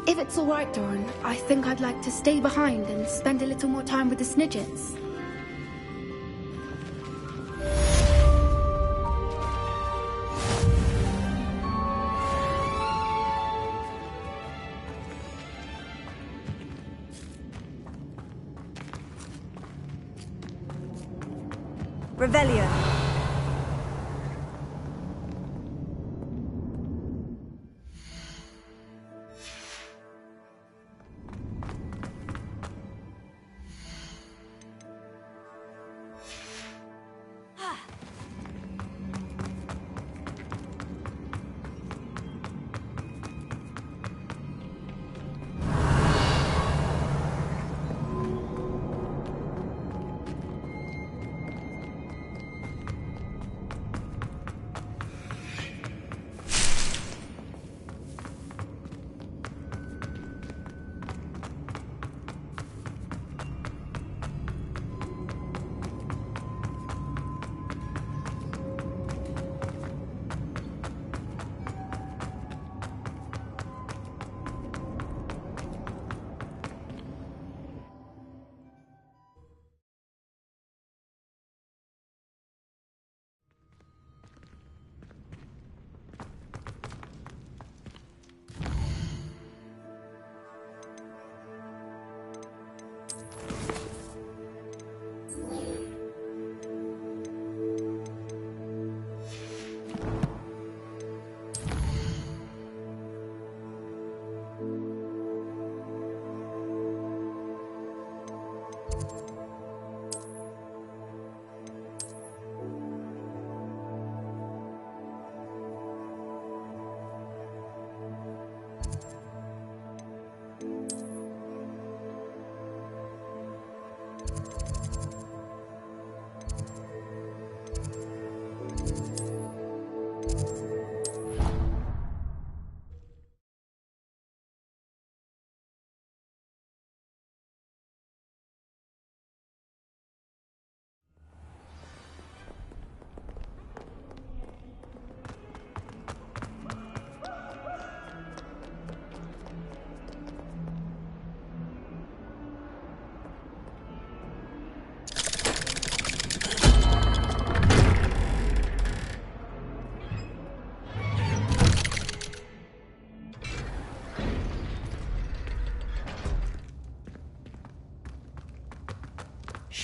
If it's all right, Doran, I think I'd like to stay behind and spend a little more time with the Snidgets. Revelio.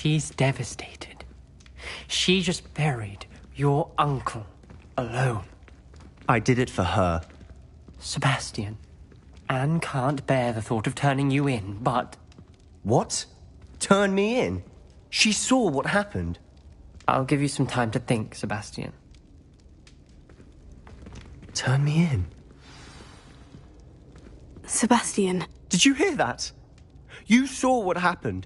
She's devastated. She just buried your uncle alone. I did it for her. Sebastian, Anne can't bear the thought of turning you in, but... What? Turn me in? She saw what happened. I'll give you some time to think, Sebastian. Turn me in? Sebastian. Did you hear that? You saw what happened.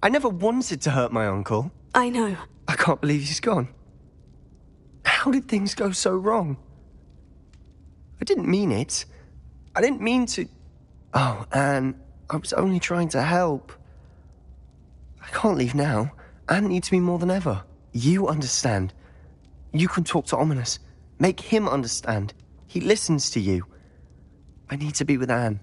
I never wanted to hurt my uncle. I know. I can't believe he's gone. How did things go so wrong? I didn't mean it. I didn't mean to... Oh, Anne, I was only trying to help. I can't leave now. Anne needs me more than ever. You understand. You can talk to Ominous. Make him understand. He listens to you. I need to be with Anne.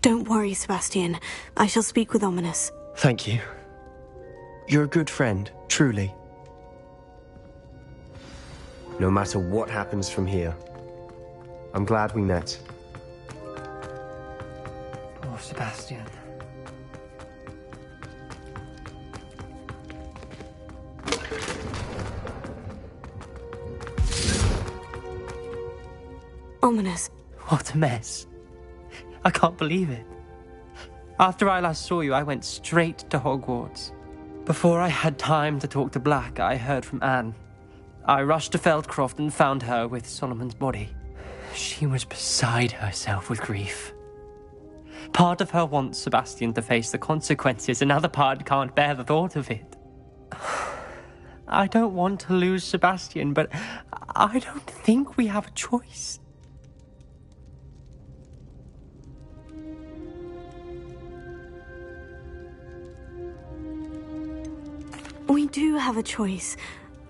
Don't worry, Sebastian. I shall speak with Ominous. Thank you. You're a good friend, truly. No matter what happens from here, I'm glad we met. Oh, Sebastian. Ominous. What a mess. I can't believe it. After I last saw you, I went straight to Hogwarts. Before I had time to talk to Black, I heard from Anne. I rushed to Feldcroft and found her with Solomon's body. She was beside herself with grief. Part of her wants Sebastian to face the consequences, another part can't bear the thought of it. I don't want to lose Sebastian, but I don't think we have a choice. We do have a choice.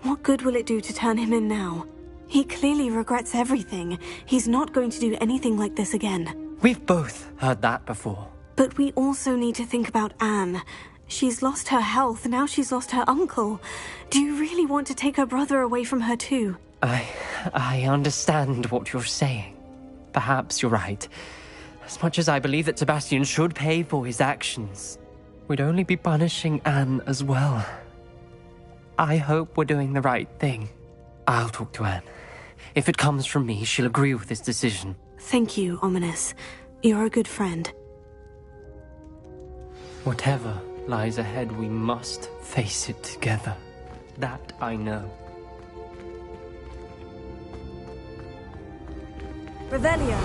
What good will it do to turn him in now? He clearly regrets everything. He's not going to do anything like this again. We've both heard that before. But we also need to think about Anne. She's lost her health, now she's lost her uncle. Do you really want to take her brother away from her too? I understand what you're saying. Perhaps you're right. As much as I believe that Sebastian should pay for his actions, we'd only be punishing Anne as well. I hope we're doing the right thing. I'll talk to Anne. If it comes from me, she'll agree with this decision. Thank you, Ominous. You're a good friend. Whatever lies ahead, we must face it together. That I know. Revelio.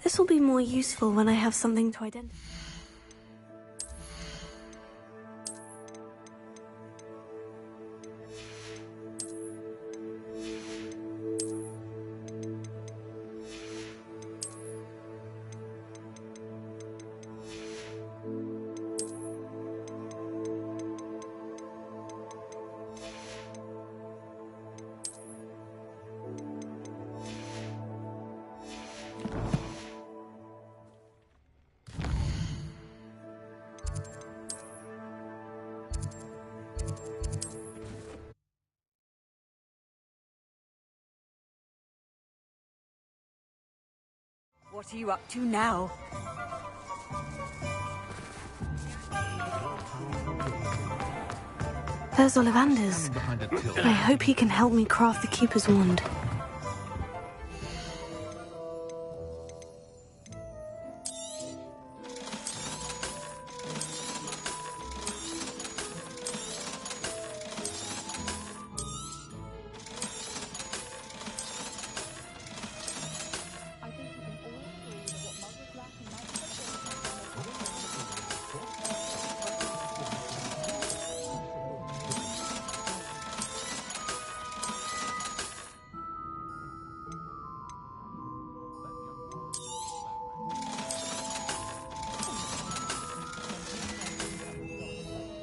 This will be more useful when I have something to identify. What are you up to now? There's Ollivander's. I hope he can help me craft the Keeper's wand.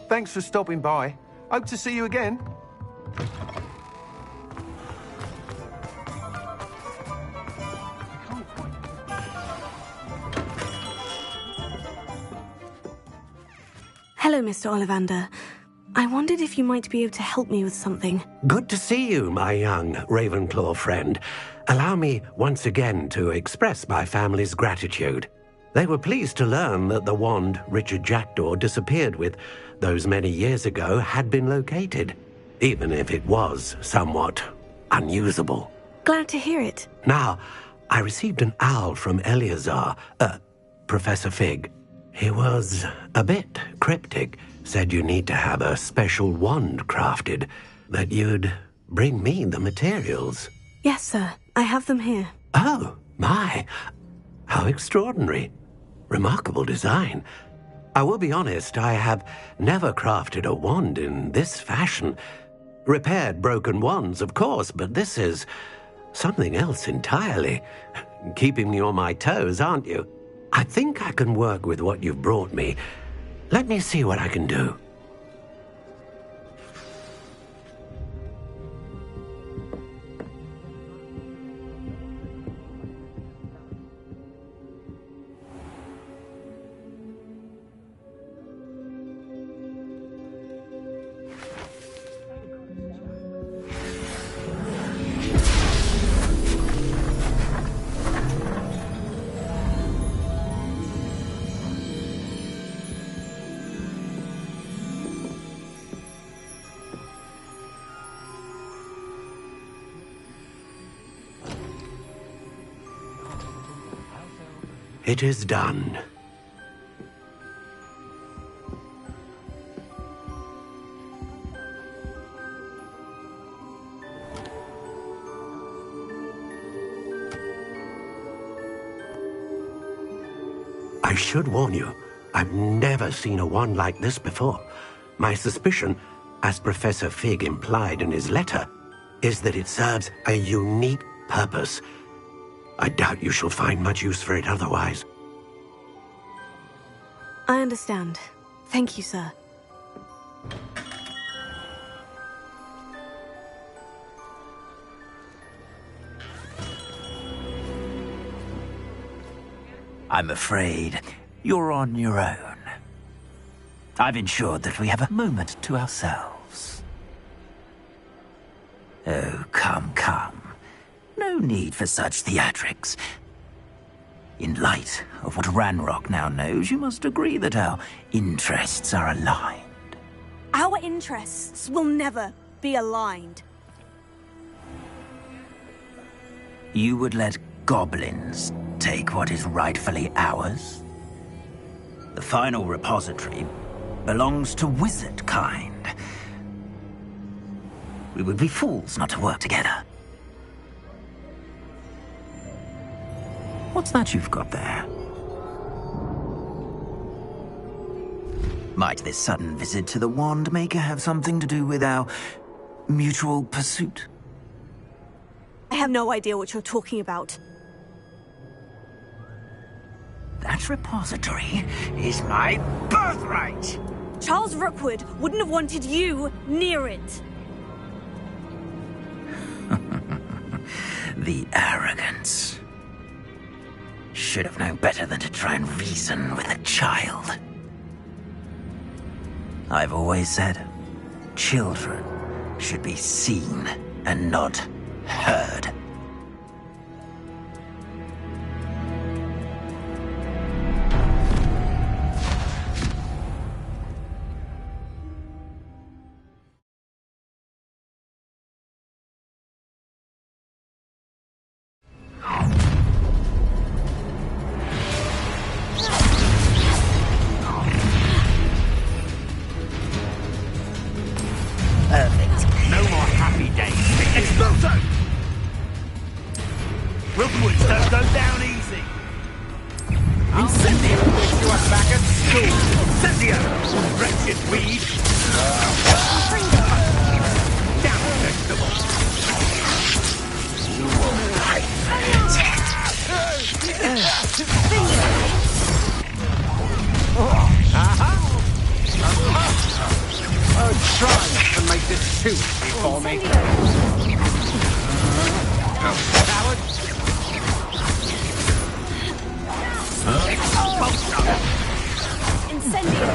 Thanks for stopping by. Hope to see you again. Hello, Mr. Ollivander. I wondered if you might be able to help me with something. Good to see you, my young Ravenclaw friend. Allow me once again to express my family's gratitude. They were pleased to learn that the wand Richard Jackdaw disappeared with those many years ago had been located, even if it was somewhat unusable. Glad to hear it. Now, I received an owl from Eleazar, Professor Fig. He was a bit cryptic, said you need to have a special wand crafted, that you'd bring me the materials. Yes, sir. I have them here. Oh, my. How extraordinary. Remarkable design. I will be honest, I have never crafted a wand in this fashion. Repaired broken wands, of course, but this is something else entirely. Keeping me on my toes, aren't you? I think I can work with what you've brought me. Let me see what I can do. It is done. I should warn you, I've never seen a wand like this before. My suspicion, as Professor Fig implied in his letter, is that it serves a unique purpose. I doubt you shall find much use for it otherwise. I understand. Thank you, sir. I'm afraid you're on your own. I've ensured that we have a moment to ourselves. Oh, come, come. No need for such theatrics. In light of what Ranrock now knows, you must agree that our interests are aligned. Our interests will never be aligned. You would let goblins take what is rightfully ours? The final repository belongs to wizard kind. We would be fools not to work together. What's that you've got there? Might this sudden visit to the Wand Maker have something to do with our mutual pursuit? I have no idea what you're talking about. That repository is my birthright! Charles Rookwood wouldn't have wanted you near it. The arrogance. Should have known better than to try and reason with a child. I've always said, children should be seen and not heard. Cynthia! Wish you were back at school! Cynthia! Wretched weed! Down, vegetable! You will fight! Oh, try to make this too easy for me. Coward! Incendio!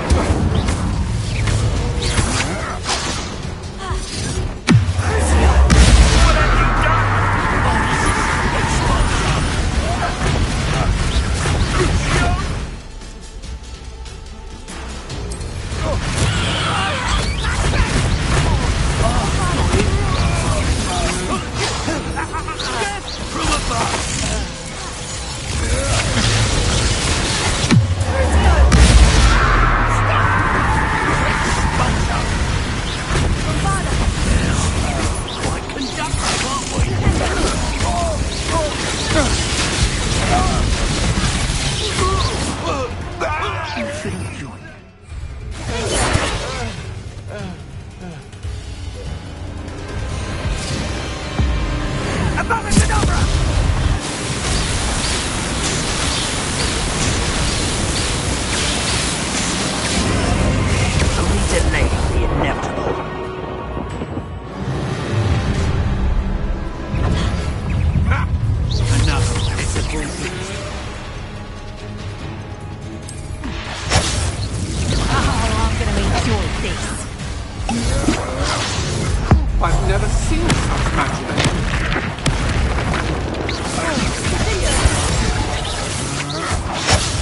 I've never seen such magic.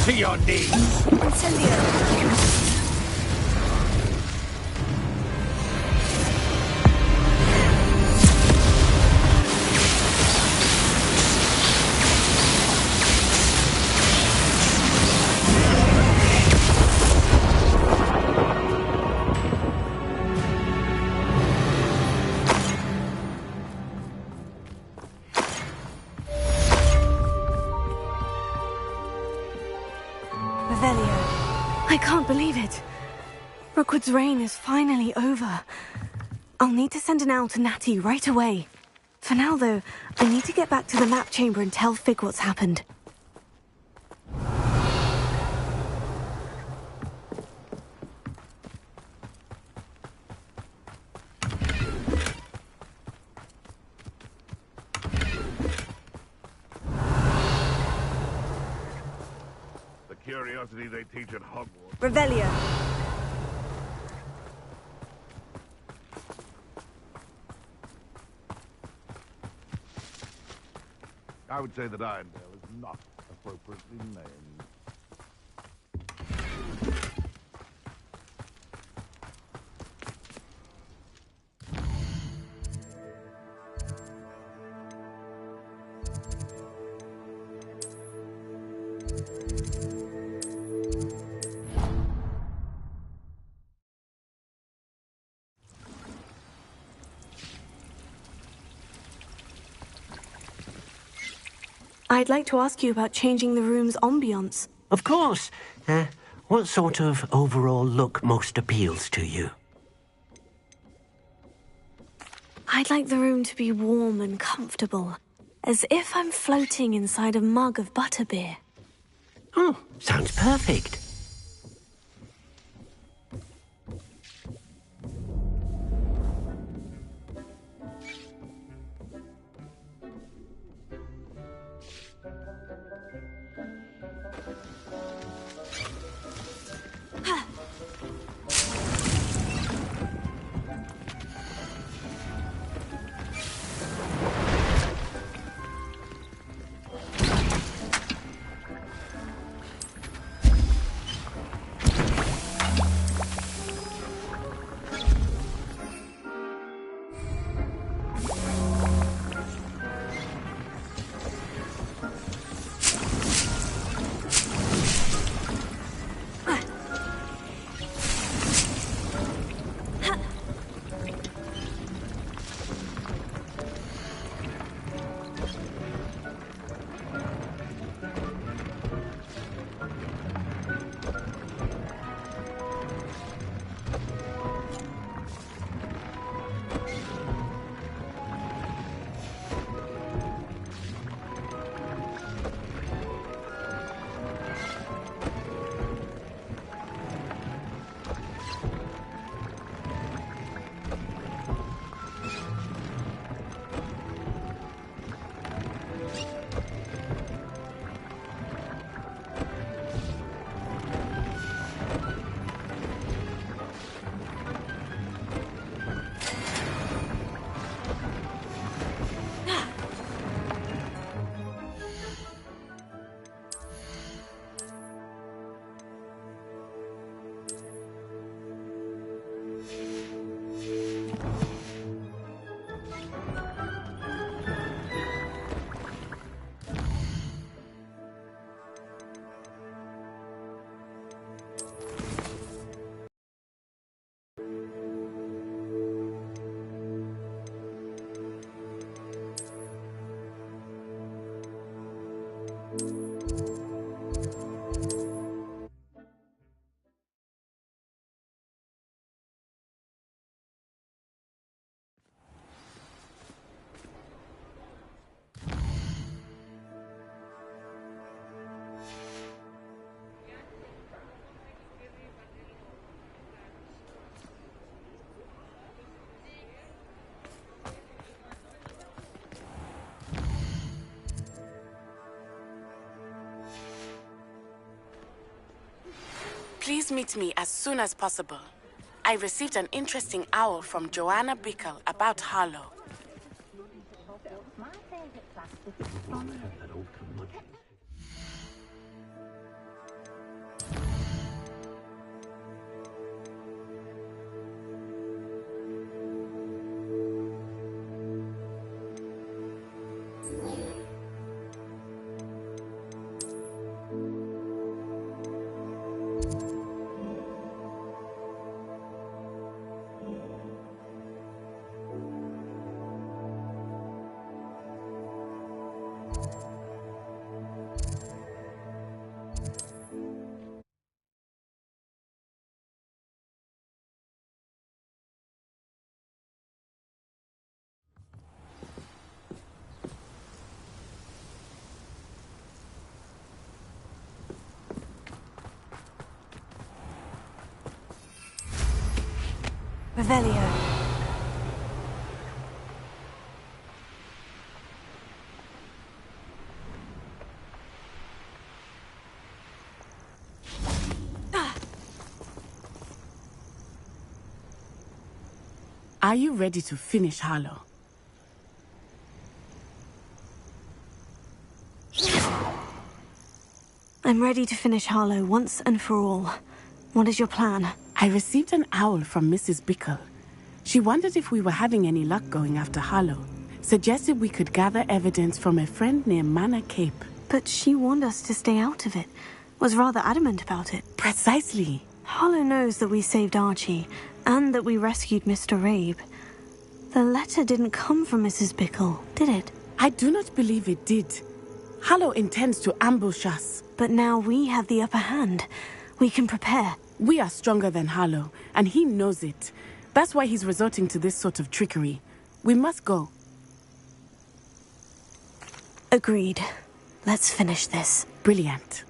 To your knees! Incendio! I can't believe it. Rookwood's reign is finally over. I'll need to send an owl to Natty right away. For now, though, I need to get back to the map chamber and tell Fig what's happened. The curiosity they teach at Hogwarts. Revelio. I would say that Irondale is not appropriately named. I'd like to ask you about changing the room's ambiance. Of course. What sort of overall look most appeals to you? I'd like the room to be warm and comfortable, as if I'm floating inside a mug of butterbeer. Oh, sounds perfect. Please meet me as soon as possible. I received an interesting owl from Joanna Bickle about Harlow. Revelio. Are you ready to finish Harlow? I'm ready to finish Harlow once and for all. What is your plan? I received an owl from Mrs. Bickle. She wondered if we were having any luck going after Harlow. Suggested we could gather evidence from a friend near Manor Cape. But she warned us to stay out of it. Was rather adamant about it. Precisely. Harlow knows that we saved Archie, and that we rescued Mr. Rabe. The letter didn't come from Mrs. Bickle, did it? I do not believe it did. Harlow intends to ambush us. But now we have the upper hand. We can prepare. We are stronger than Harlow, and he knows it. That's why he's resorting to this sort of trickery. We must go. Agreed. Let's finish this. Brilliant.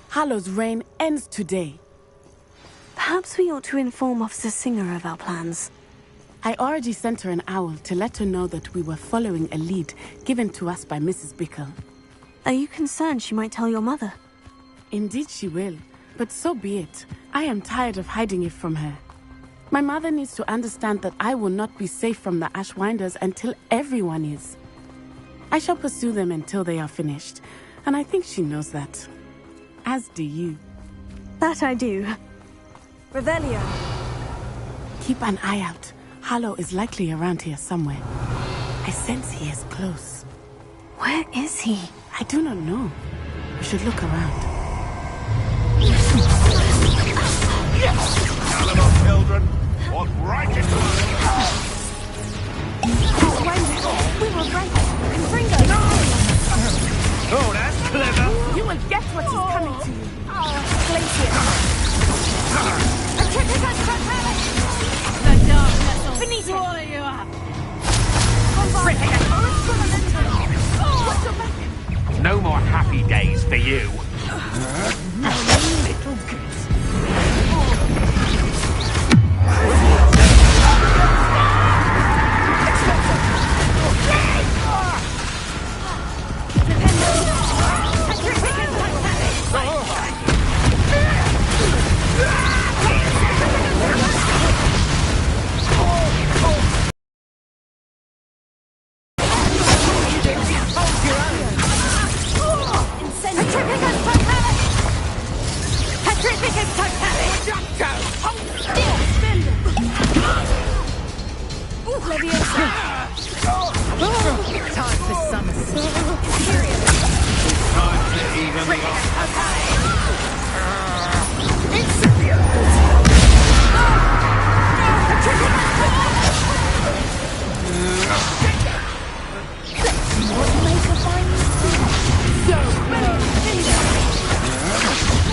Harlow's reign ends today. Perhaps we ought to inform Officer Singer of our plans. I already sent her an owl to let her know that we were following a lead given to us by Mrs. Bickle. Are you concerned she might tell your mother? Indeed she will, but so be it. I am tired of hiding it from her. My mother needs to understand that I will not be safe from the Ashwinders until everyone is. I shall pursue them until they are finished, and I think she knows that. As do you. That I do. Revelio. Keep an eye out. Harlow is likely around here somewhere. I sense he is close. Where is he? I do not know. We should look around. Caliber children, walk right into us. We were right. Confringo. Oh, that's clever. You will get what is coming to you. Glacier. A typical propellant. The darkness will swallow you up. No more happy days for you. Little goose. Time for some serious. Time to even the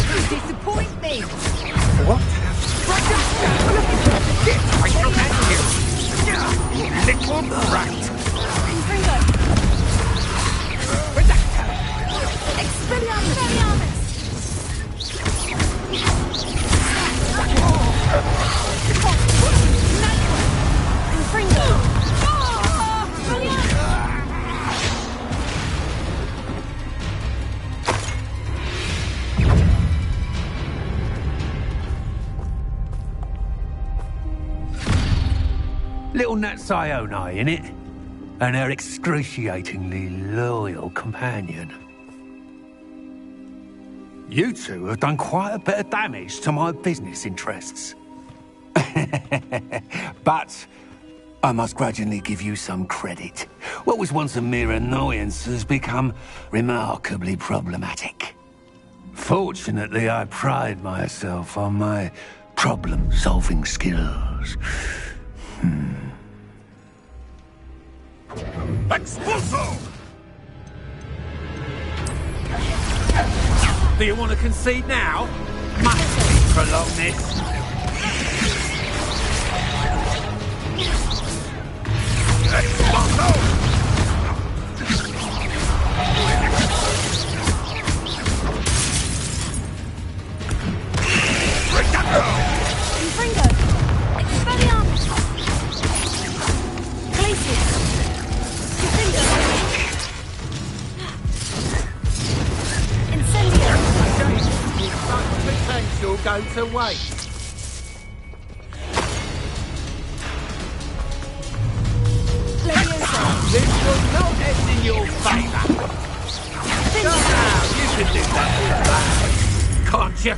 You disappoint me. What? I command you, you little brat. on that Sione, innit? And her excruciatingly loyal companion. You two have done quite a bit of damage to my business interests. But I must grudgingly give you some credit. What was once a mere annoyance has become remarkably problematic. Fortunately, I pride myself on my problem-solving skills. Expulso! Do you want to concede now? Must we prolong this? Expulso! Infringo! Expelliarmus! Glacius! Infringo! Incendio! Potential go to waste. This will not end in your favour. Come now, you can do that. Can't you?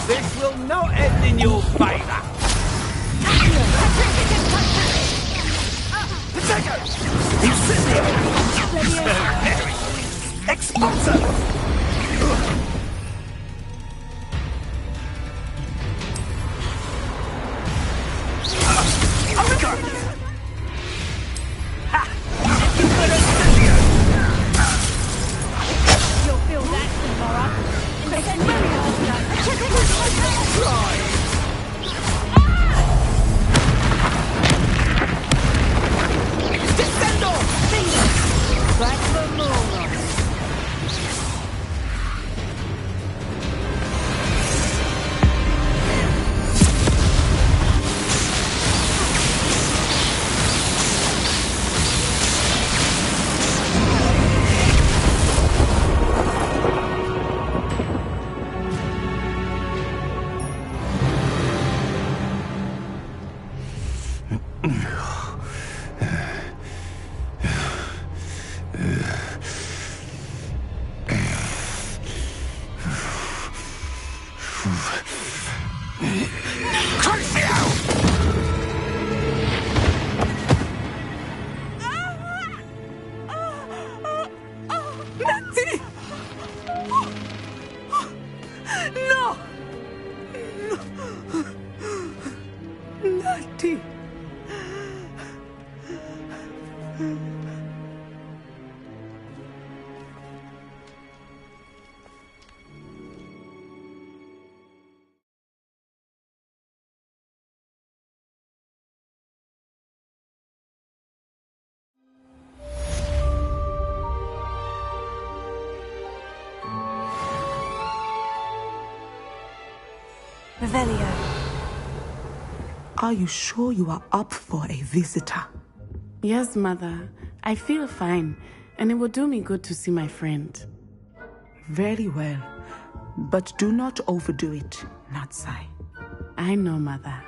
This will not end in your favour. You'll feel that tomorrow. Crack the moon on it. Revelio. Are you sure you are up for a visitor? Yes, Mother. I feel fine, and it will do me good to see my friend. Very well. But do not overdo it, Natsai. I know, Mother.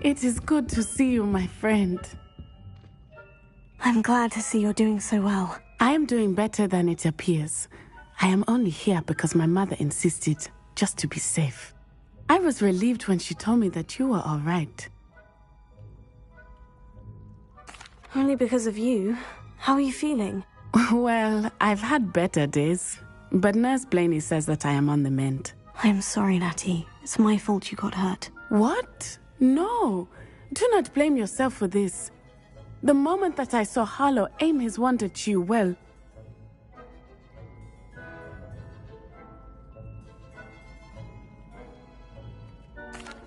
It is good to see you, my friend. I'm glad to see you're doing so well. I am doing better than it appears. I am only here because my mother insisted, just to be safe. I was relieved when she told me that you were all right. Only because of you. How are you feeling? Well, I've had better days. But Nurse Blaney says that I am on the mend. I'm sorry, Natty. It's my fault you got hurt. What? No. Do not blame yourself for this. The moment that I saw Harlow aim his wand at you, well...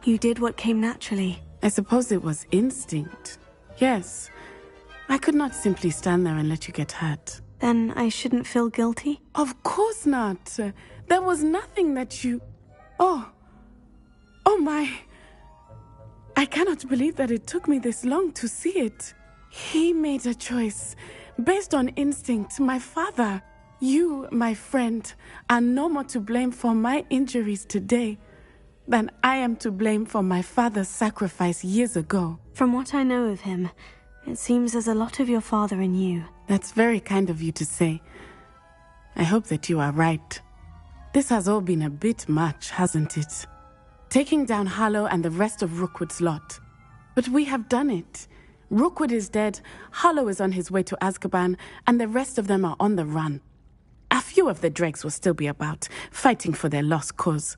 You did what came naturally. I suppose it was instinct. Yes. I could not simply stand there and let you get hurt. Then I shouldn't feel guilty? Of course not. There was nothing that you... Oh my... I cannot believe that it took me this long to see it. He made a choice based on instinct. My father, you, my friend, are no more to blame for my injuries today than I am to blame for my father's sacrifice years ago. From what I know of him, it seems there's a lot of your father in you. That's very kind of you to say. I hope that you are right. This has all been a bit much, hasn't it? Taking down Harlow and the rest of Rookwood's lot. But we have done it. Rookwood is dead, Harlow is on his way to Azkaban, and the rest of them are on the run. A few of the dregs will still be about, fighting for their lost cause.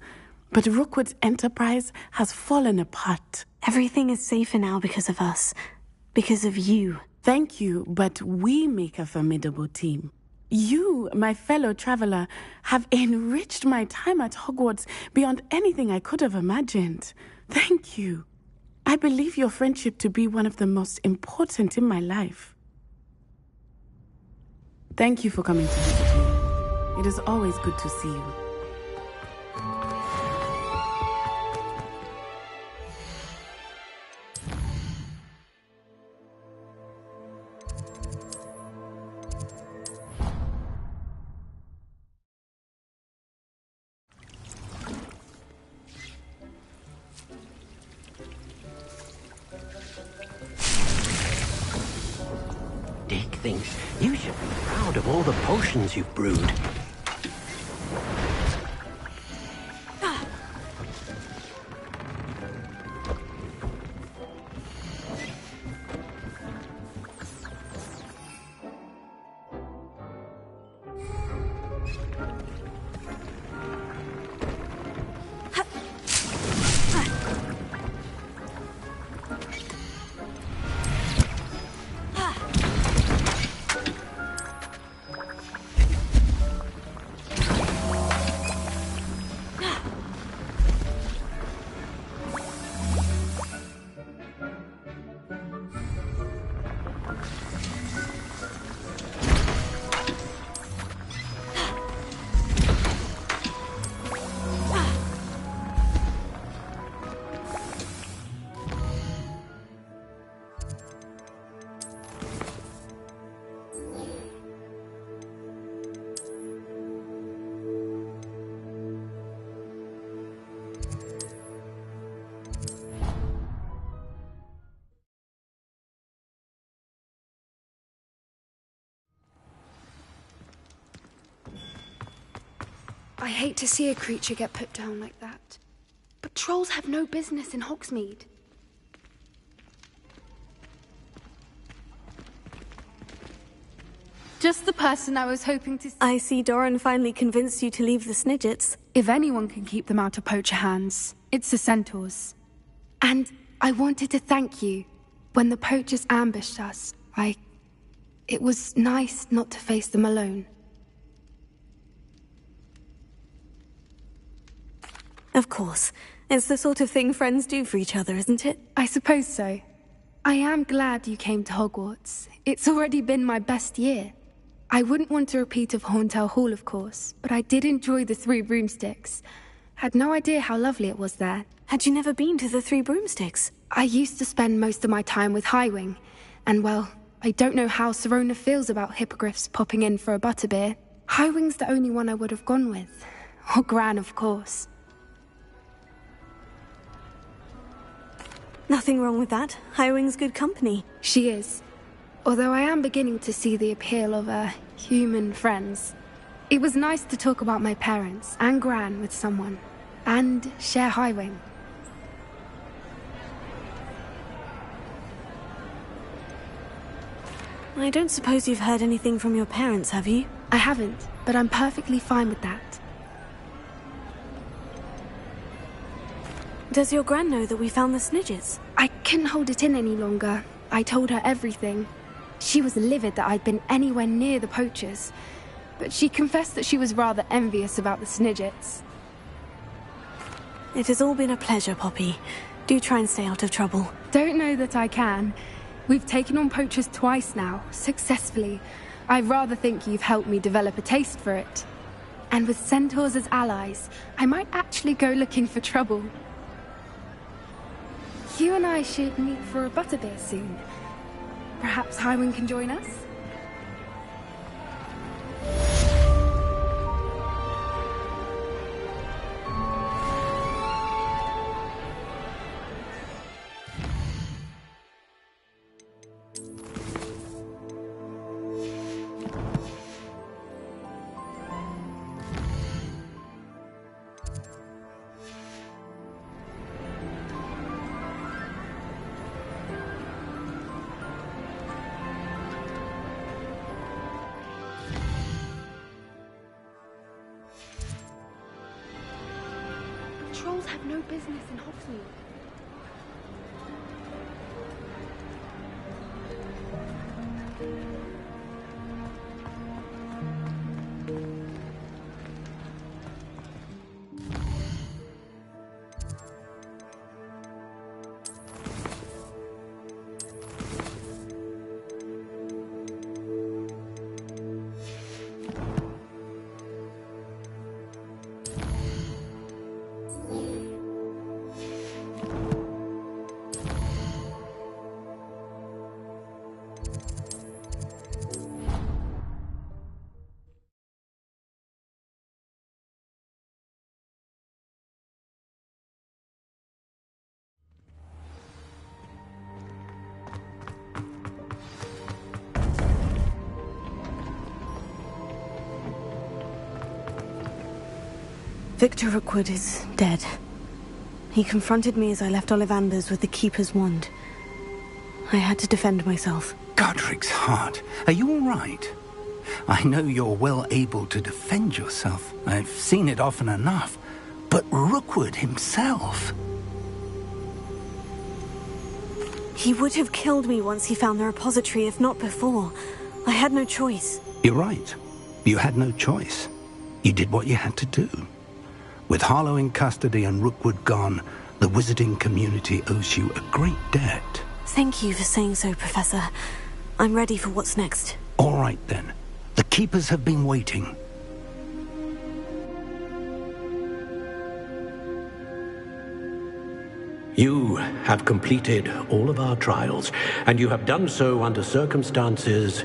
But Rookwood's enterprise has fallen apart. Everything is safer now because of us. Because of you. Thank you, but we make a formidable team. You, my fellow traveler, have enriched my time at Hogwarts beyond anything I could have imagined. Thank you. I believe your friendship to be one of the most important in my life. Thank you for coming to visit me. It is always good to see you. Dick thinks you should be proud of all the potions you've brewed. I hate to see a creature get put down like that. But trolls have no business in Hogsmeade. Just the person I was hoping to see. I see Doran finally convinced you to leave the Snidgets. If anyone can keep them out of poacher hands, it's the centaurs. And I wanted to thank you. When the poachers ambushed us, it was nice not to face them alone. Of course. It's the sort of thing friends do for each other, isn't it? I suppose so. I am glad you came to Hogwarts. It's already been my best year. I wouldn't want a repeat of Horntail Hall, of course, but I did enjoy the Three Broomsticks. Had no idea how lovely it was there. Had you never been to the Three Broomsticks? I used to spend most of my time with Highwing, and well, I don't know how Serona feels about hippogriffs popping in for a butterbeer. Highwing's the only one I would have gone with. Or Gran, of course. Nothing wrong with that. Highwing's good company. She is. Although I am beginning to see the appeal of human friends. It was nice to talk about my parents and Gran with someone. And share Highwing. I don't suppose you've heard anything from your parents, have you? I haven't, but I'm perfectly fine with that. Does your gran know that we found the Snidgets? I couldn't hold it in any longer. I told her everything. She was livid that I'd been anywhere near the poachers, but she confessed that she was rather envious about the Snidgets. It has all been a pleasure, Poppy. Do try and stay out of trouble. Don't know that I can. We've taken on poachers twice now, successfully. I rather think you've helped me develop a taste for it. And with centaurs as allies, I might actually go looking for trouble. You and I should meet for a butterbeer soon. Perhaps Hyman can join us? Trolls have no business in Hogsmeade. Victor Rookwood is dead. He confronted me as I left Ollivanders with the Keeper's wand. I had to defend myself. Godric's heart, are you all right? I know you're well able to defend yourself. I've seen it often enough. But Rookwood himself... He would have killed me once he found the repository, if not before. I had no choice. You're right. You had no choice. You did what you had to do. With Harlow in custody and Rookwood gone, the wizarding community owes you a great debt. Thank you for saying so, Professor. I'm ready for what's next. All right, then. The Keepers have been waiting. You have completed all of our trials, and you have done so under circumstances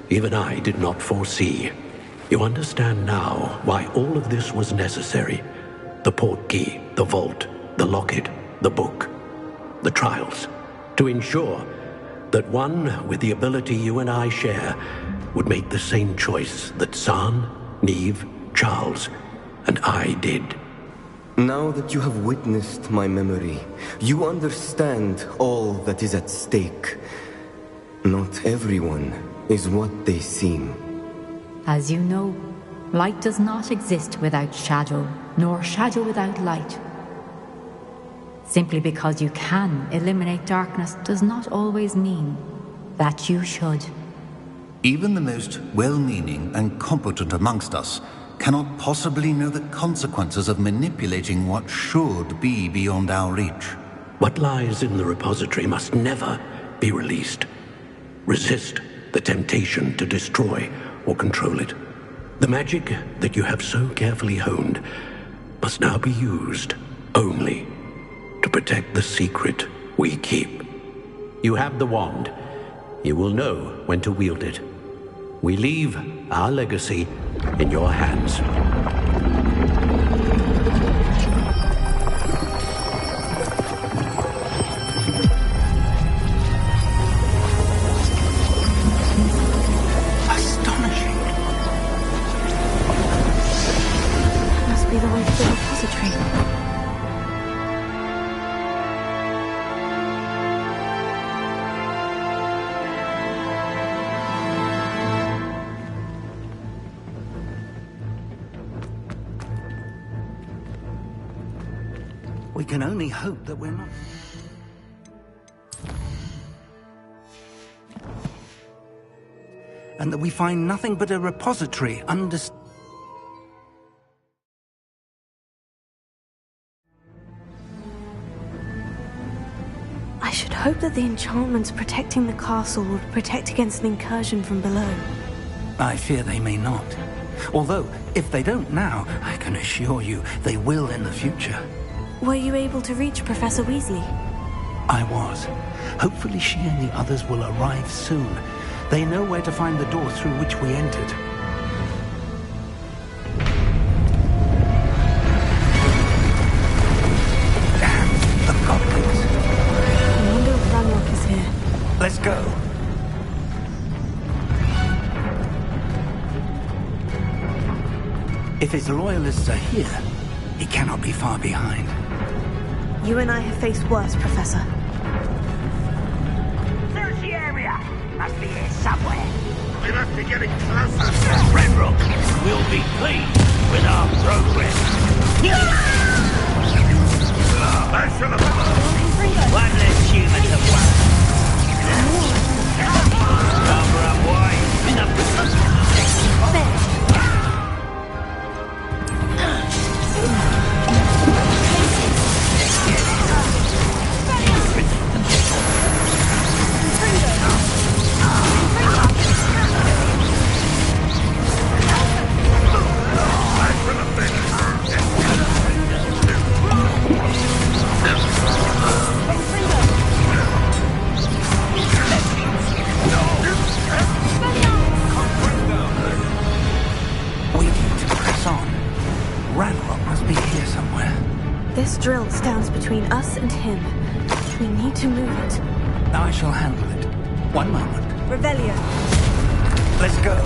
even I did not foresee. You understand now why all of this was necessary. The portkey, the vault, the locket, the book, the trials. To ensure that one with the ability you and I share would make the same choice that Zaan, Neve, Charles, and I did. Now that you have witnessed my memory, you understand all that is at stake. Not everyone is what they seem. As you know, light does not exist without shadow, nor shadow without light. Simply because you can eliminate darkness does not always mean that you should. Even the most well-meaning and competent amongst us cannot possibly know the consequences of manipulating what should be beyond our reach. What lies in the repository must never be released. Resist the temptation to destroy or control it. The magic that you have so carefully honed must now be used only to protect the secret we keep. You have the wand. You will know when to wield it. We leave our legacy in your hands. Astonishing. That must be the way to the repository. We can only hope that we're not... and that we find nothing but a repository I should hope that the enchantments protecting the castle would protect against an incursion from below. I fear they may not. Although, if they don't now, I can assure you they will in the future. Were you able to reach Professor Weasley? I was. Hopefully she and the others will arrive soon. They know where to find the door through which we entered. Damn, the goblins. I wonder if Ranrock is here. Let's go. If his loyalists are here, he cannot be far behind. You and I have faced worse, Professor. Search the area! Must be here somewhere. We must be getting closer. Ranrock will be pleased with our progress. I shall have... One less human to worry. Cover up, boy. Enough to... This drill stands between us and him. We need to move it. I shall handle it. One moment. Revelio. Let's go.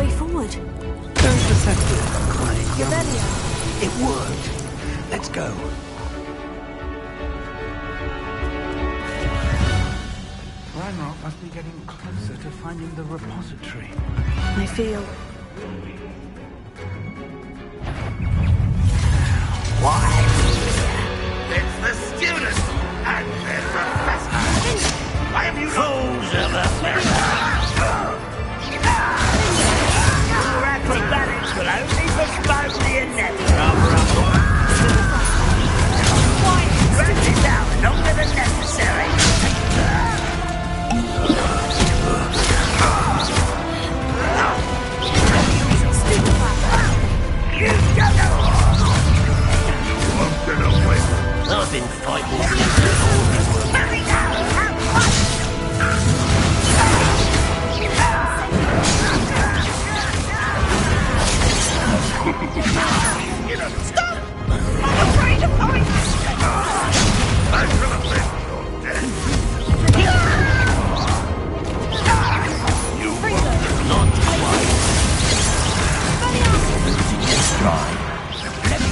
way forward. Don't perceptive, my young... Revelio. It worked. Let's go. Ranrock must be getting closer to finding the repository. I feel... Why? It's the students and their professor. Why have you fools of the Your acrobatics will only postpone the inevitable. Why drag this out longer than necessary? You don't know. I've been fighting these before. Hurry now! Stop! I'm afraid of heights! I should have been dead. You were not twice. Losing your stride. Let me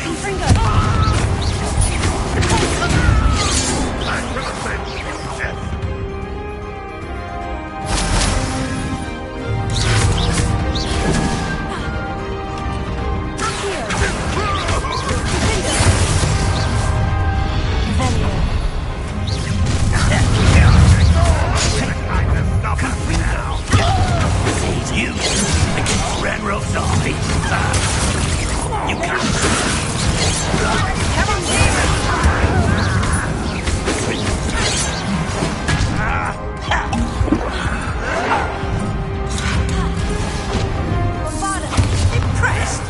you against Renro's army. You can't. Come on, impressed.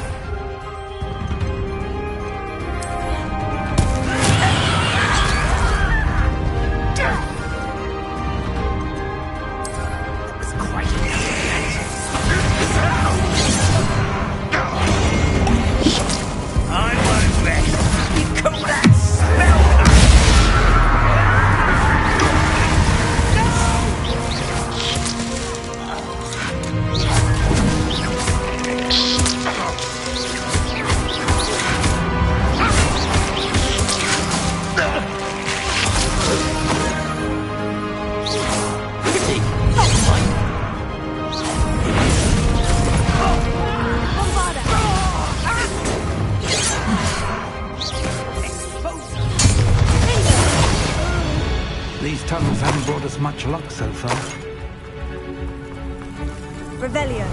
That was quite I won't rest. You call that smell? These tunnels haven't brought us much luck so far. Revelio.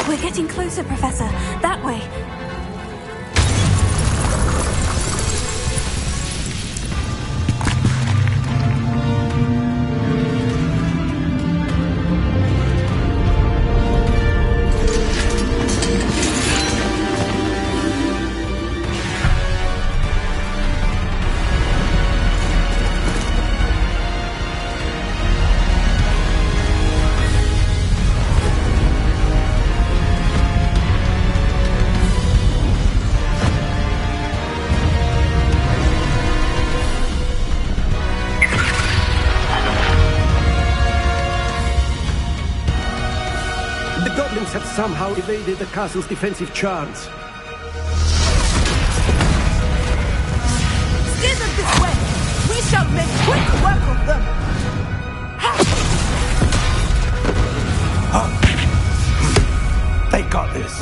We're getting closer, Professor. That way. Have somehow evaded the castle's defensive charms. Steer them this way! We shall make quick work of them! They got this.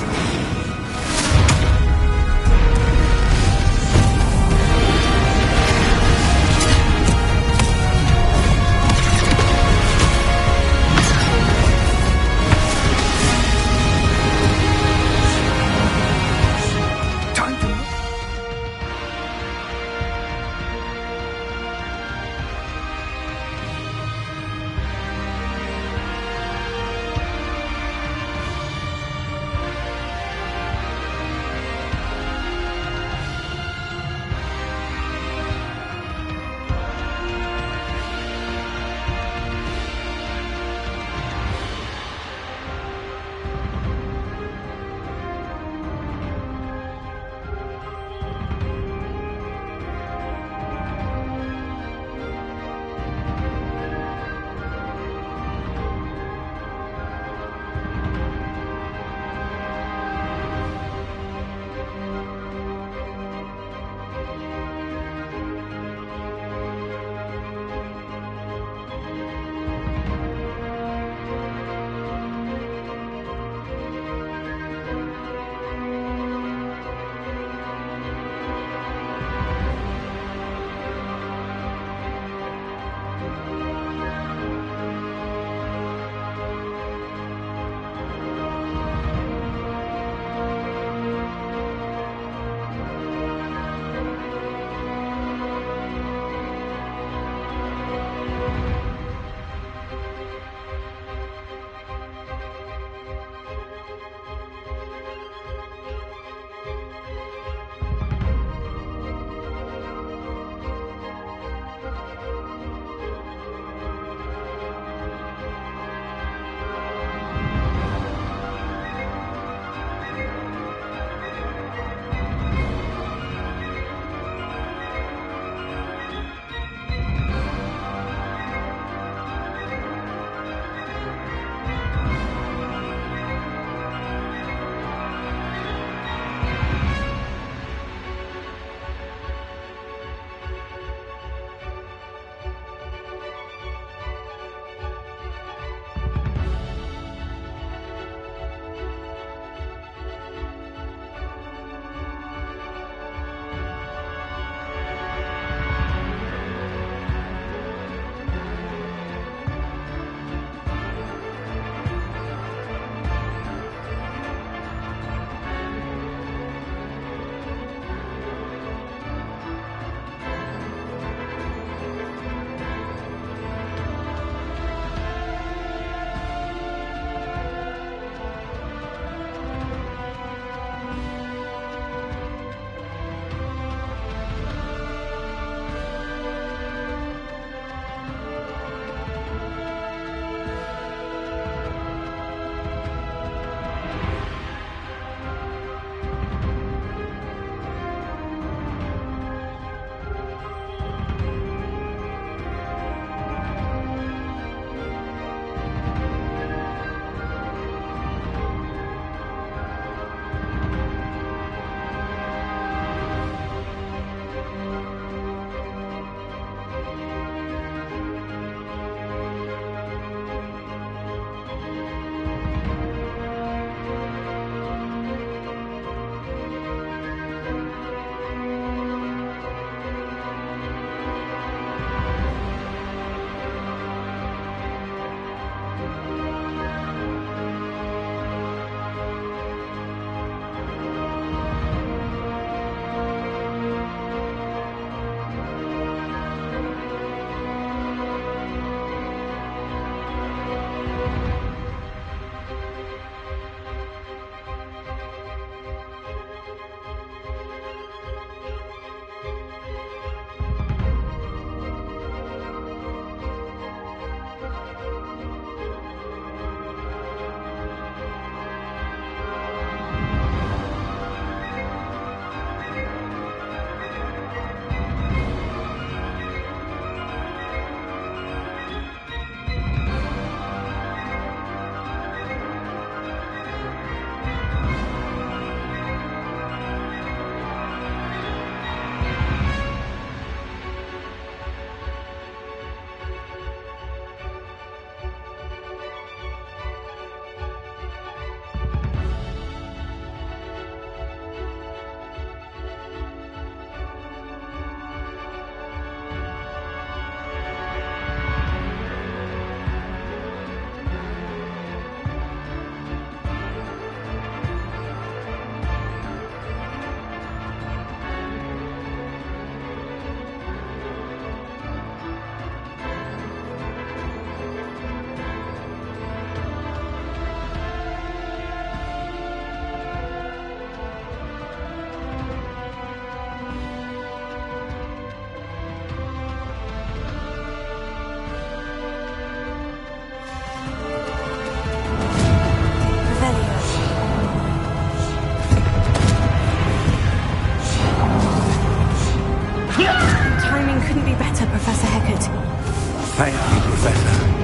Thank you, Professor.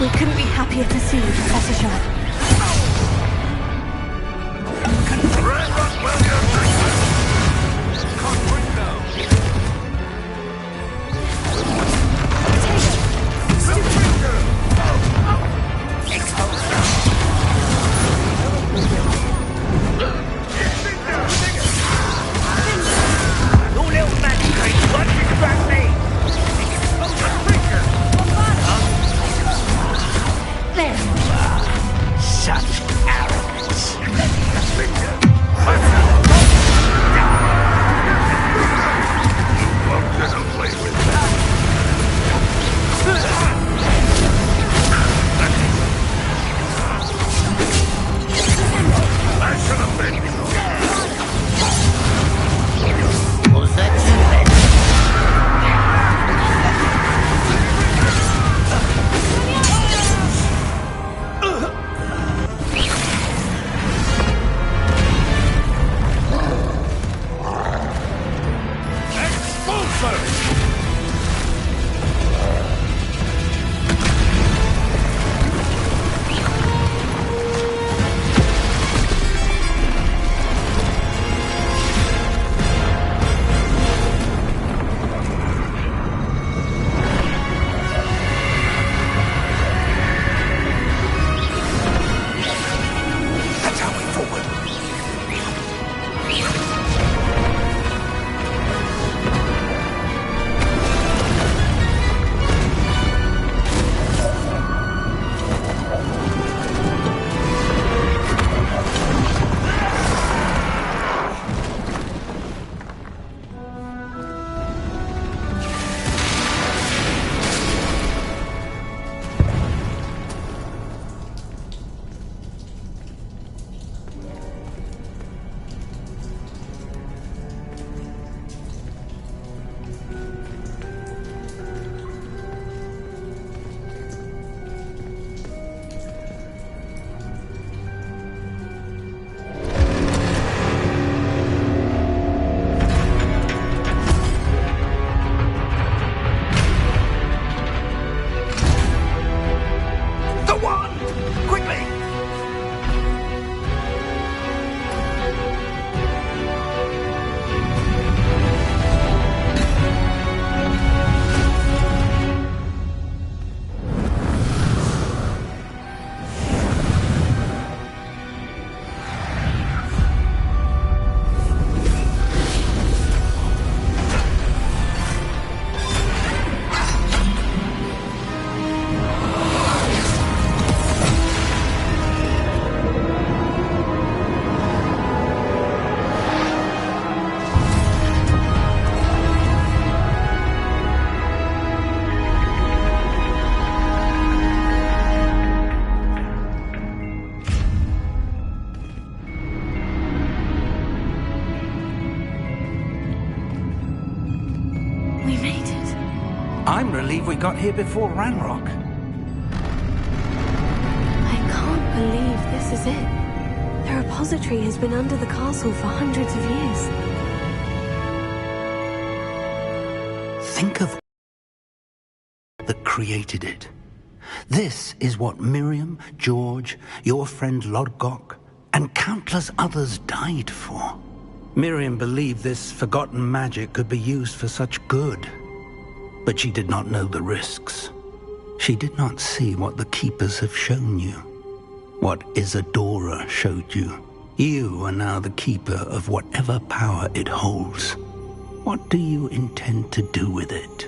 We couldn't be happier to see you, Professor Sharp. we got here before Ranrock. I can't believe this is it. The repository has been under the castle for hundreds of years. Think of that created it. This is what Miriam, George, your friend Lodgok, and countless others died for. Miriam believed this forgotten magic could be used for such good. But she did not know the risks. She did not see what the Keepers have shown you. What Isadora showed you. You are now the Keeper of whatever power it holds. What do you intend to do with it?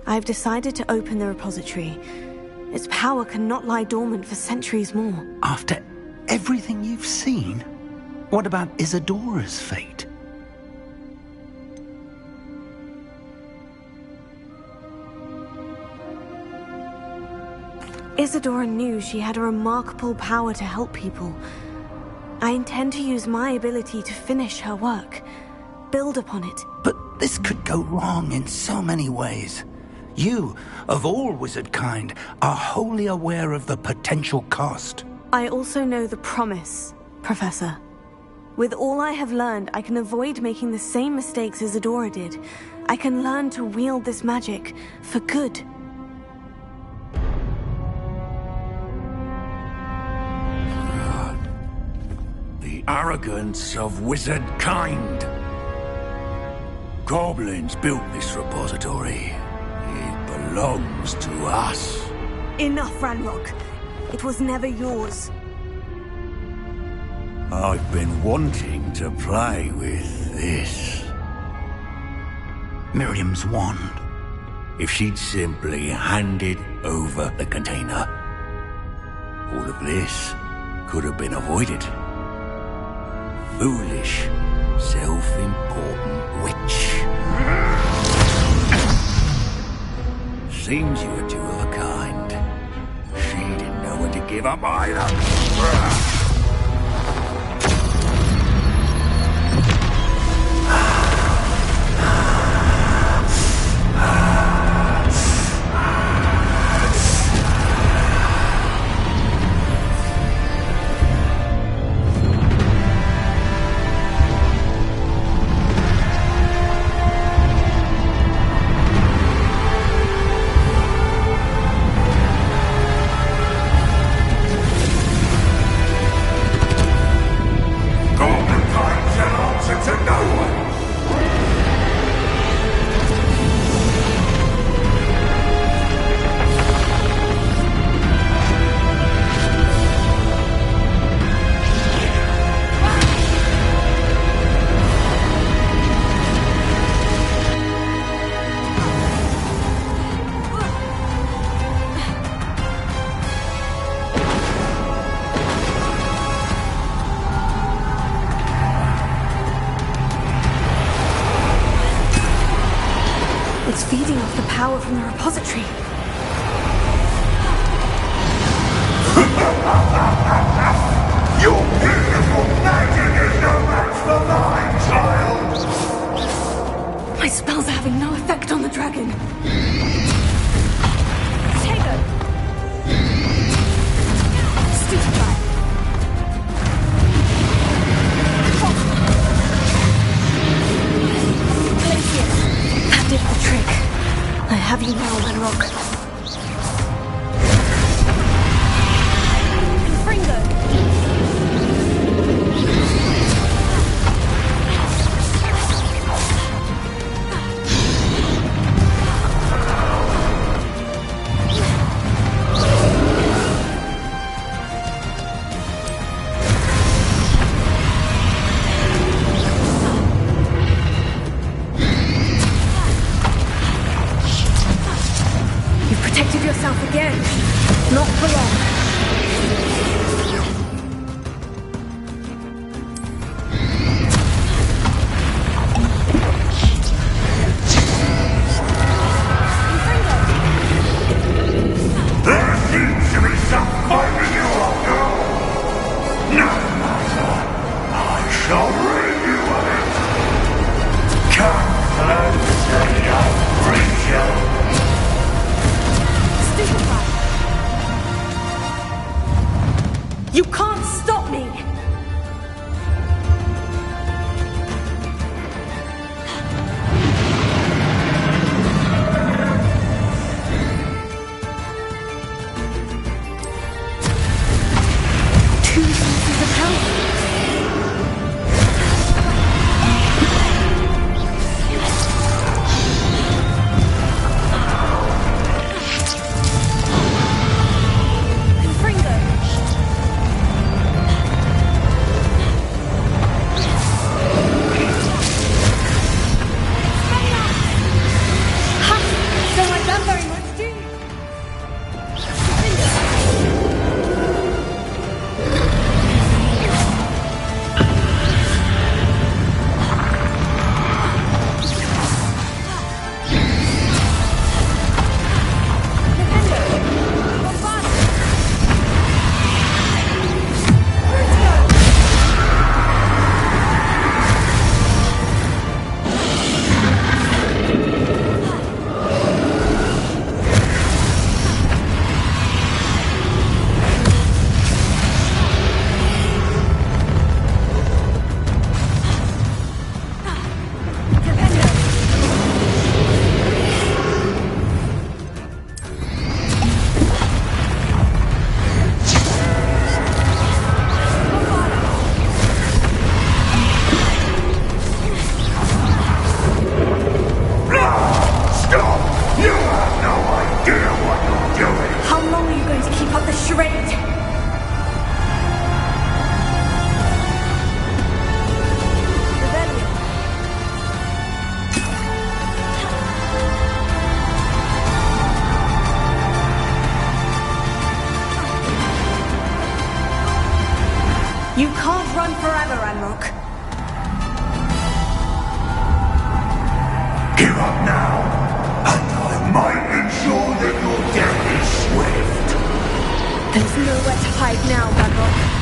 I've decided to open the repository. Its power cannot lie dormant for centuries more. After everything you've seen? What about Isadora's fate? Isadora knew she had a remarkable power to help people. I intend to use my ability to finish her work, build upon it. But this could go wrong in so many ways. You, of all wizard kind, are wholly aware of the potential cost. I also know the promise, Professor. With all I have learned, I can avoid making the same mistakes Isadora did. I can learn to wield this magic for good. The arrogance of wizard kind. Goblins built this repository. It belongs to us. Enough, Ranrock. It was never yours. I've been wanting to play with this. Miriam's wand. If she'd simply handed over the container, all of this could have been avoided. Foolish, self-important witch. Seems you were two of a kind. She didn't know when to give up either. It's feeding off the power from the repository. Your beautiful magic is no match for mine, child! My spells are having no effect on the dragon. Tego! Stupefy! That did the trick. I have you now, Ranrock. Fringo! Protected yourself again. Not for long. going to keep up the charade. You can't run forever, Ranrock. Give up now, and I might ensure that your death is swift. There's nowhere to hide now, Ranrock.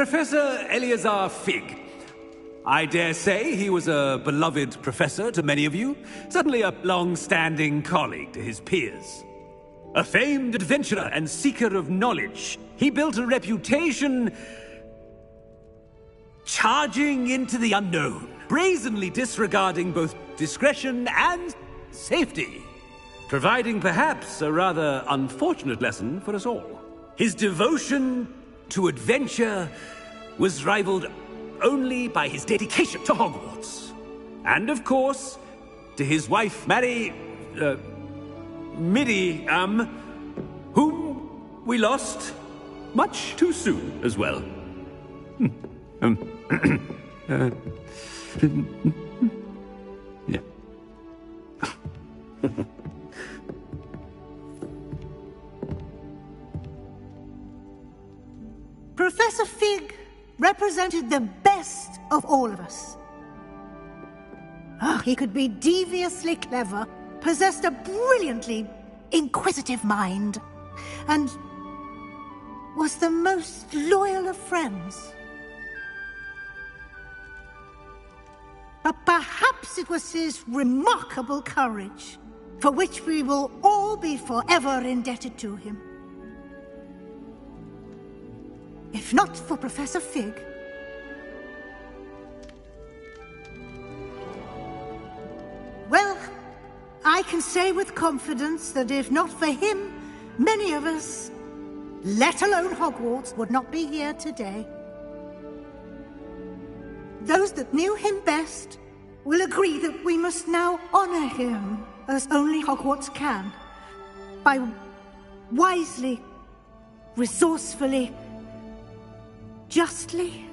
Professor Eleazar Fig. I dare say he was a beloved professor to many of you, certainly a long-standing colleague to his peers. A famed adventurer and seeker of knowledge, he built a reputation charging into the unknown, brazenly disregarding both discretion and safety, providing perhaps a rather unfortunate lesson for us all. His devotion to adventure was rivaled only by his dedication to Hogwarts. And of course, to his wife, Middy, whom we lost much too soon as well. Yeah. Professor Fig represented the best of all of us. He could be deviously clever, possessed a brilliantly inquisitive mind, and was the most loyal of friends. But perhaps it was his remarkable courage, for which we will all be forever indebted to him. If not for Professor Fig, well, I can say with confidence that if not for him, many of us, let alone Hogwarts, would not be here today. Those that knew him best will agree that we must now honor him as only Hogwarts can, by wisely, resourcefully, justly,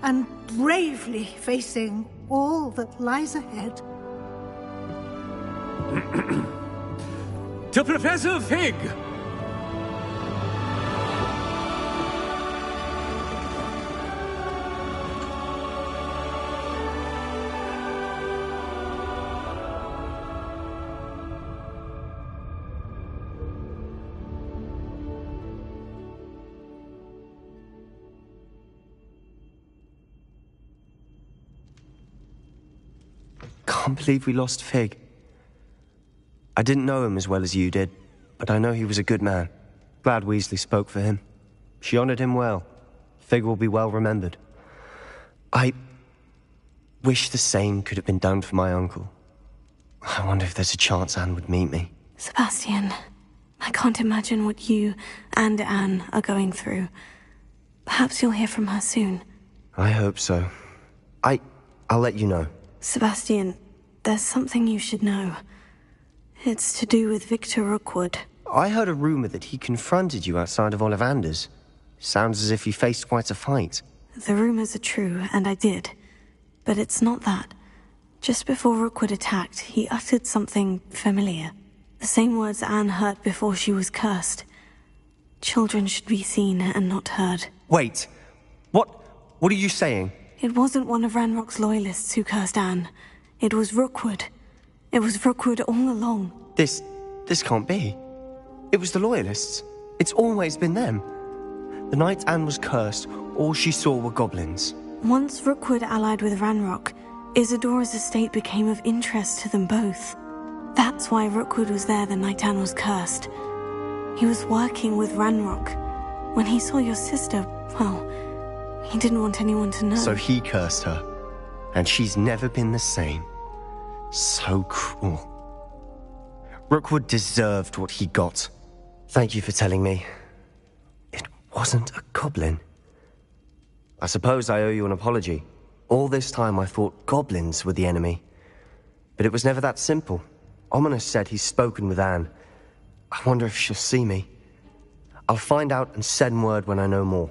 and bravely facing all that lies ahead. To Professor Fig! Can't believe we lost Fig. I didn't know him as well as you did, but I know he was a good man. Glad Weasley spoke for him. She honored him well. Fig will be well remembered. I wish the same could have been done for my uncle. I wonder if there's a chance Anne would meet me. Sebastian, I can't imagine what you and Anne are going through. Perhaps you'll hear from her soon. I hope so. I'll let you know. Sebastian, there's something you should know. It's to do with Victor Rookwood. I heard a rumor that he confronted you outside of Ollivander's. Sounds as if he faced quite a fight. The rumors are true, and I did. But it's not that. Just before Rookwood attacked, he uttered something familiar. The same words Anne heard before she was cursed. Children should be seen and not heard. Wait. What are you saying? It wasn't one of Ranrock's loyalists who cursed Anne. It was Rookwood. It was Rookwood all along. This can't be. It was the loyalists. It's always been them. The night Anne was cursed, all she saw were goblins. Once Rookwood allied with Ranrock, Isadora's estate became of interest to them both. That's why Rookwood was there the night Anne was cursed. He was working with Ranrock. When he saw your sister, well, he didn't want anyone to know. So he cursed her. And she's never been the same. So cruel. Rookwood deserved what he got. Thank you for telling me. It wasn't a goblin. I suppose I owe you an apology. All this time I thought goblins were the enemy. But it was never that simple. Ominis said he's spoken with Anne. I wonder if she'll see me. I'll find out and send word when I know more.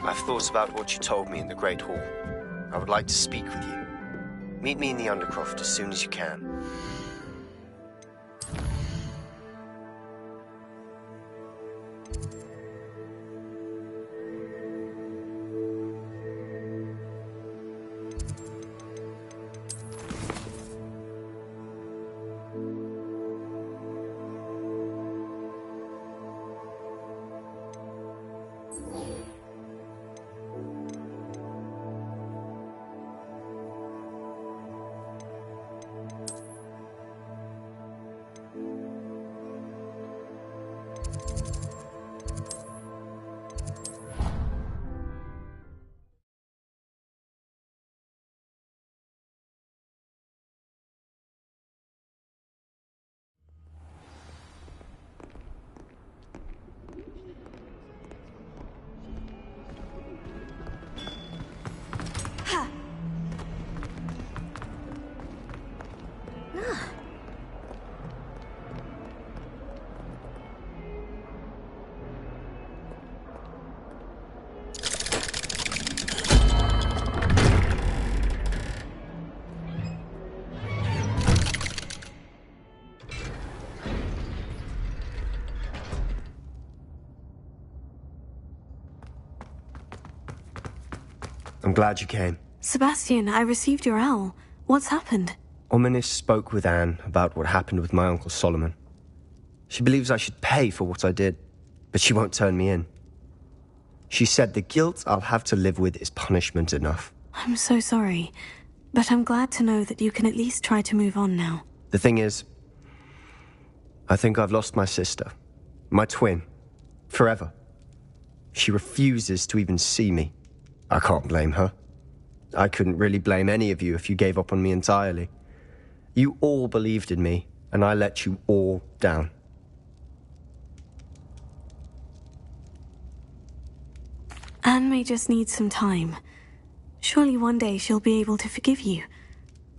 I've thought about what you told me in the Great Hall. I would like to speak with you. Meet me in the Undercroft as soon as you can. I'm glad you came. Sebastian, I received your owl. What's happened? Ominis spoke with Anne about what happened with my Uncle Solomon. She believes I should pay for what I did, but she won't turn me in. She said the guilt I'll have to live with is punishment enough. I'm so sorry, but I'm glad to know that you can at least try to move on now. The thing is, I think I've lost my sister, my twin, forever. She refuses to even see me. I can't blame her. I couldn't really blame any of you if you gave up on me entirely. You all believed in me, and I let you all down. Anne may just need some time. Surely one day she'll be able to forgive you.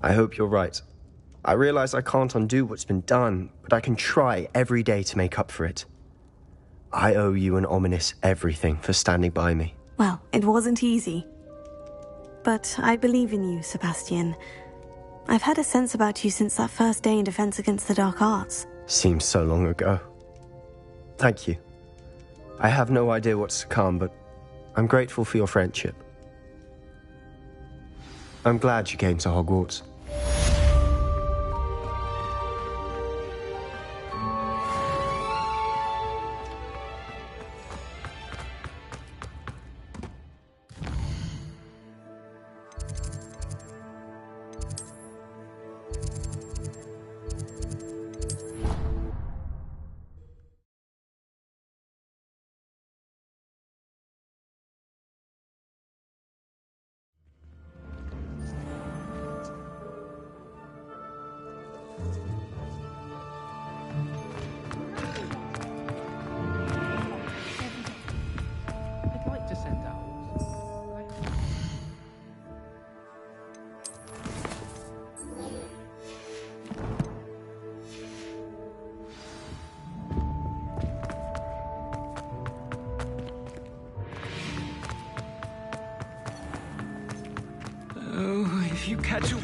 I hope you're right. I realize I can't undo what's been done, but I can try every day to make up for it. I owe you and Ominis everything for standing by me. Well, it wasn't easy. But I believe in you, Sebastian. I've had a sense about you since that first day in Defense Against the Dark Arts. Seems so long ago. Thank you. I have no idea what's to come, but I'm grateful for your friendship. I'm glad you came to Hogwarts. If you catch a wing...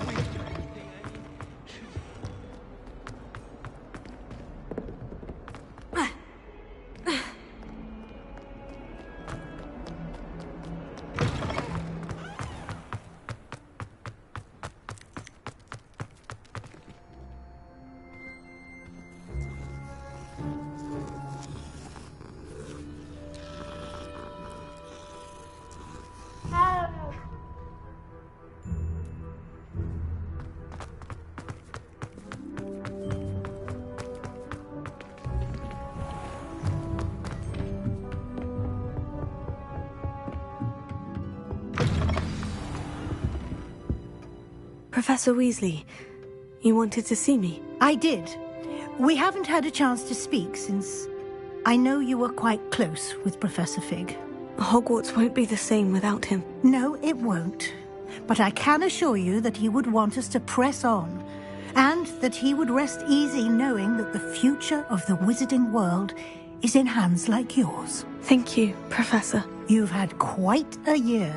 Professor Weasley, you wanted to see me? I did. We haven't had a chance to speak since I know you were quite close with Professor Fig. Hogwarts won't be the same without him. No, it won't. But I can assure you that he would want us to press on, and that he would rest easy knowing that the future of the wizarding world is in hands like yours. Thank you, Professor. You've had quite a year,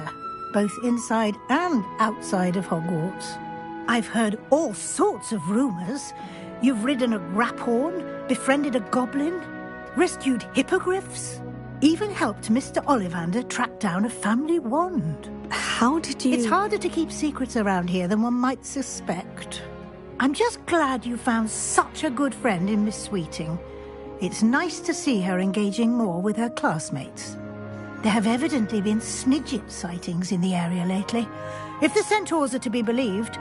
both inside and outside of Hogwarts. I've heard all sorts of rumours. You've ridden a graphorn, befriended a goblin, rescued hippogriffs, even helped Mr. Ollivander track down a family wand. How did you... It's harder to keep secrets around here than one might suspect. I'm just glad you found such a good friend in Miss Sweeting. It's nice to see her engaging more with her classmates. There have evidently been Snidget sightings in the area lately. If the centaurs are to be believed,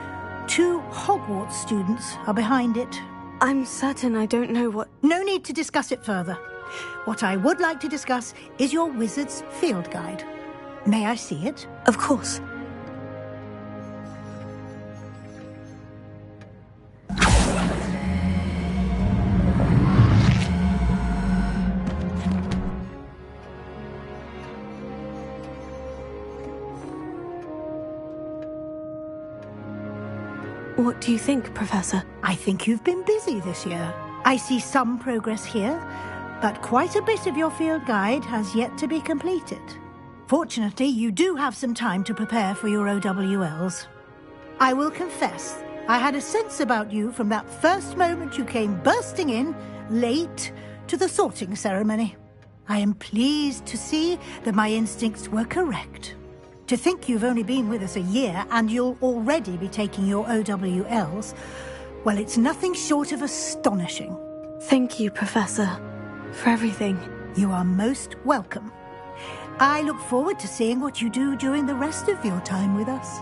2 Hogwarts students are behind it. I'm certain I don't know what... No need to discuss it further. What I would like to discuss is your wizard's field guide. May I see it? Of course. What do you think, Professor? I think you've been busy this year. I see some progress here, but quite a bit of your field guide has yet to be completed. Fortunately, you do have some time to prepare for your OWLs. I will confess, I had a sense about you from that first moment you came bursting in, late, to the sorting ceremony. I am pleased to see that my instincts were correct. To think you've only been with us a year and you'll already be taking your OWLs, well, it's nothing short of astonishing. Thank you, Professor, for everything. You are most welcome. I look forward to seeing what you do during the rest of your time with us.